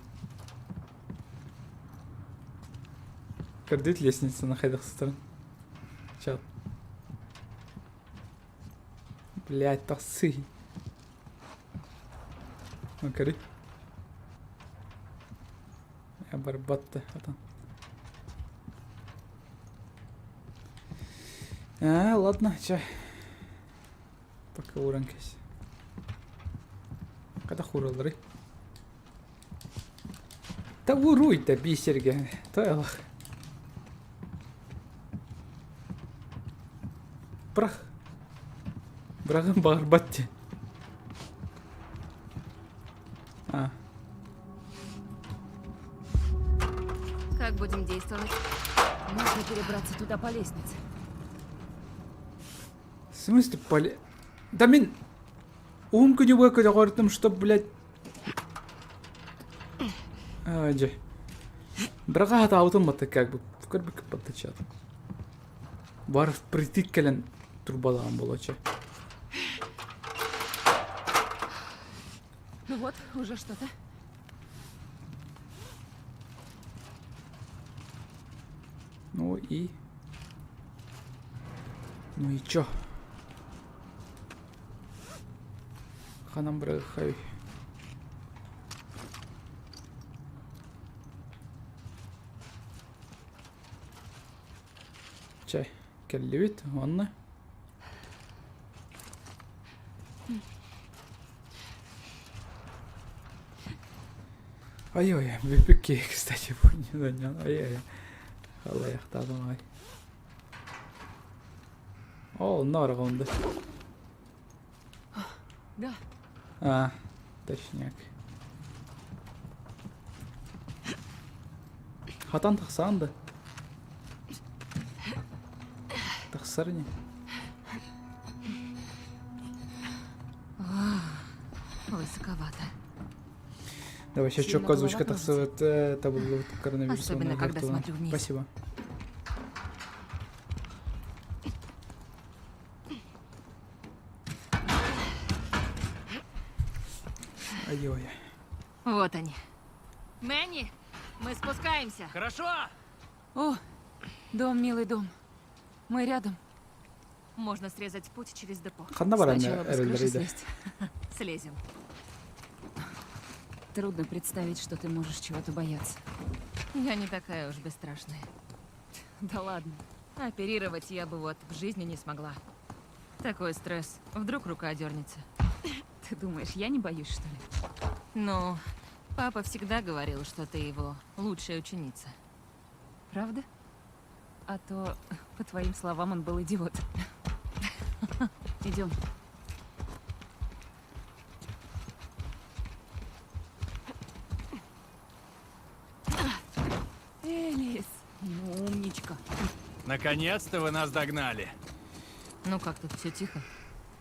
Кірдет лестница на хайдах сторон. Чал. Блять, тасы. Ну, кори. Я барбатта. Ладно, чё. Пока уранкайся. Когда хуралры. Да уруй-то, бисерге. Тойлах. Брагам барбатте. Как будем действовать? Можно перебраться туда по лестнице. В смысле Да мен... Умку бөкі де қорытым, что, блядь... Же. Браға ата аутоматы, как бы. Көрбік подтачат. Бар притик келен турбалаған болача. Ну вот, уже что-то. Ну и чё? Ханам брахай. Чай. Келливит, ванна. Ай-ой, бипики, кстати, понял. Ай-ай. Allah yaxtadım ay. О, наргонды. Да. Точняк. Хатан тахсан да. Тахсар не. Высоковато. Давай сейчас Сильно четко озвучка голова тахсывает. Это был коронавирус. Особенно, когда смотрю вниз. Спасибо. Ой-ой. Вот они. Мэнни, мы спускаемся. Хорошо! О, дом, милый дом. Мы рядом. Можно срезать путь через депо. Сначала бы с крыши Эрельдрида. слезть. Слезем. Трудно представить, что ты можешь чего-то бояться. Я не такая уж бесстрашная. Да ладно. Оперировать я бы вот в жизни не смогла. Такой стресс. Вдруг рука дернется. Ты думаешь, я не боюсь, что ли? Ну, папа всегда говорил, что ты его лучшая ученица. Правда? А то, по твоим словам, он был идиот. Идем. Элис, ну, умничка. Наконец-то вы нас догнали. Ну как тут все тихо?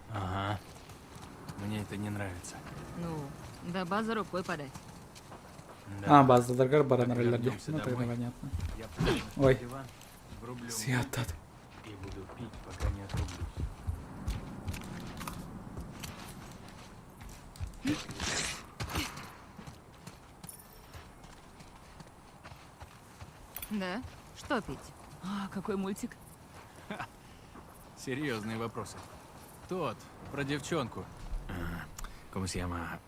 Ага. Мне это не нравится. Ну, до базы рукой подать. А, база Даргар Баран Как Эрельдрида. вернемся Ну, тогда домой, понятно. Я положу на Ой. диван, врублю Свято. музыку и буду пить, пока не отрублюсь. Да? Что пить? А, какой мультик? Серьезные вопросы. Тот, про девчонку. Como se llama?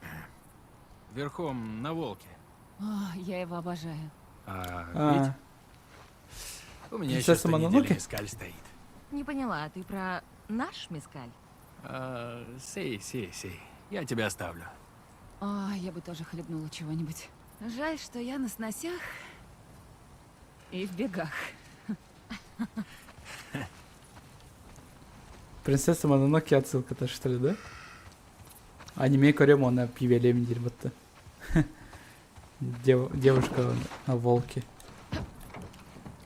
Верхом на волке. А, я его обожаю. Пить? У меня еще Принцесса что неделя Мононоке? мескаль стоит. Не поняла, а ты про наш мескаль? Сей. Я тебя оставлю. А, я бы тоже хлебнула чего-нибудь. Жаль, что я на сносях и в бегах. Принцесса Мононоке отсылка-то, что ли, да? Аниме көрем, она пивелем дейді бұтты. Девушка на волке.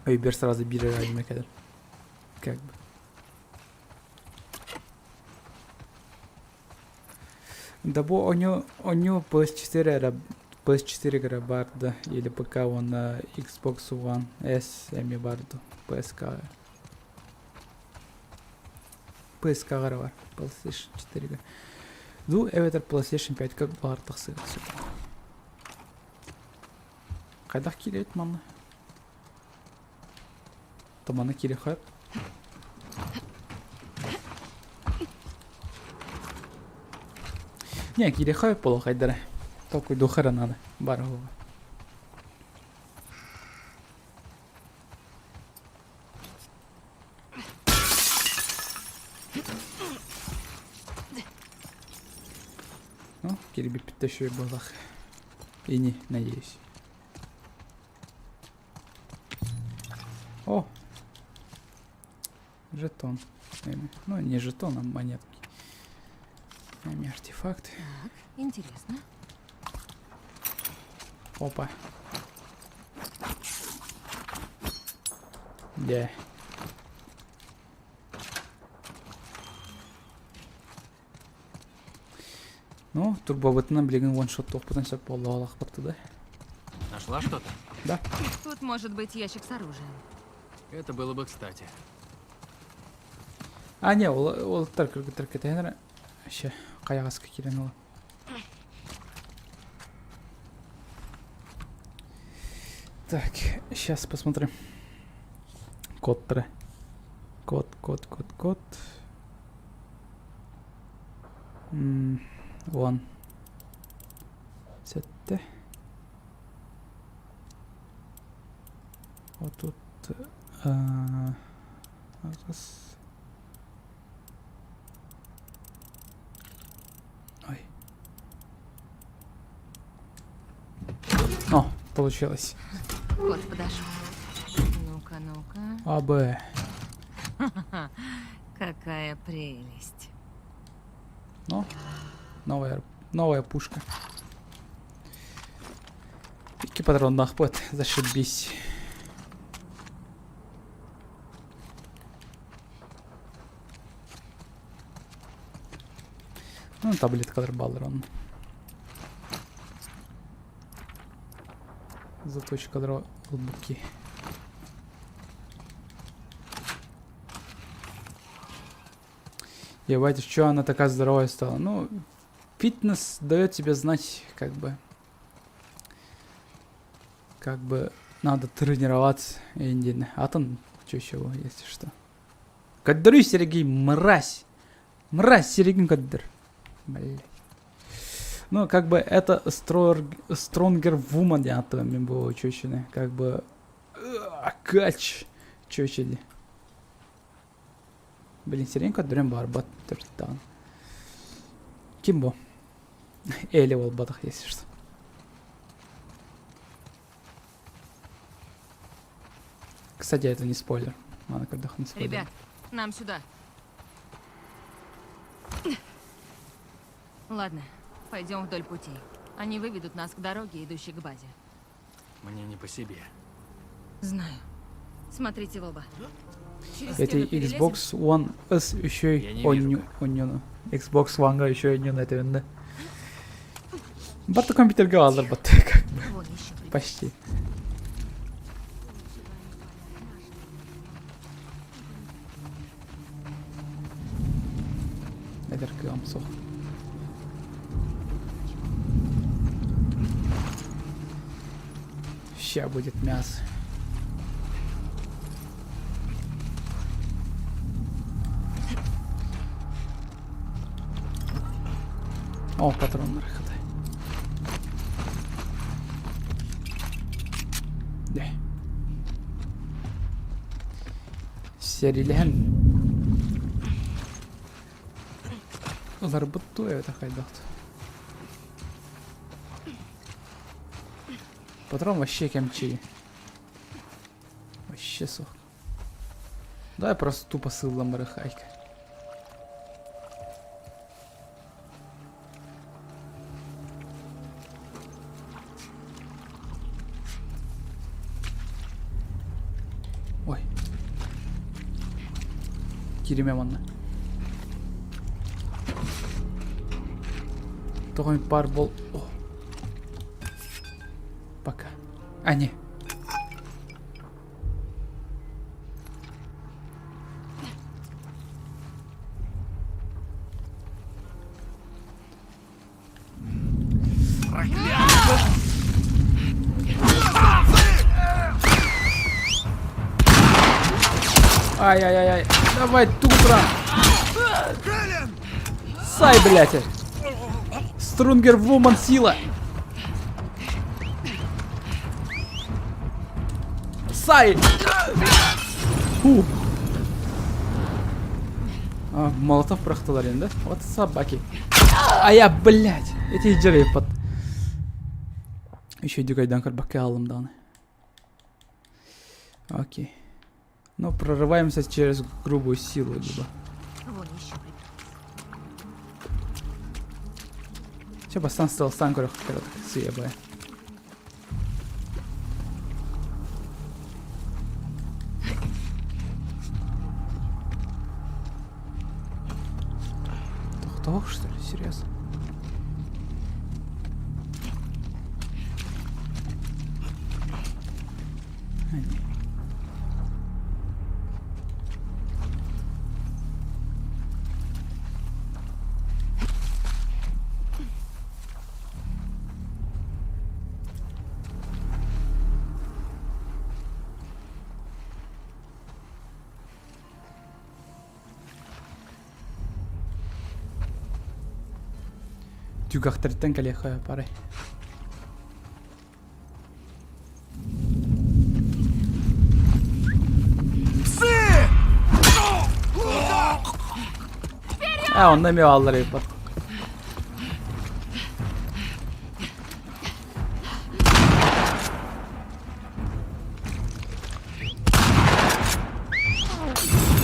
Ой, бер сразу бирер аниме кәдір. Как бы. Да бу оню PS4 гра барды или ПК он на Xbox One S эми барды PSK. PSK гра бар PlayStation 4 га. Ду эветер PlayStation 5 как бардық сыйғысы. Қайдақ келеді мама? Таманы келе қайып. Не, келе қайып болу қайдары. Такой духара надо. Бар ғой. Ну, керебит бітті шөй болақ. И не, надеюсь. О! Жетон. Ну, не жетон, а монетки. Артефакты. Так, интересно. Опа. Да. Ну, турбобытынан білеген ваншот тоқпыдан сәп болды алақ бұрды, да? Нашла что-то? Да. Тут может быть ящик с оружием. Это было бы кстати. А, не, ол тәркіргі тәйінірі. Ще, қаяғасқа келен ол. Так, сейчас посмотрим. Код 3. Код. Вон. Сетте. Вот тут. Раз. Ой. О, получилось. Кот подошел. Ну-ка, ну-ка. АБ. Какая прелесть. Ну, новая пушка. Пики патрон нахпот, зашибись. Ну, таблеткалар балыр onun. Заточкалар ол буки. Ебать, что она такая здоровая стала? Ну, фитнес дает тебе знать, как бы надо тренироваться. Атын, что еще, если что. Каддры, Сергей, мразь! Мразь, Сергей Кадр. Блин. Ну, как бы это Stronger Woman, я там было чуть-чуть, как бы кач чуть-чуть. Блин, Сергей Кадрем барбат тыртан. Кимбо? Эли ол батах, если что. Кстати, это не спойлер. Ладно, когда не спойлер. Ребят, нам сюда. Ладно, пойдем вдоль пути. Они выведут нас к дороге, идущей к базе. Мне не по себе. Знаю. Смотрите в оба. Это Xbox One S еще и oynuyor. Xbox One'ga еще и oynuyor это. Батта компьютерга алыр бат, как бы. Почти. Это кыамсо. Ща будет мясо. О, патрон рахатай. Да. Серилен. Олар бутту это хайдат. Патрон вообще кемчи. Вообще сок. Давай просто тупо сыллам рахайка. Ой. Киримем анна. Тогой пар бол. О. Пока. А, не. Ай-яй-яй-яй. Давай, тупра. Сай, блядь. Струнгер Вуман сила. Сай. Фу. А, молотов прахтылар енді. Вот собаки. А я, блядь. Эти джеры под... Еще дюгайдан карбаке алым даны. Окей. Ну, прорываемся через грубую силу, либо. Че бастан стал станкорах, короче, съебая. Тох, что ли, серьезно? Тюгахтартен калеха парай. А, он намел аллары под.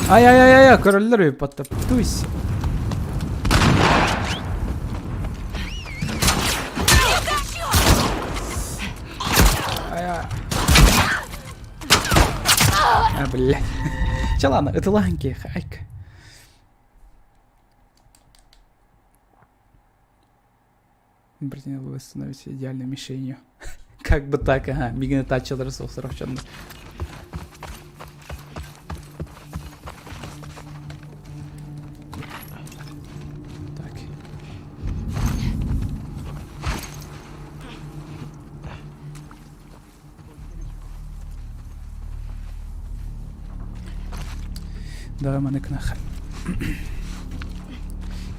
Ай-яй-яй-яй, короллеры подтоптуйся. А, блядь. Че, ладно, это ланки, хайк. Братья, вы становитесь идеальной мишенью. Как бы так, ага. Мигнет тачил ресурсы равчанно. Так. Давай манек нахер.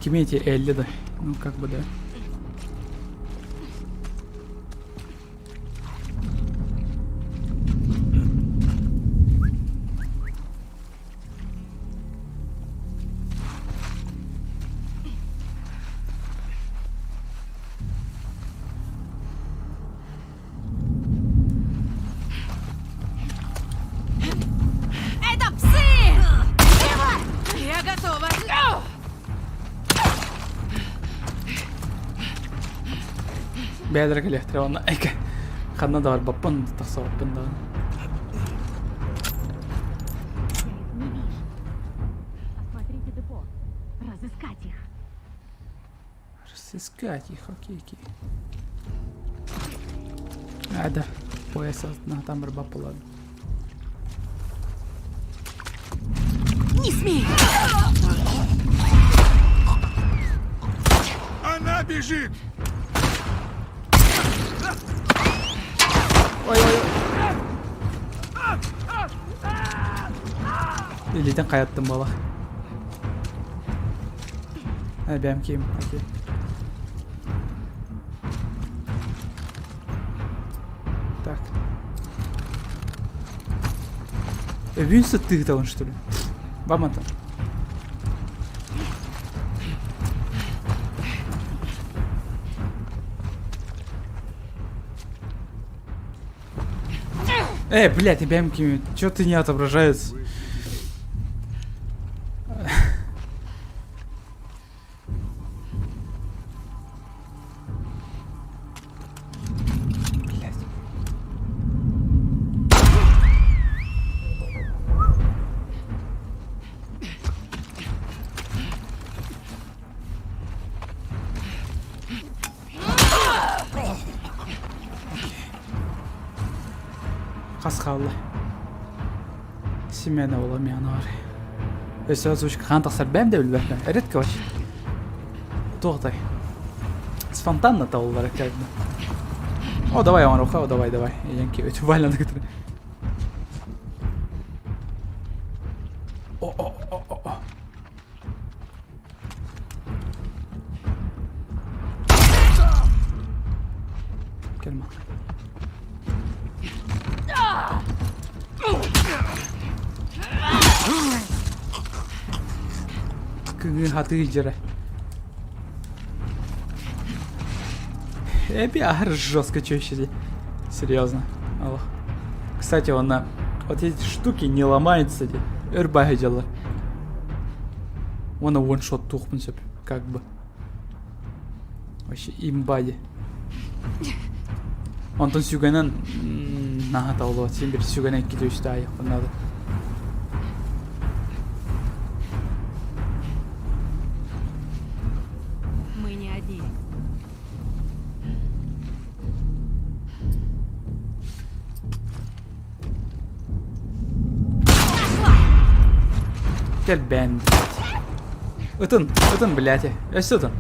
Кимейте Элли, да. Ну, как бы, да. Это псы! Я готова. Бедрек электронна. Эйке. Ханна да бар баппан тасаваппын да. Осмотрите депо. Разыскать их. Разыскать их, окей. А, да. Пояс на там бар баппы, ладно. Не смей! Она бежит! Элитен каяттым бала. Бәм киім, окей. Так. Винса ты-то он, что ли? Вам это. Блядь, бямки, чё ты не отображается? Блядь. Қасқалы. Семена олам янары. Өсі озвучка қан тақсар бәм де білбәппен. Редко вообще. Тоғдай. Спонтанно-то олары как бы. О, давай, Амаруха, давай. Янки, өте вально который. О. Келма. Хаты жиры. Пиар жестко чаще. Серьезно. Аллах. Кстати, он на вот эти штуки не ломается. Эрбаги дела. Он на ваншот тухнется. Как бы. Вообще имбади. Он там сюганан нахаталу. Теперь сюганан кидаюсь да, надо. Мы не одни. Кельбен. Утын, блядь. Сюда.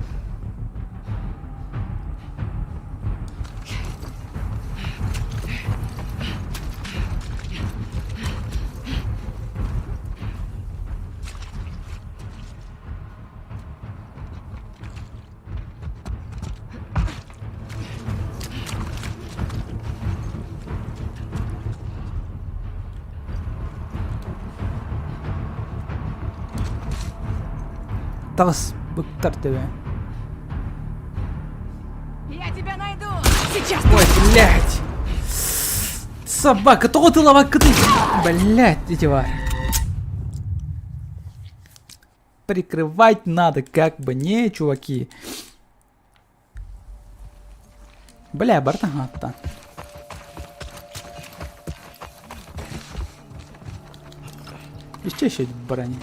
Тас быктар тебе. Я тебя найду! Сейчас! Ой, блядь! Собака, то ты ловак, ты! Блядь, эти вары. Прикрывать надо, как бы не, чуваки. Бля, бартагата. Исчезать в броне.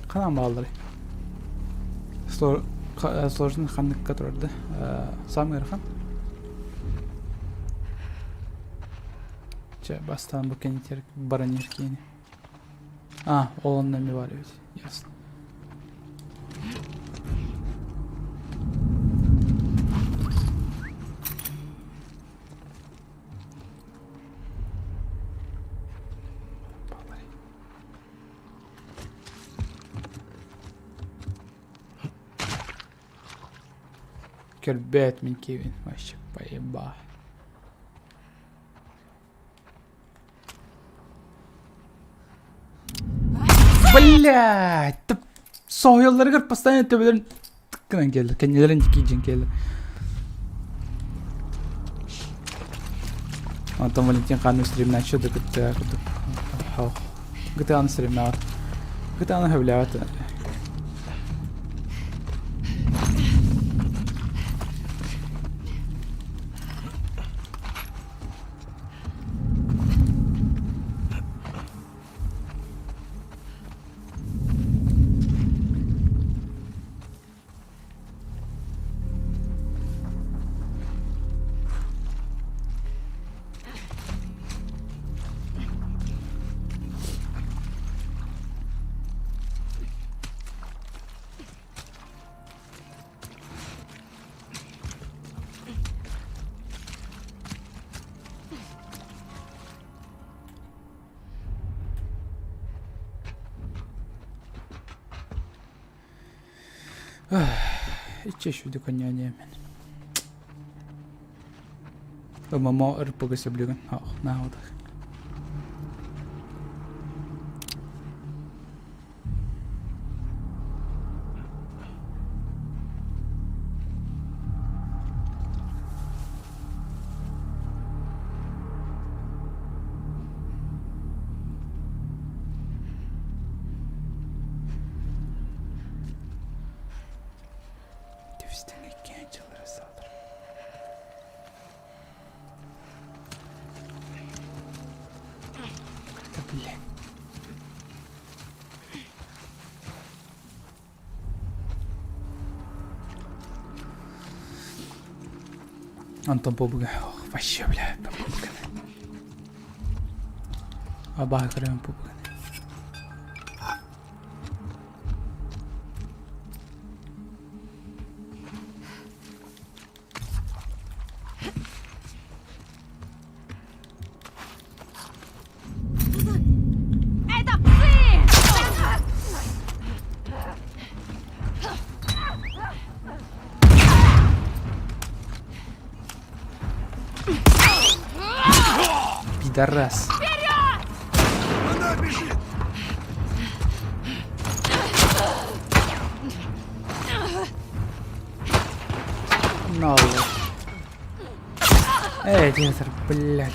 Канам балдыры. Сложный ханныкка турарды. Самый хан. Бастан bu kenetер баранер кени. Ол ондан ми бар ведь. Ясно. Кербет min Кевин. Вообще поеба. Блять! Союлları kır pastaneye tövbelerin tıkkından geldi. Kendilerin dikiyeceksin geldi. Антон Валентин кану стрим начал да GTA GTA стрим на GTA на хавляват. İçeş video kanyanya hemen. Ama ırpı göstebiliyorum. Ne oldu? Антон побуга. Вообще, бля, побуга. Абаха крем побуга. Пидорас. Она бежит! Нахуй. Директор, блядь.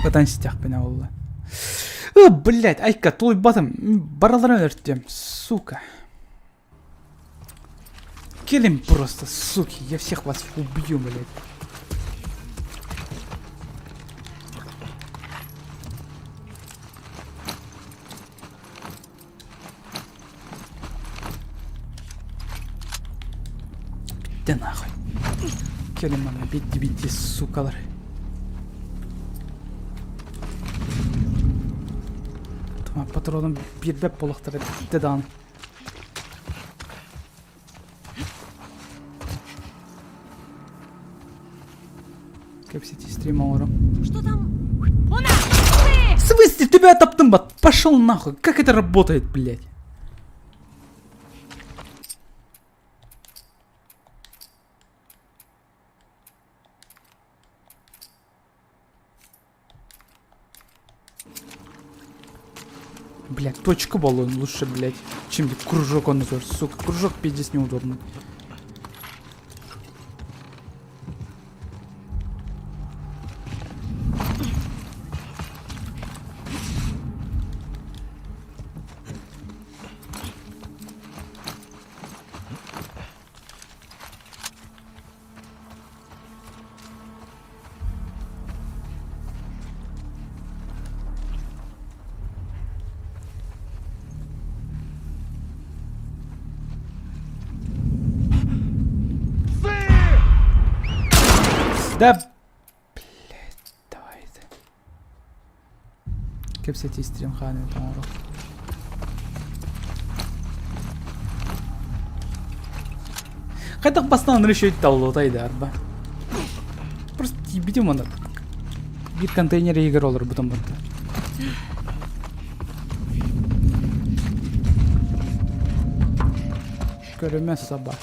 Потанчитяк бена олла. Блядь, айка, той батым. Бараларын өрттем, сука. Келим просто, суки, я всех вас убью, блядь. Да нахуй. Келим ана, битти, сукалар. Tamam, patronum bir bep boluqtara bitti dağını. Как все эти стримы ору. Что там? В смысле? Тебя топтым, бат? Пошел нахуй. Как это работает, блядь? Блядь, точка баллон лучше, блядь, чем кружок он назор. Сука, кружок пиздец неудобный. Да, блядь, давайте. Кепсети стримханы там урок. Қайдақ бастан решить таулытайды арба. Просто ебедем оны. Bir контейнер егер olur бұдан бұнда. Көріме саба.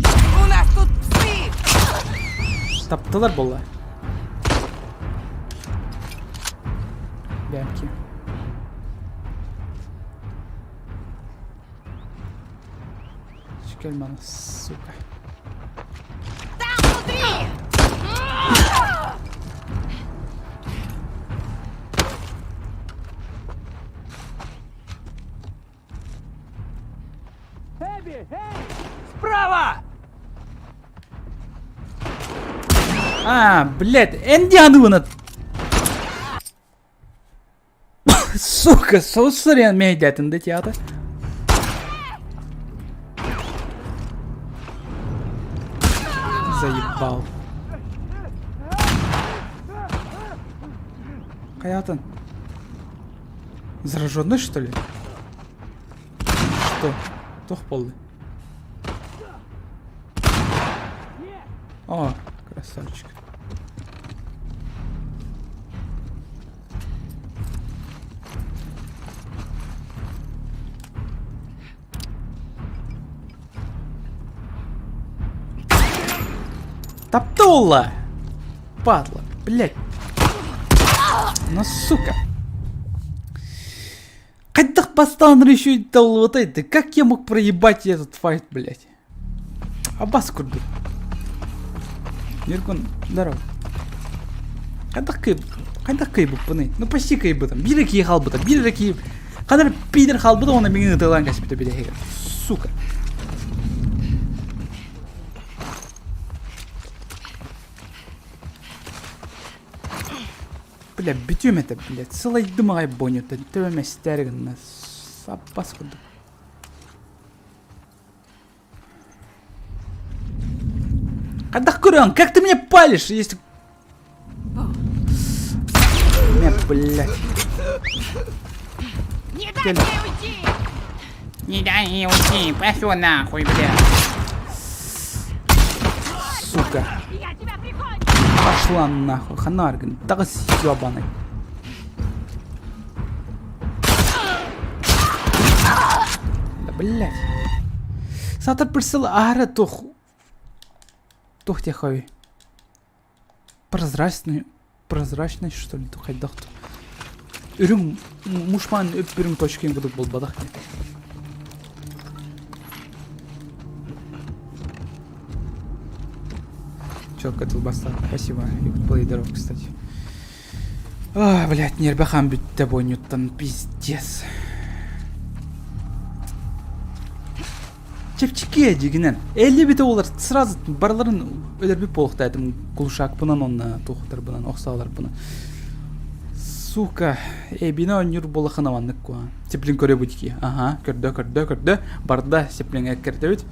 У нас тут псы! Таптылар болла. Бәмки. Шкельман, сука. Там внутри! А, блядь, энди ануна. Сука, соусырен мейдятында театр. Заебал. Хаятан. Зараженный, что ли? Что? Тох полный. О, красавчик. Топтула! Падла, блядь. Ну, сука. Қайдақ бастан решить толватайды. Как я мог проебать этот файт, блядь? Аббас курду. Ниркон, здорово. Қайдақ кайбы пыны? Ну, почти кайбы там. Бір екі қалбы там, бір екі... Қадар пидер қалбы да, оны менің ұтылан кәсіпті бедегі. Сука. Бля, битюм это, блядь, сылайды мағай бонюта, төбеме стәрігін, саппас құрды. Қадақ көрің, как ты меня палишь, если... Не, блядь. Не дай мне уйти! Не дай ей уйти, пошел нахуй, блядь. Сука. Я тебя прикончу! Пошла нахуй, ханарган, тағы ебаный. Да, блядь. Сатыр присыл ары тух. Тух тихой. Прозрачный, что ли, тух айдақты. Үрің, мушман өп үрің точкен бұдық бол бадақ. Четко толбаса. Спасибо. И плейдеров, кстати. Ой, блядь, нербахам бит тобой Ньютон, пиздец. Чепчики дегенен. 50 бит олар сразу барларын өлербеп болуктайтым. Кулшак бунан онна, тухтар бунан, оксалар бунан. Сука, бина онюр болы ханаваннык куа. Сеплин көре будики. Ага, көрдө. Барда сеплин әккерді өт.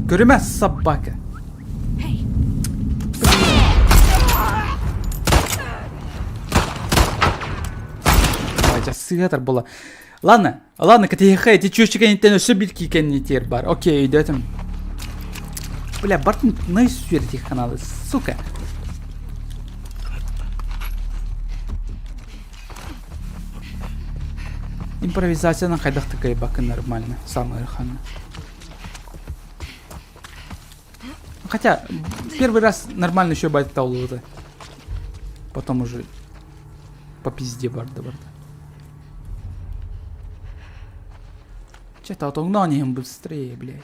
Көріме собака. Сыгатар была. Ладно, КТХ, эти чувствуют, они все битки кеннитер бар. Окей, идётим. Бля, Бартон, на эти каналы, сука. Импровизация на хайдах такая бака нормально, самая хана. Хотя, первый раз нормально еще бать таулута. Потом уже по пизде барда. Че-то отогнание быстрее, блядь.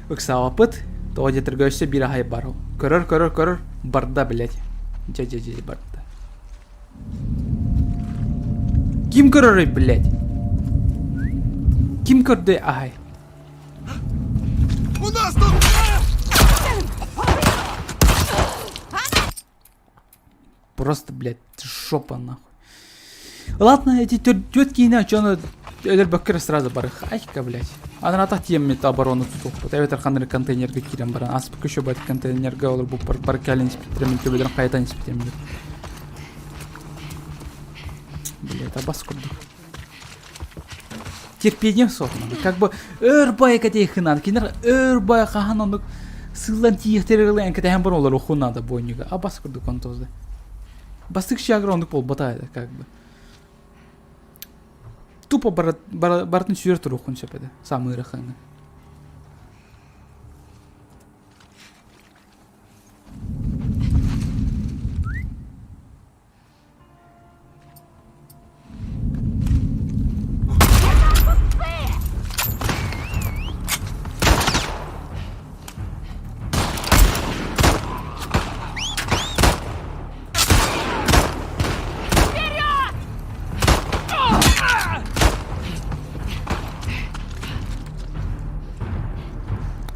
Уксава пыт, то где торгуешься бирахай бару. Корор, барда, блядь. Дядя, барда. Ким короры, блядь. Ким корды, ай. У нас тут... просто, блядь, жопа нахуй. Ладно, эти тетки иначе, он Эльбакер сразу барых. Айка, блядь. А на так тем мета оборону тут. Вот это ханры контейнер кирам баран. А спеку еще будет контейнер гаулер бу паркалин спитрем тебе хайта не спитрем. Блядь, абаскурду. Терпением сотно. Как бы эрбай катей хинан. Кинер эрбай хаханон. Сылан тихтерелен катей хамбар олар ухунада бойнига. Абаскурду контозда. Бастык шагрондук пол батайды как бы. Тупо бартын сүйер тұру құн сөпеді. Самый раханы.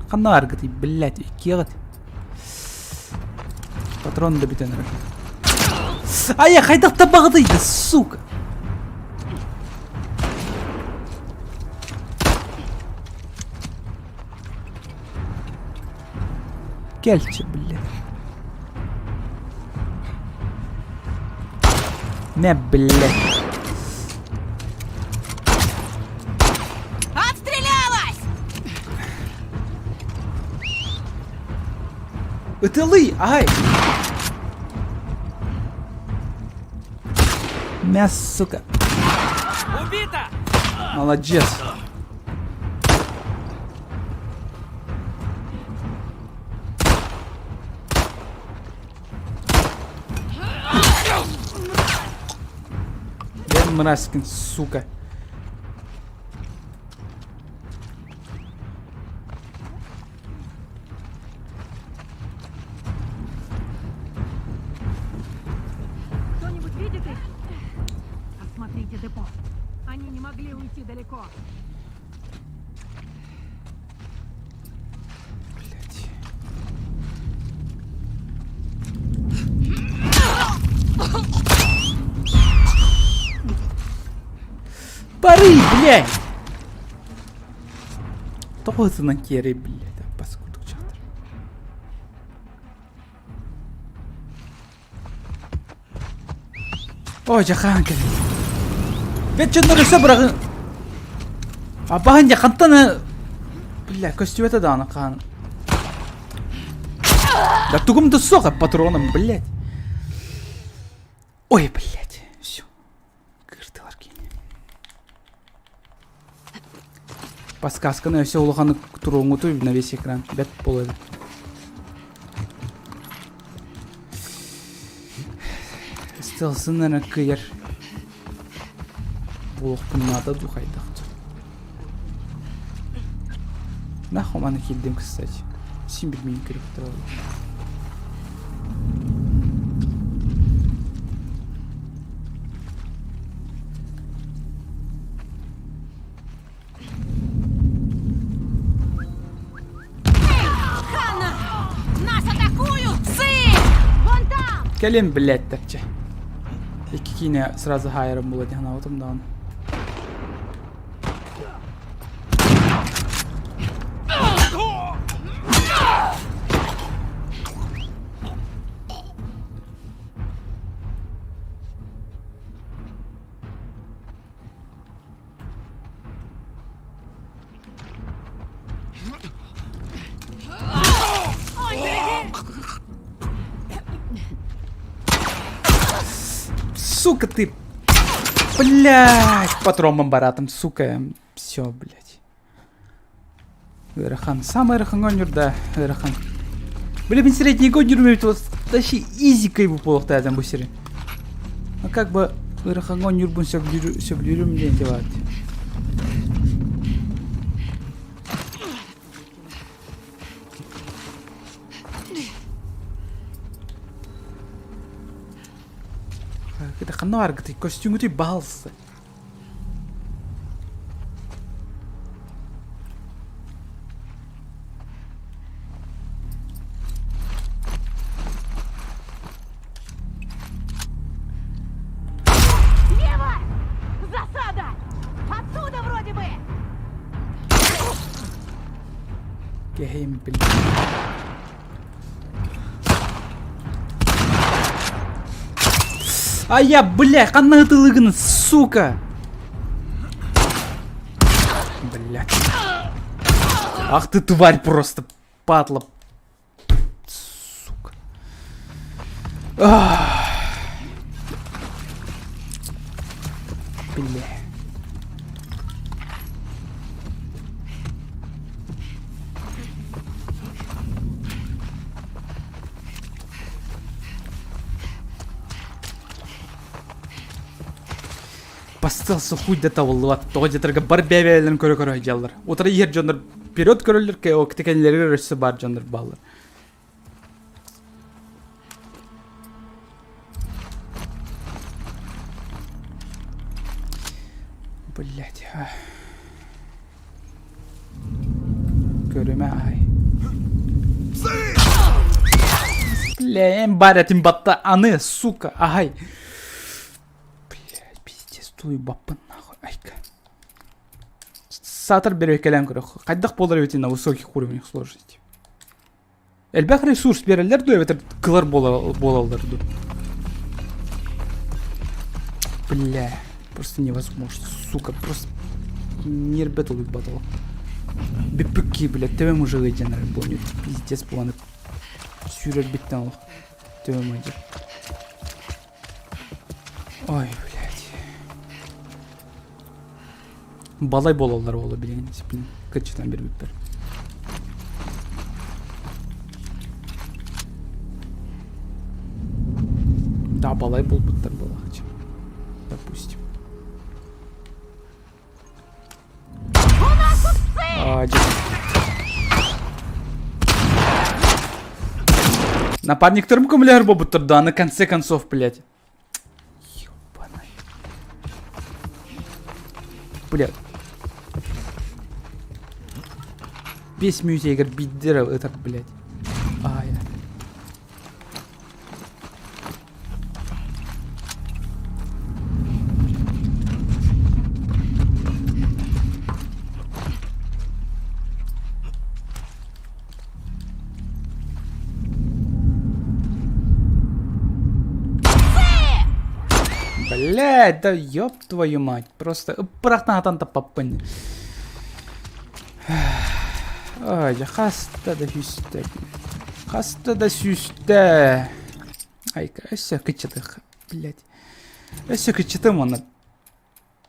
Ханар гати, блядь, кегат. Патрон да битен. А я хайдах табагды, да сука. Кельче, блядь. Не, блядь. Утылы, ай! Мяс, сука. Убито! Молодец. Я мразь, сука. Осмотрите депо. Они не могли уйти далеко. Блять. Пары, блядь! Тоже на кере, блядь, паскуду чатер. Ой, жаханка. Вечер нарисовал брагы. А баган жахантана. Бля, костюм да на хан. Да тугум-то соха патроном, блядь. Ой, блядь, все. Кыртыларки. Подсказка на все улаханы туруңуту на весь экран. Бет полы. Стелсыннан кыйыр. Улахпын надо духайдық. Нахуй маны келдім, кстати. Сим білмейін керек тұрады. Келем, блядь, такче. Iki kine сразу хайрым болады, ана отымдан. Сука ты, блядь, патроном баратом, сука, все, блядь. Эрахан, самый Эрахан гонюр, да, Эрахан. Бля, мен средний гонюр умеет вот, тащи изика его полохта там бусери. А как бы Эрахан гонюр бун все блюрю мне делать. Это ханарг, ты костюм ты балса. Гейм, блядь. А я, бля, канатылыгын, сука! Блядь. Ах ты тварь просто, падла. Сука. Бля. Бастался хуй да тавыллы тоғы жетіргі бар бәбәлерін көрі жалдар. Отыра ер жондар период көрілер, оқтекенлерге рөсі бар жондар балар. Блять. Көріме ай. Бля, ем бар әтім батта аны, сука, ай. Туй баппын нахуй, айка. Сатыр беру келем көрөк. Кайдак болар өте на высоких уровнях сложности. Элбек ресурс берелер ду эветер кылар болалдар ду. Бля, просто невозможно, сука, просто нербет улып батал. Биппики, бля, тебе мужик еденер бонит. Пиздец планы. Сюрер биттен ол. Тебе мужик. Ой, бля. Балай болалар олы білейін. Качетен бір бүттер. Да, балай бол бұттар бола. Допустим. Напарниктерім көмілер бол бұттар, да, на конце концов, блядь. Ёбаный. Блядь. Весь мюзейгер биддеров этот, блядь. Ай. Блядь, да ёб твою мать. Просто прахнатан тапаппын. Ай, хаста да хүсті. Хаста да сүсті. Айка, өсі кычытық, блядь. Өсі кычытым оны.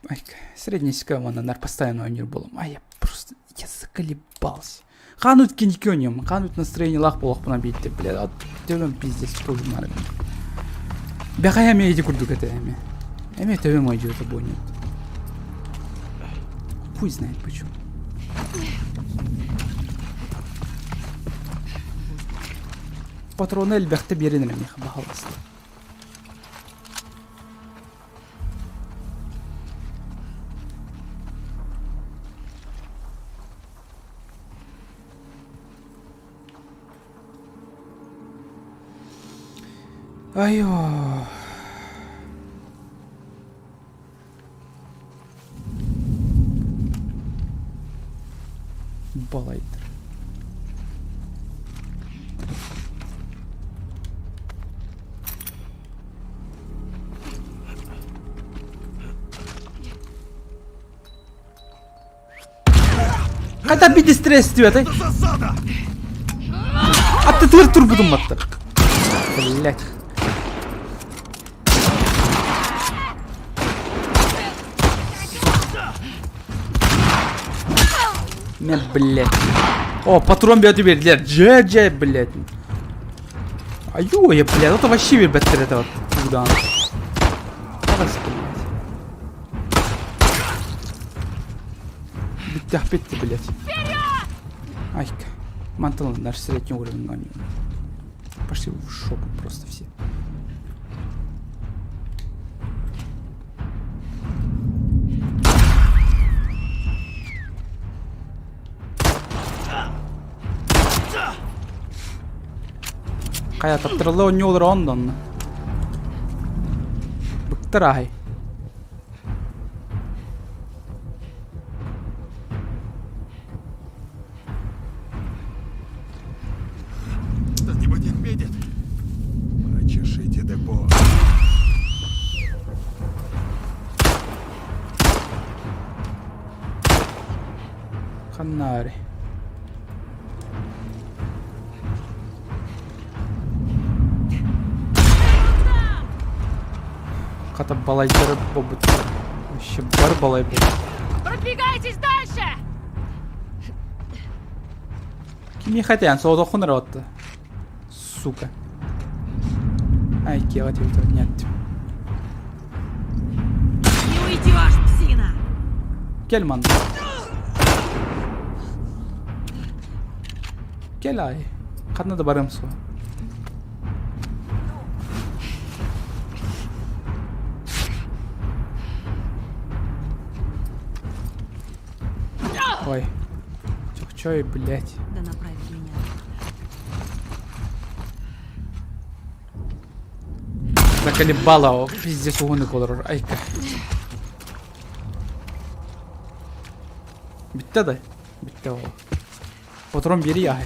Айка, среднесіка оны нар постоянно ойнер болым. Ай, я просто, я заколебался. Ханут кенекенем, ханут настроение лах болақ бұна бейтті, блядь. От төбем пиздец, тоже нарым. Бяха яме еди курдук это яме. Яме төбем ойдю это бонет. Пусть знает почему. Патроны әлбәқті беренер меха бағаласты. Айо. Балайды. Қайта биді стресс деп атай. Атты тыр тұр бұдым баттыр. Блять. Не, блять. О, патрон бьет теперь, джай, блять. Аю, я, блядь, это вообще вербеттер это вот. Куда он? Биттях битти, блять. Айка. Мантал наш средний уровень на него. Пошли в шоку просто все. Кая таптырылы он не olur ondan. Bıktır ahi. Ханнари. Ката балайдары болбут. Вообще бар балай бол. Продвигайтесь дальше! Кими хотян соодо хунар отты. Сука. Ай, кега тебе нет. Не уйдешь, псина! Gel man. Gel ay. Kadına da barım su. Ой. Чё, блять. Да направь меня. Заколебало, о, пиздец, угоны колор. Айка. Bitti de. Bitti o. Patron biri ya.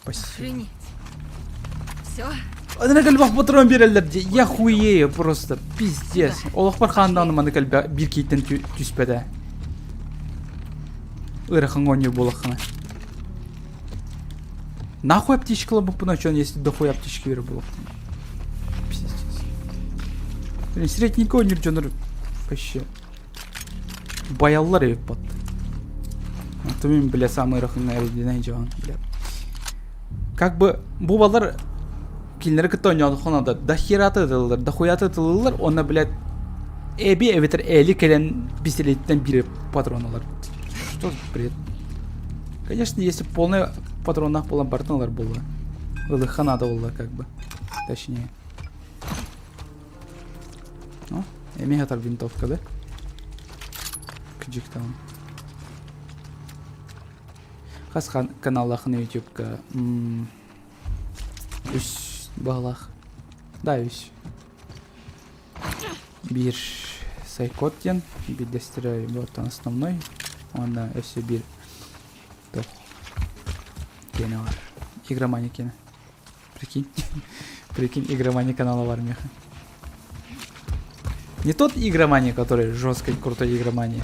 Спасибо. Все? Adına kalbak patron birerler. Ya хуе просто. Пиздец. Олақпар ханданım аны kalbak bir keyitten түспеді. Ирахың ойнер болақына. Нахуй аптечкалы бұл бұна чон, если дохуй аптечки бері болақына. Пиздец. Блин, средненько ойнер жоныр. Вообще. Баяллар еб бат. Тумин, бля, самый рахын әреденай жауан, бля. Как бы, бұл балар келінері күтті ойнады қонады. Дохераты етілілер, дохуяты етілілер, оны, блядь, эби эветер әлі келен пистолеттен бері патроналар. Что за бред? Конечно, если полный патронах было бартналар было. Лыха надо было, как бы. Точнее. О, эмигатор винтовка, да? Кджик там. Хас каналах на YouTube-ка. Үш бағлах. Да, үш. Bir сайкоттен. Bir дестирай вот он основной. Он өсі bir. Тоқ. Кені бар. Игромания кені. Прикинь. Прикинь, игромания канала бар меха. Не тот игромания, который жесткий, крутой игромания.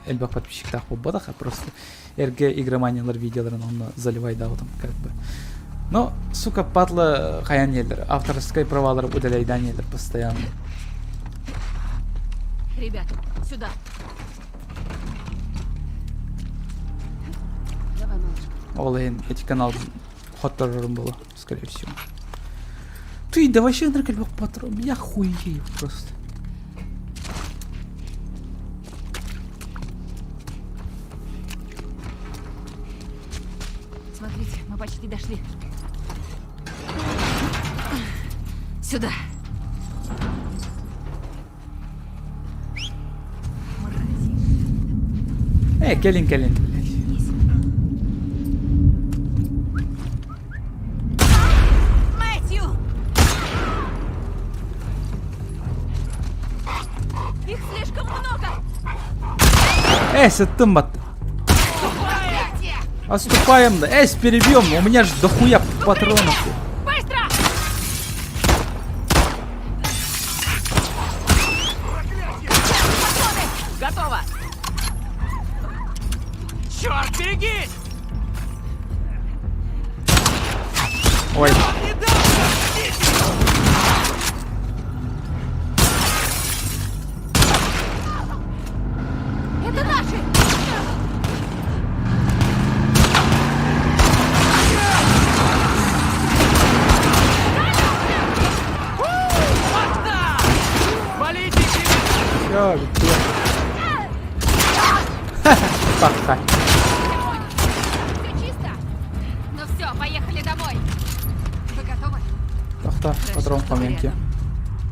Эльбах подписчиктах болбадах, а просто РГ игроманиялар видеоларын оны заливай даудым, как бы. Но, сука, патлы хаян елдер. Авторской правалары удаляйдан елдер постоянно. Ребят, сюда. Давай, малышка. Олайн, эти каналы хоттарырым было, скорее всего. Ты, да вообще наркальбах патрон, я хуею просто. Смотрите, мы почти дошли. Сюда. Келин, блядь. Мэтью! Их слишком много! Сеттым бат. Отступаем, да. Перебьем, у меня же дохуя патронов. Быстро! Готово! Черт, берегись! Ой. Это наши! Всё, Ха-ха. Все чисто? Ну все, поехали домой. Вы готовы? Тахта, патрон помянки.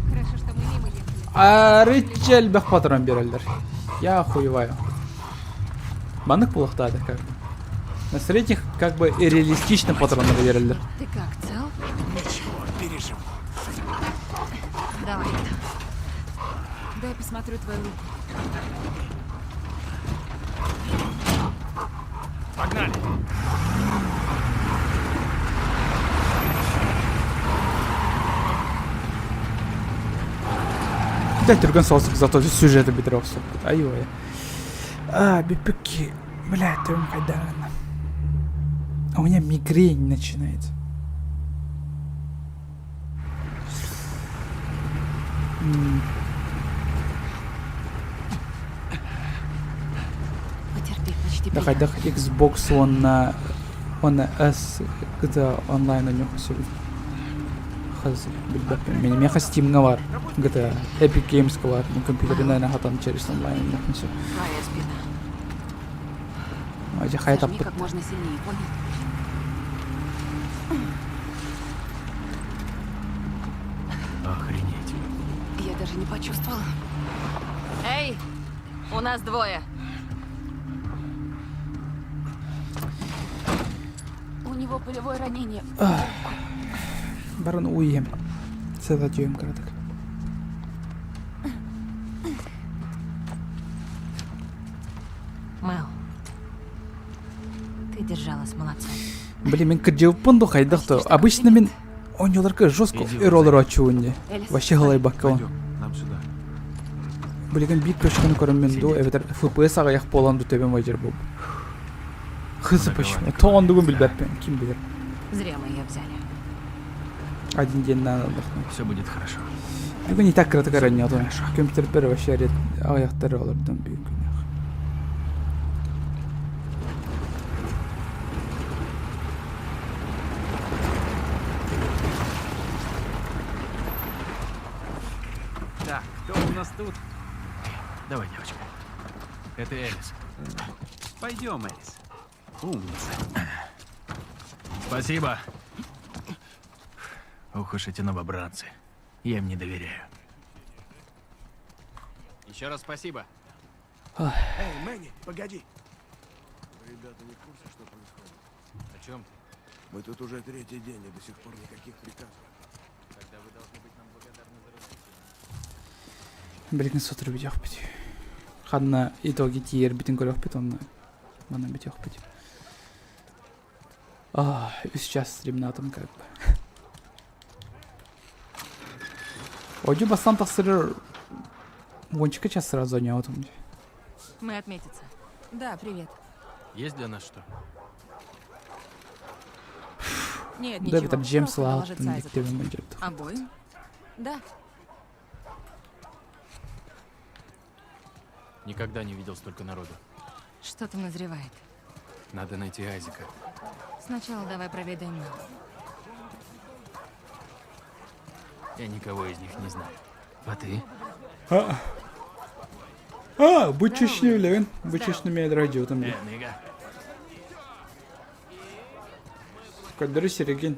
Хорошо, что мы мимо ехали. А рычель бэх патрон берелдер. Я охуеваю. Банных плохо как бы. На средних как бы и реалистично патроны берелдер. Ты как, цел? Ничего, переживу. Давай. Дай посмотрю твою руку. Погнали! Дай түрген салсық, зато сюжеті бітіріп соқты. Айой. Бепеки. Блядь, ты когда она? А у меня мигрень начинается. Потерпи, почти Да хайдах Xbox One S GTA онлайн у него все. Хазыр билбеппин. Мен Steam-га бар. GTA Epic Games-га бар. Мен компьютеринен хатан через онлайн у него все. Твоя спина. Аja хайдап. Зажми как можно сильнее, понял? Охренеть. Я даже не почувствовала. Эй, у нас двое. У него полевое ранение. Барын уйем. Садатюем краток. Мэл, ты держалась молодцом. Блин, мен кыржыбын до хайдахты. Обычно мен ойноларга жестко эролор ачуунне. Вообще голай баккан. Нам сюда. Блин, бит көчкөн көрөм мен до эветер FPS аяк боланды төбөм ажыр бул. Хызы почему? Тондугун билбеппин. Ким билер? Зря мы ее взяли. Один день надо. Все будет хорошо. Бүгүн не так кратко ранее, а то компьютер бер вообще рет аяктары олордон бүгүн. Так, кто у нас тут? Давай, девочка. Это Элис. Пойдем, Элис. Умница. Спасибо. Ох уж эти новобранцы. Я им не доверяю. Еще раз спасибо. Эй, Мэнни, погоди. Ребята не в курсе, что происходит. О чем ты? Мы тут уже третий день и до сих пор никаких приказов. Тогда вы должны быть нам благодарны за развитие. Блин, сотыр бит бит. Ханна итоги тиер битин көрөк бит онна. Мана бит бит. Сейчас стримнатым как бы. Оди бастан тасырыр. Гончика час сразу не отым. Мы отметиться. Да, привет. Есть для нас что? Нет, Да, ничего. это Джеймс Просто Лаут, доложиться Айзеку. детективный менеджер. Обоим? Да. Никогда не видел столько народу. Что-то назревает. Надо найти Айзека. Сначала давай проведаем Мэл. Я никого из них не знаю. А ты? Bu çeşniyle bu çeşnimeye радио там. Нига. Кадр Серегин.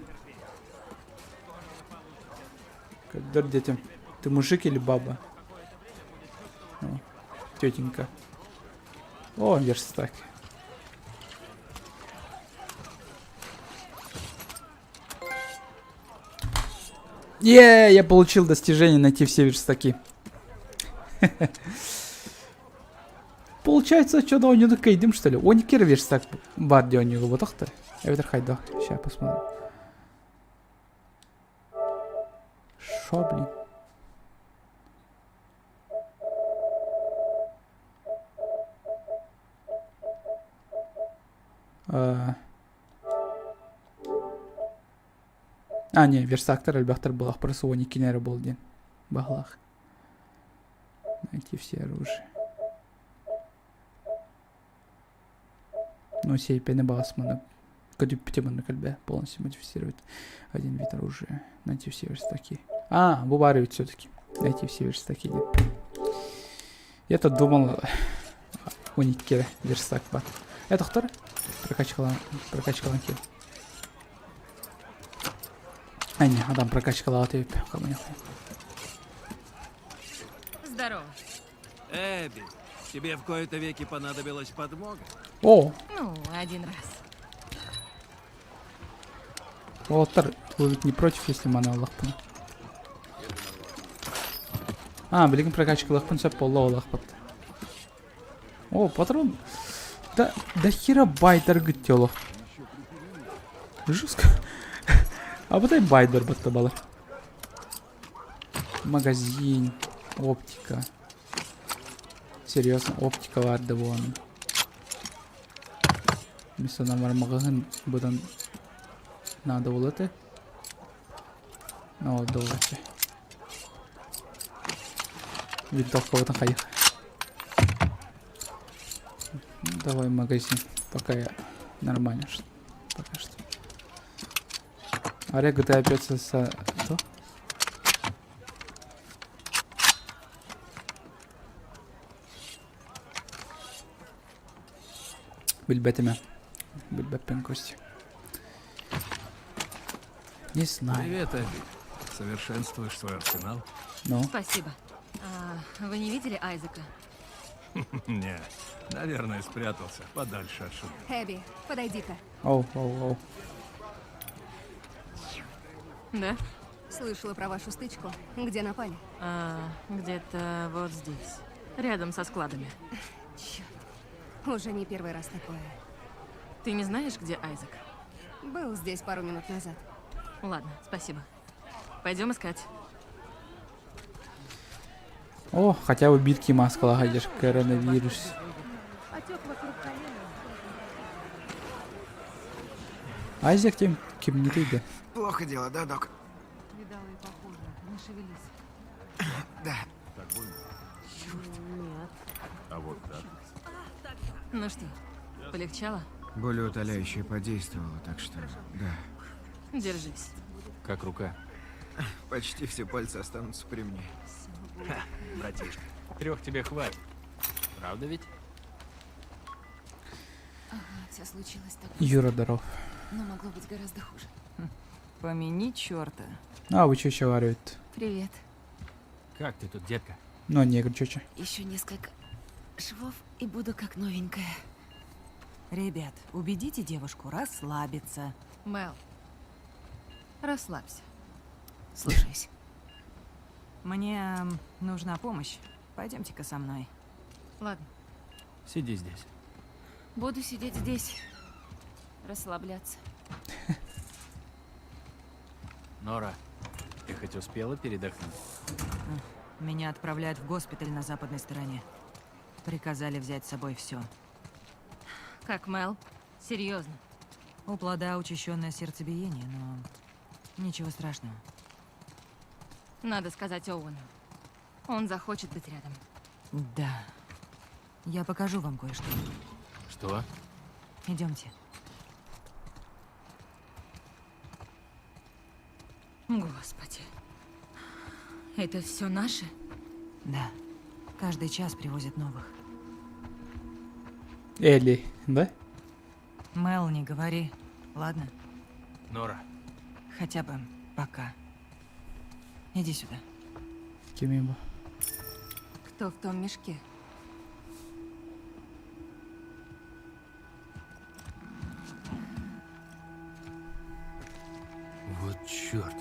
Кадр детям. Ты мужик или баба? О, тетенька. О, верстак. Я получил достижение найти все верстаки. Получается, что-то у него кайдым, что ли? 12 верстак бар где у него вот так-то. Evet хайда. Сейчас посмотрим. Шо, блин? Не, верстактар альбахтар был просто 12 нері был день. Баглах. Найти все оружие. Ну, сей пены басмана. Кодюптиманы кальбе полностью модифицировать один вид оружия. Найти все верстаки. Вываривать все-таки. Найти все верстаки. Я тут думал, у Никера верстак бар. Это кто? Прокачка ланки. Не, адам прокачка латы. Здорово. Эбби, тебе в кои-то веки понадобилась подмога? О! Ну, один раз. Уолтер, вы ведь не против, если мана лахпан? Блин, прокачка лахпан все поло лахпат. О, патрон. Да хера байдер гытелов. Жестко. Будай байдер баттабалы. Магазин, оптика. Серьезно, оптика варды вон. Мисана мармагын будан надо улыты. Ну, давайте. Винтовка вот такая. Давай магазин, пока я нормально, пока что. Орега, ты опять со... Что? Бильбетами. Бильбепен кости. Не знаю. Привет, Эбби. Совершенствуешь свой арсенал? Ну? Спасибо. Вы не видели Айзека? Не, наверное, спрятался подальше от шума. Эбби, подойди-ка. Оу, оу, оу. Да? Слышала про вашу стычку. Где напали? Где-то вот здесь. Рядом со складами. Черт. Уже не первый раз такое. Ты не знаешь, где Айзек? Был здесь пару минут назад. Ладно, спасибо. Пойдем искать. О, хотя бы битки маскала, гадишь, коронавирус. Айзек тем кем не ты, да? Плохо дело, да, док? Видала и похоже. Не шевелись. Да. Так больно? Нет. А вот так. Ну что, полегчало? Болеутоляющее подействовало, так что да. Держись. Как рука? Почти все пальцы останутся при мне. Ха, братишка, 3 тебе хватит. Правда ведь? Ага, все случилось так. Юра, здоров. Но могло быть гораздо хуже. Помяни черта. А, вы что еще варят? Привет. Как ты тут, детка? Ну, негр, чё. Еще несколько швов и буду как новенькая. Ребят, убедите девушку расслабиться. Мел, расслабься. Слушаюсь. Мне нужна помощь. Пойдемте-ка со мной. Ладно. Сиди здесь. Буду сидеть здесь. Расслабляться. Нора, ты хоть успела передохнуть? Меня отправляют в госпиталь на западной стороне. Приказали взять с собой все. Как Мел? Серьезно? У плода учащенное сердцебиение, но ничего страшного. Надо сказать Оуэну. Он захочет быть рядом. Да. Я покажу вам кое-что. Что? Идемте. Господи. Это все наши? Да. Каждый час привозят новых. Элли, да? Мел, не говори. Ладно? Нора. Хотя бы пока. Иди сюда. Кимимба. Кто в том мешке? Вот черт.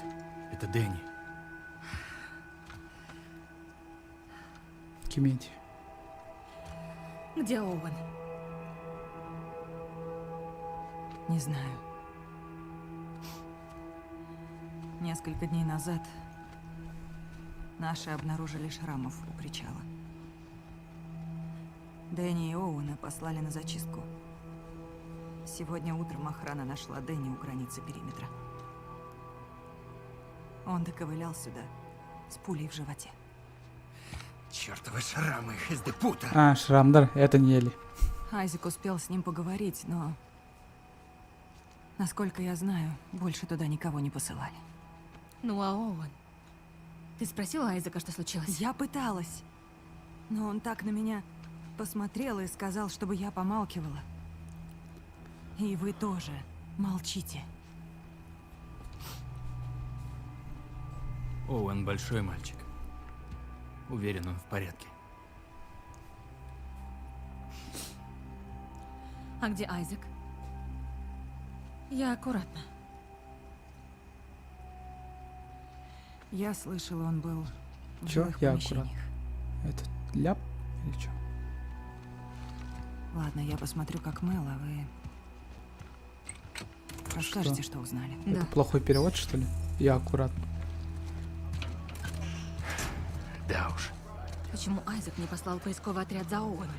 Это Дэнни. Киминти. Где Оуэн? Не знаю. Несколько дней назад наши обнаружили шрамов у причала. Дэнни и Оуэна послали на зачистку. Сегодня утром охрана нашла Дэнни у границы периметра. Он доковылял сюда с пулей в животе. Чертовы шрамы из Депута. А, Шрамдар, это не Элли. Айзек успел с ним поговорить, но... Насколько я знаю, больше туда никого не посылали. Ну а Оуэн? Ты спросила Айзека, что случилось? Я пыталась. Но он так на меня посмотрел и сказал, чтобы я помалкивала. И вы тоже молчите. Оуэн большой мальчик. Уверен, он в порядке. А где Айзек? Я аккуратно. Я слышала, он был в Чё? жилых Я помещениях. Это ляп или чё? Ладно, я посмотрю, как Мэл, а вы... Расскажете, что узнали. Это плохой перевод, что ли? Я аккуратно. Да уж. Почему Айзек не послал поисковый отряд за Оуэном?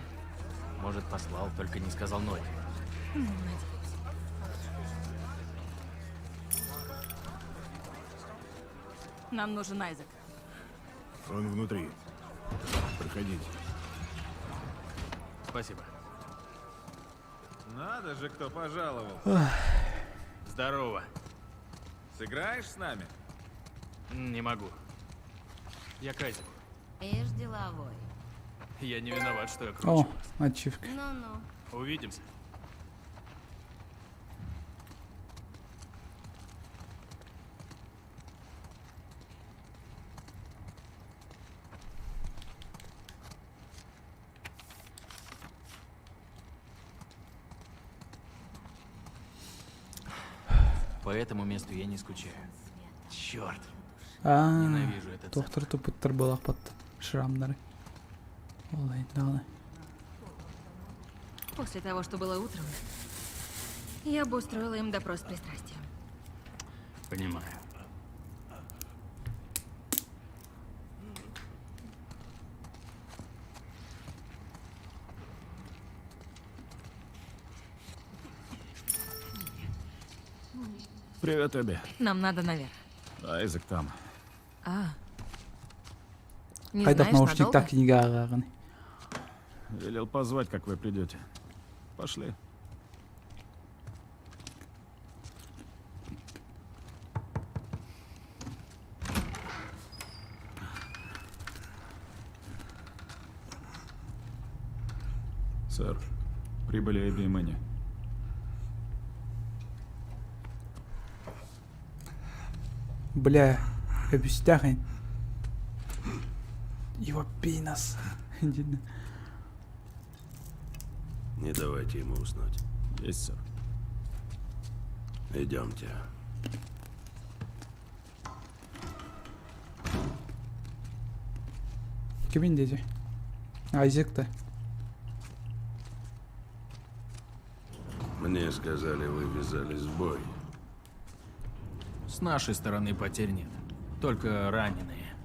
Может, послал, только не сказал Норе. Ну, надеюсь. Нам нужен Айзек. Он внутри. Проходите. Спасибо. Надо же, кто пожаловал. Здорово. Сыграешь с нами? Не могу. Я к Айзеку. Ишь деловой. Я не виноват, что я О, кручу. ачивка. Ну-ну. Увидимся. По этому месту я не скучаю. Черт. Ненавижу этот Доктор тупыттар болақ под шрамдары. Олай, далы. После того, что было утром, я бы устроила им допрос с пристрастием. Понимаю. Привет, Эбби. Нам надо наверх. Айзек там. Не Қайдақ знаешь, наушник надолго? так книга ағағын. Велел позвать, как вы придете. Пошли. Сэр, прибыли Эбби и Мэнни. Бля, объясняй. Его пинас. Не давайте ему уснуть. Есть, сэр. Идемте. Kimin dedi? Айзек-то. Мне сказали, вы ввязались в бой. С нашей стороны потерь нет. Только раненые.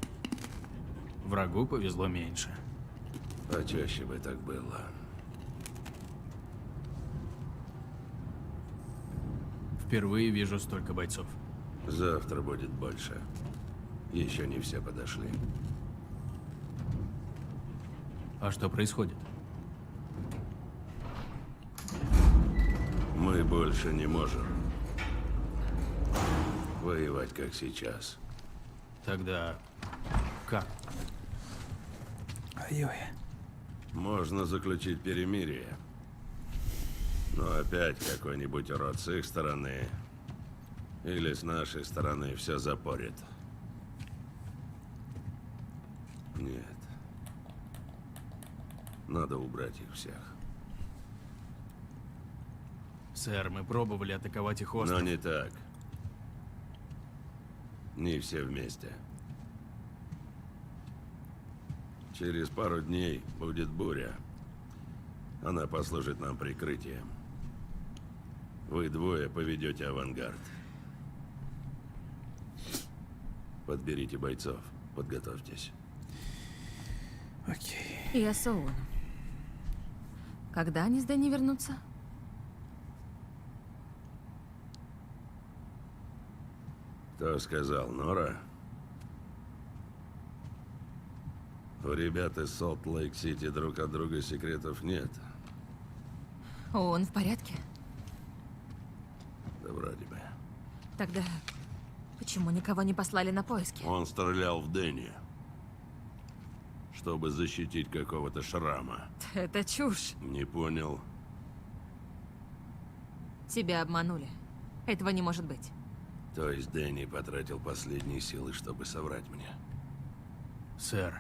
Врагу повезло меньше. Почаще бы так было. Впервые вижу столько бойцов. Завтра будет больше. Еще не все подошли. А что происходит? Мы больше не можем воевать, как сейчас. Тогда как? Ой-ой. Можно заключить перемирие. Но опять какой-нибудь урод с их стороны или с нашей стороны все запорит. Нет. Надо убрать их всех. Сэр, мы пробовали атаковать их остров. Но не так. Не все вместе. Через пару дней будет буря. Она послужит нам прикрытием. Вы двое поведете авангард. Подберите бойцов. Подготовьтесь. Окей. Я с Оуэном. Когда они с Дэнни вернутся? Кто сказал, Нора? У ребят из Солт-Лейк-Сити друг от друга секретов нет. Он в порядке? Да вроде бы. Тогда почему никого не послали на поиски? Он стрелял в Дэнни, чтобы защитить какого-то шрама. Это чушь. Не понял. Тебя обманули. Этого не может быть. То есть Дэнни потратил последние силы, чтобы соврать мне. Сэр,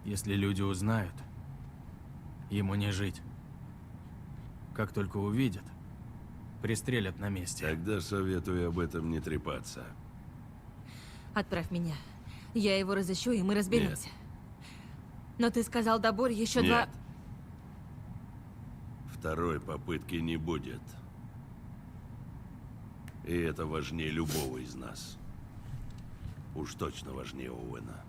если люди узнают, ему не жить. Как только увидят, пристрелят на месте. Тогда советую об этом не трепаться. Отправь меня. Я его разыщу, и мы разберемся. Но ты сказал до бури еще Нет. Второй попытки не будет. И это важнее любого из нас. Уж точно важнее Оуэна.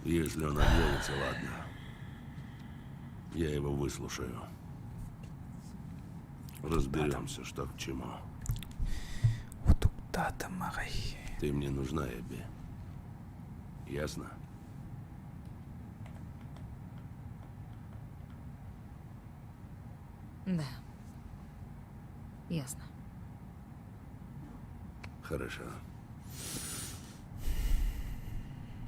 Если он объявится, ладно. Я его выслушаю. Разберемся, что к чему. Ты мне нужна, Эбби. Ясно? Да. Ясно. Хорошо.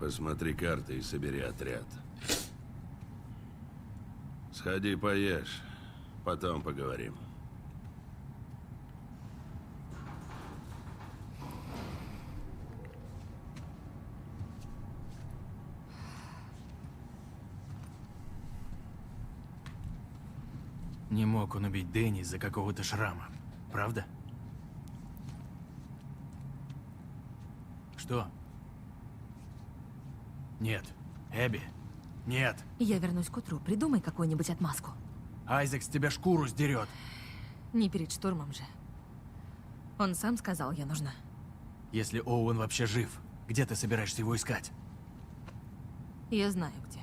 Посмотри карты и собери отряд. Сходи поешь, потом поговорим. Не мог он убить Дэнни из-за какого-то шрама, правда? Что? Нет. Эбби. Нет. Я вернусь к утру. Придумай какую-нибудь отмазку. Айзек с тебя шкуру сдерет. Не перед штурмом же. Он сам сказал, я нужна. Если Оуэн вообще жив, где ты собираешься его искать? Я знаю, где.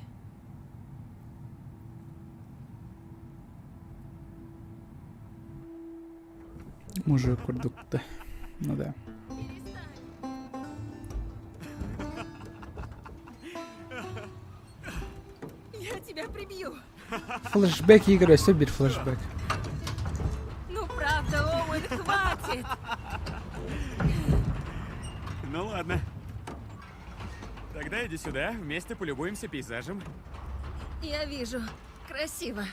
Мужик курдукта. Ну да. Я тебя прибью. Флешбек игры, бир флешбек. Ну правда, Оуэн, хватит. Ну ладно. Тогда иди сюда, вместе полюбуемся пейзажем. Я вижу. Красиво.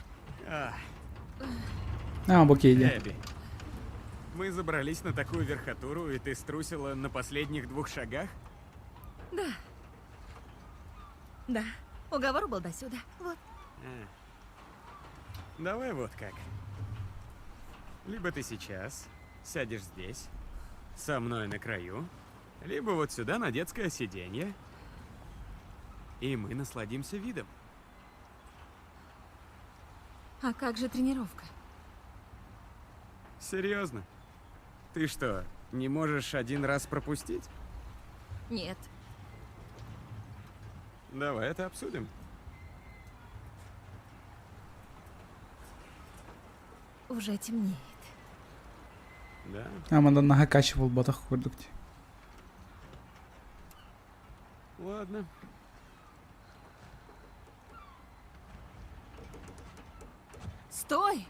Окей, да. Эбби, мы забрались на такую верхотуру, и ты струсила на последних 2 шагах? Да. Да. Уговор был досюда. Вот. Давай вот как. Либо ты сейчас сядешь здесь, со мной на краю, либо вот сюда на детское сиденье, и мы насладимся видом. А как же тренировка? Серьезно? Ты что, не можешь один раз пропустить? Нет. Давай это обсудим. Уже темнеет. Да. Амандан нахакачивал батах курдукти. Ладно. Стой!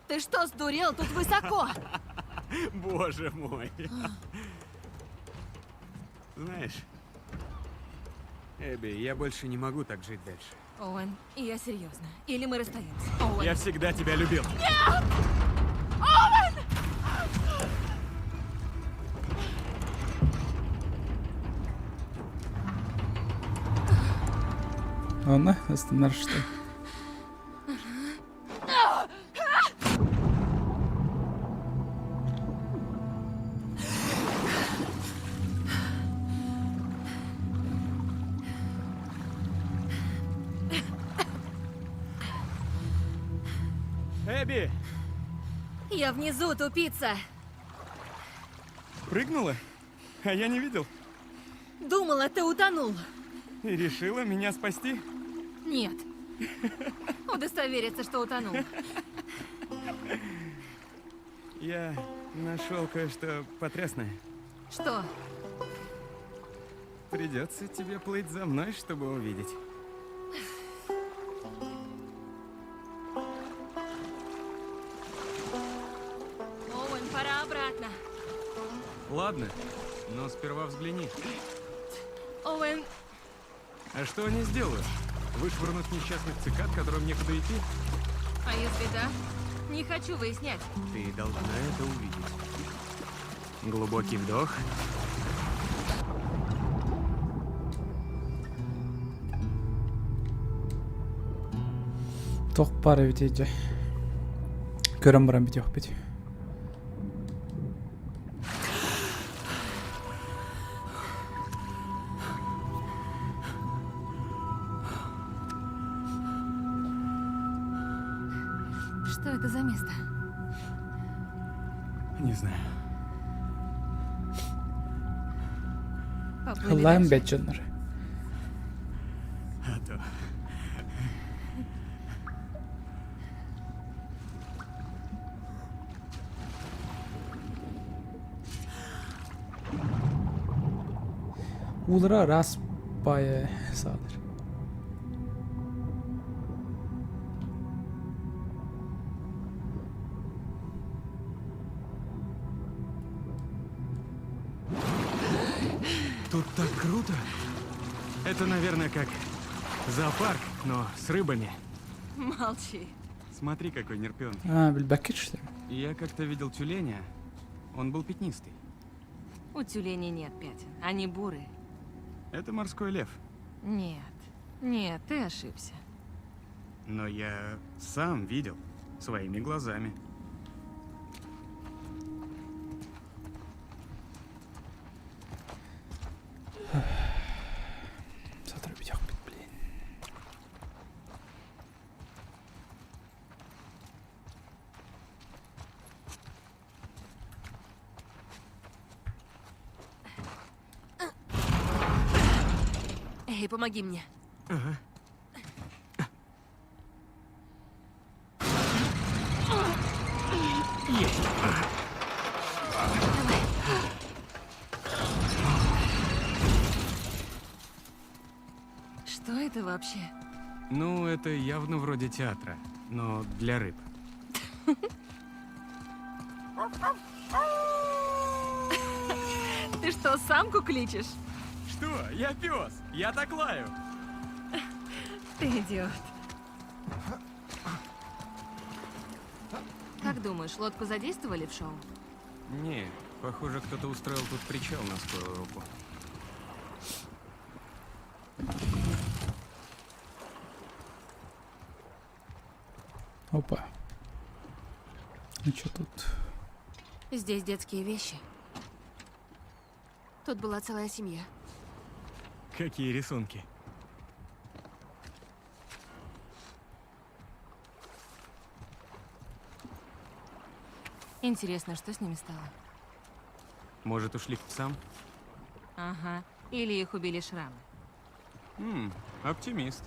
Ты что, сдурел? Тут высоко! Боже мой. Знаешь, Эбби, я больше не могу так жить дальше. Оуэн, я серьезно. Или мы расстаемся? Оуэн. Я всегда тебя любил. Нет! Оуэн! Ладно, остановишься, что ли? Эбби! Я внизу, тупица! Прыгнула? А я не видел. Думала, ты утонул. И решила меня спасти? Нет. Удостовериться, что утонул. Я нашел кое-что потрясное. Что? Придется тебе плыть за мной, чтобы увидеть. Оуэн, пора обратно. Ладно, но сперва взгляни. Оуэн, А что они сделают? Вышвырнут несчастных цикад, которым некуда идти? а если да? Не хочу выяснять. Ты должна это увидеть. Глубокий вдох. Тох пара ведь эти. Көрім барам бит yok бит. Что это за место? Не знаю. Поплыли Хлам дальше? бет жоннор. А то. Улра распая садыр. Тут так круто. Это, наверное, как зоопарк, но с рыбами. Молчи. Смотри, какой нерпёнок. А, бельбакет, что ли? Я как-то видел тюленя. Он был пятнистый. У тюленей нет пятен, они бурые. Это морской лев. Нет, нет, ты ошибся. Но я сам видел своими глазами. Сотрудник, блин. Эй, помоги мне. Ага. Есть. Что это вообще? Ну, это явно вроде театра, но для рыб. Ты что, самку кличешь? Что? Я пес. Я так лаю. Ты идиот. Как думаешь, лодку задействовали в шоу? Не, похоже, кто-то устроил тут причал на скорую руку. Опа. Ну что тут? Здесь детские вещи. Тут была целая семья. Какие рисунки? Интересно, что с ними стало? Может, ушли к псам? Ага. Или их убили шрамы. Оптимист.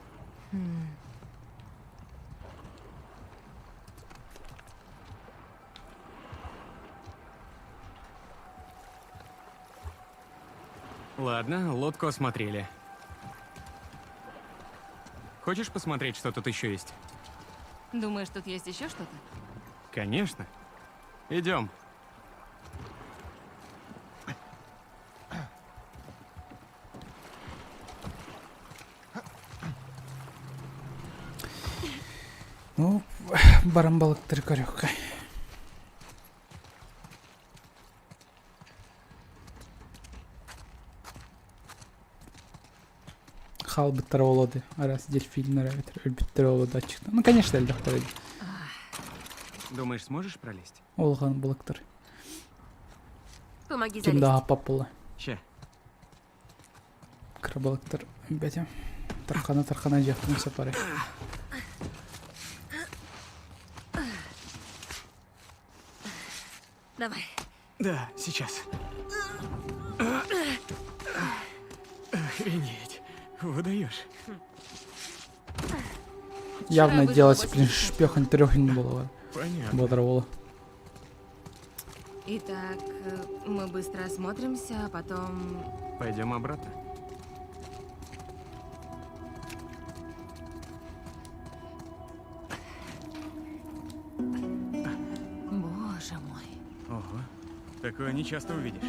Ладно, лодку осмотрели. Хочешь посмотреть, что тут еще есть? Думаешь, тут есть еще что-то? Конечно. Идем. Ну, барамбалык трикарёвка. Хал биттер олоды. Арас дельфинлер биттер олоды чыкты. Ну, конечно, элдактар. Думаешь, сможешь пролезть? Олган балыктар. Помоги залезть. Кимда папулы. Ща. Крабалыктар бәтем. Тархана жақтың сапары. Давай. Да, сейчас. Охренеть. Выдаешь. Явно делать, блин, шпехань трёхань не было. Понятно. Бодровола. Итак, мы быстро осмотримся, а потом... Пойдем обратно. Боже мой. Ого. Такое не часто увидишь.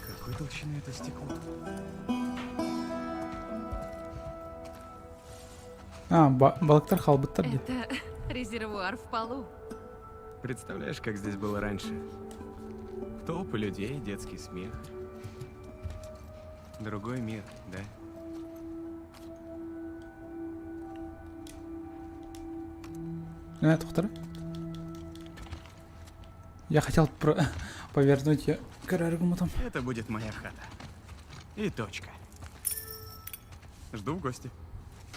Какой толщины это стекло? А, балыктар халбыттар ди. Это резервуар в полу. Представляешь, как здесь было раньше? Толпы людей, детский смех. Другой мир, да? Тухтар. Я хотел повернуть ее к аргументам. Это будет моя хата. И точка. Жду в гости.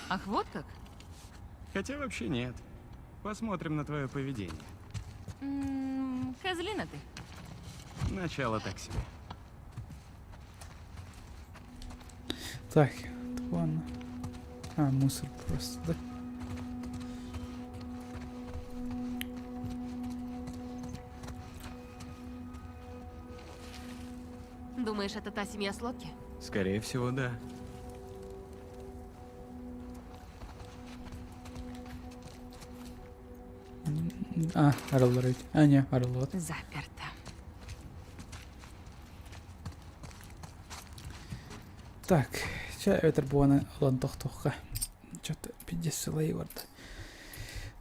Ах, вот как? Хотя вообще нет. Посмотрим на твое поведение. Козлина ты. Начало так себе. Так, ладно. А, мусор просто, да? Думаешь, это та семья с лодки? Скорее всего, да. А, аралар. А, не, аралар. Заперто. Так, ча өтір буаны алан тоқтоққа. Что-то пиздец сылай варды.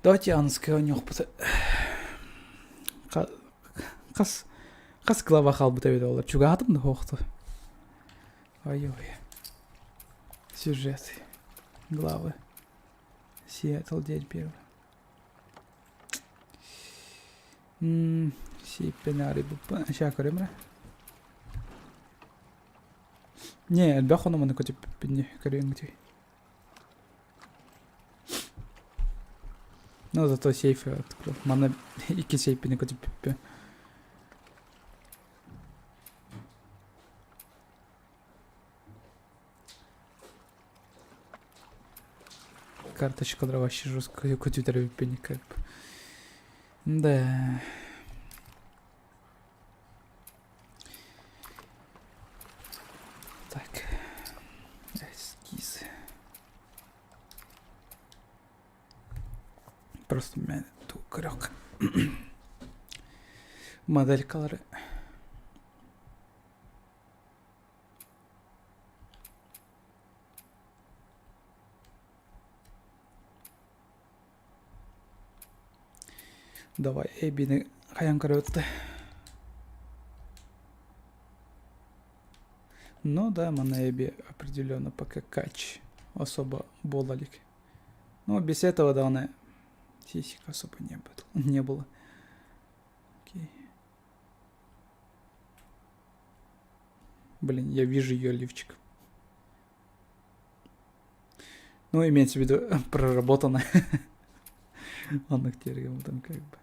Давайте анская у него Қас глава қалбыта беді олар. Чуга атым да хоқты. Ой-ой. Сюжет. Главы. Сиэтл, день первый. Сипенари бупа. Ща көрем, не, әлбәқ оны мұны көтіп бінне көрейін көтей. Ну, зато сейфы открыл. Мана iki сейфіні көтіп біппе. Карточка вообще жестко көтіп біппені как бы. Да. Так. Эскизы. Просто у меня тут крёк. Моделькалары. Давай, Эббини қаян көрөтті. Ну да, мана Эбби определенно пока кач особо болалик. Но без этого да она сисек особо не было. Окей. Блин, я вижу ее лифчик. Ну, имеется в виду проработано. Он их терял там как бы.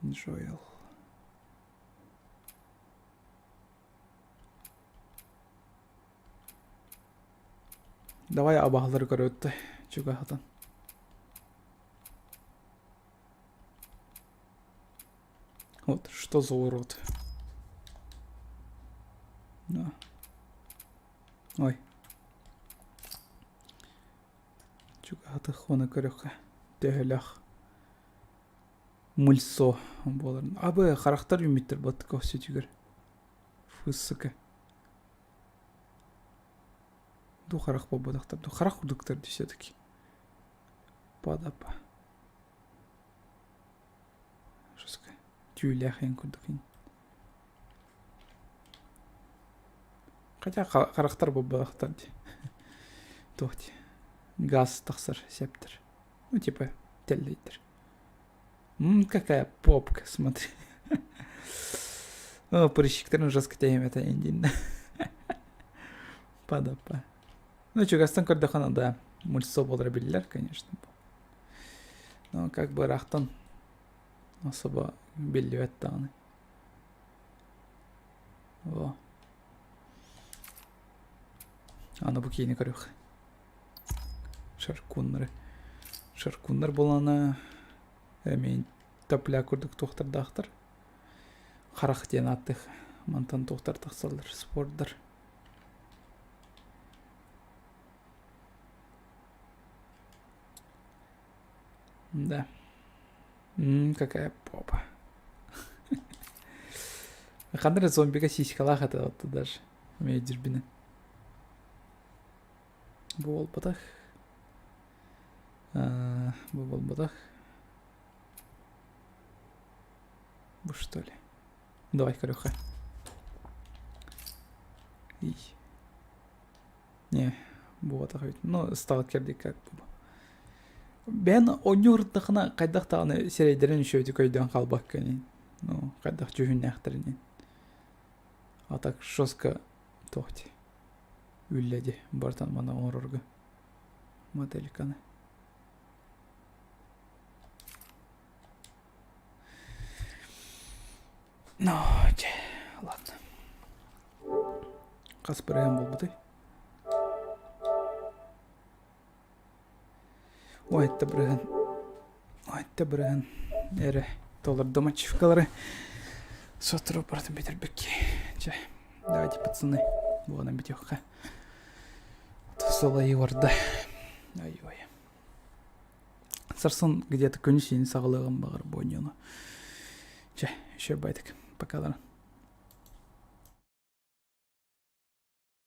Джоэл. Давай абахлар көрөтті. Чугахатан. Вот, что за урод. Да. Ой. Чугахаты хона көрөкке. Дөхөлөх. Мульсо болар. Абы характар юмиттер бат көсөтүгөр. Фысыка. Ду харак бабадактар. Ду харак удуктар все-таки. Падапа. Жестко. Тюляхен кудукин. Хотя характар бабадактар. Тохти. Газ тахсар септер. Ну типа теллитер. Какая попка, смотри. О, прыщиктер жестко тем это индин. Падапа. Ну, чугастан көрдөхана, да, мульсо болдыра билер, конечно. Но как бы рахтан особо билет таны. Во. Ана бу кейини көрөх. Шаркуннар боланы мен топля көрдік тоқтардақтыр. Қарақ ден аттық. Мантан тоқтар тақсалдар. Спорттар. Да. Какая попа. Қандыр зомбиға сиськалақ атады даже. Мейдербіні. Бұл болбадақ. Бұл болбадақ. Бұл что ли? Давай, корюха. И. Не, бұл атақ өйтін. Ну, сталкерді как бұл. Бен онюрдықына қайдақ тағыны серейдерін шөйді көйден қалбақ кәнен. Ну, қайдақ жүхін әқтірінен. Атақ жосқа тоқти. Үлләді бартан мана оңырырғы. Модельканы. Ну, ладно. Қас бірген бол бұдай. Ойытты бірген. Әрі толыр домачевкалары. Сотру бартын бетербекке. Давайте, пацаны. Вон битёха. Солай орда. Ой-ой. Сарсон где-то конечный сағылығын бағыр бойнену. Еще байтик. Пока, ладно.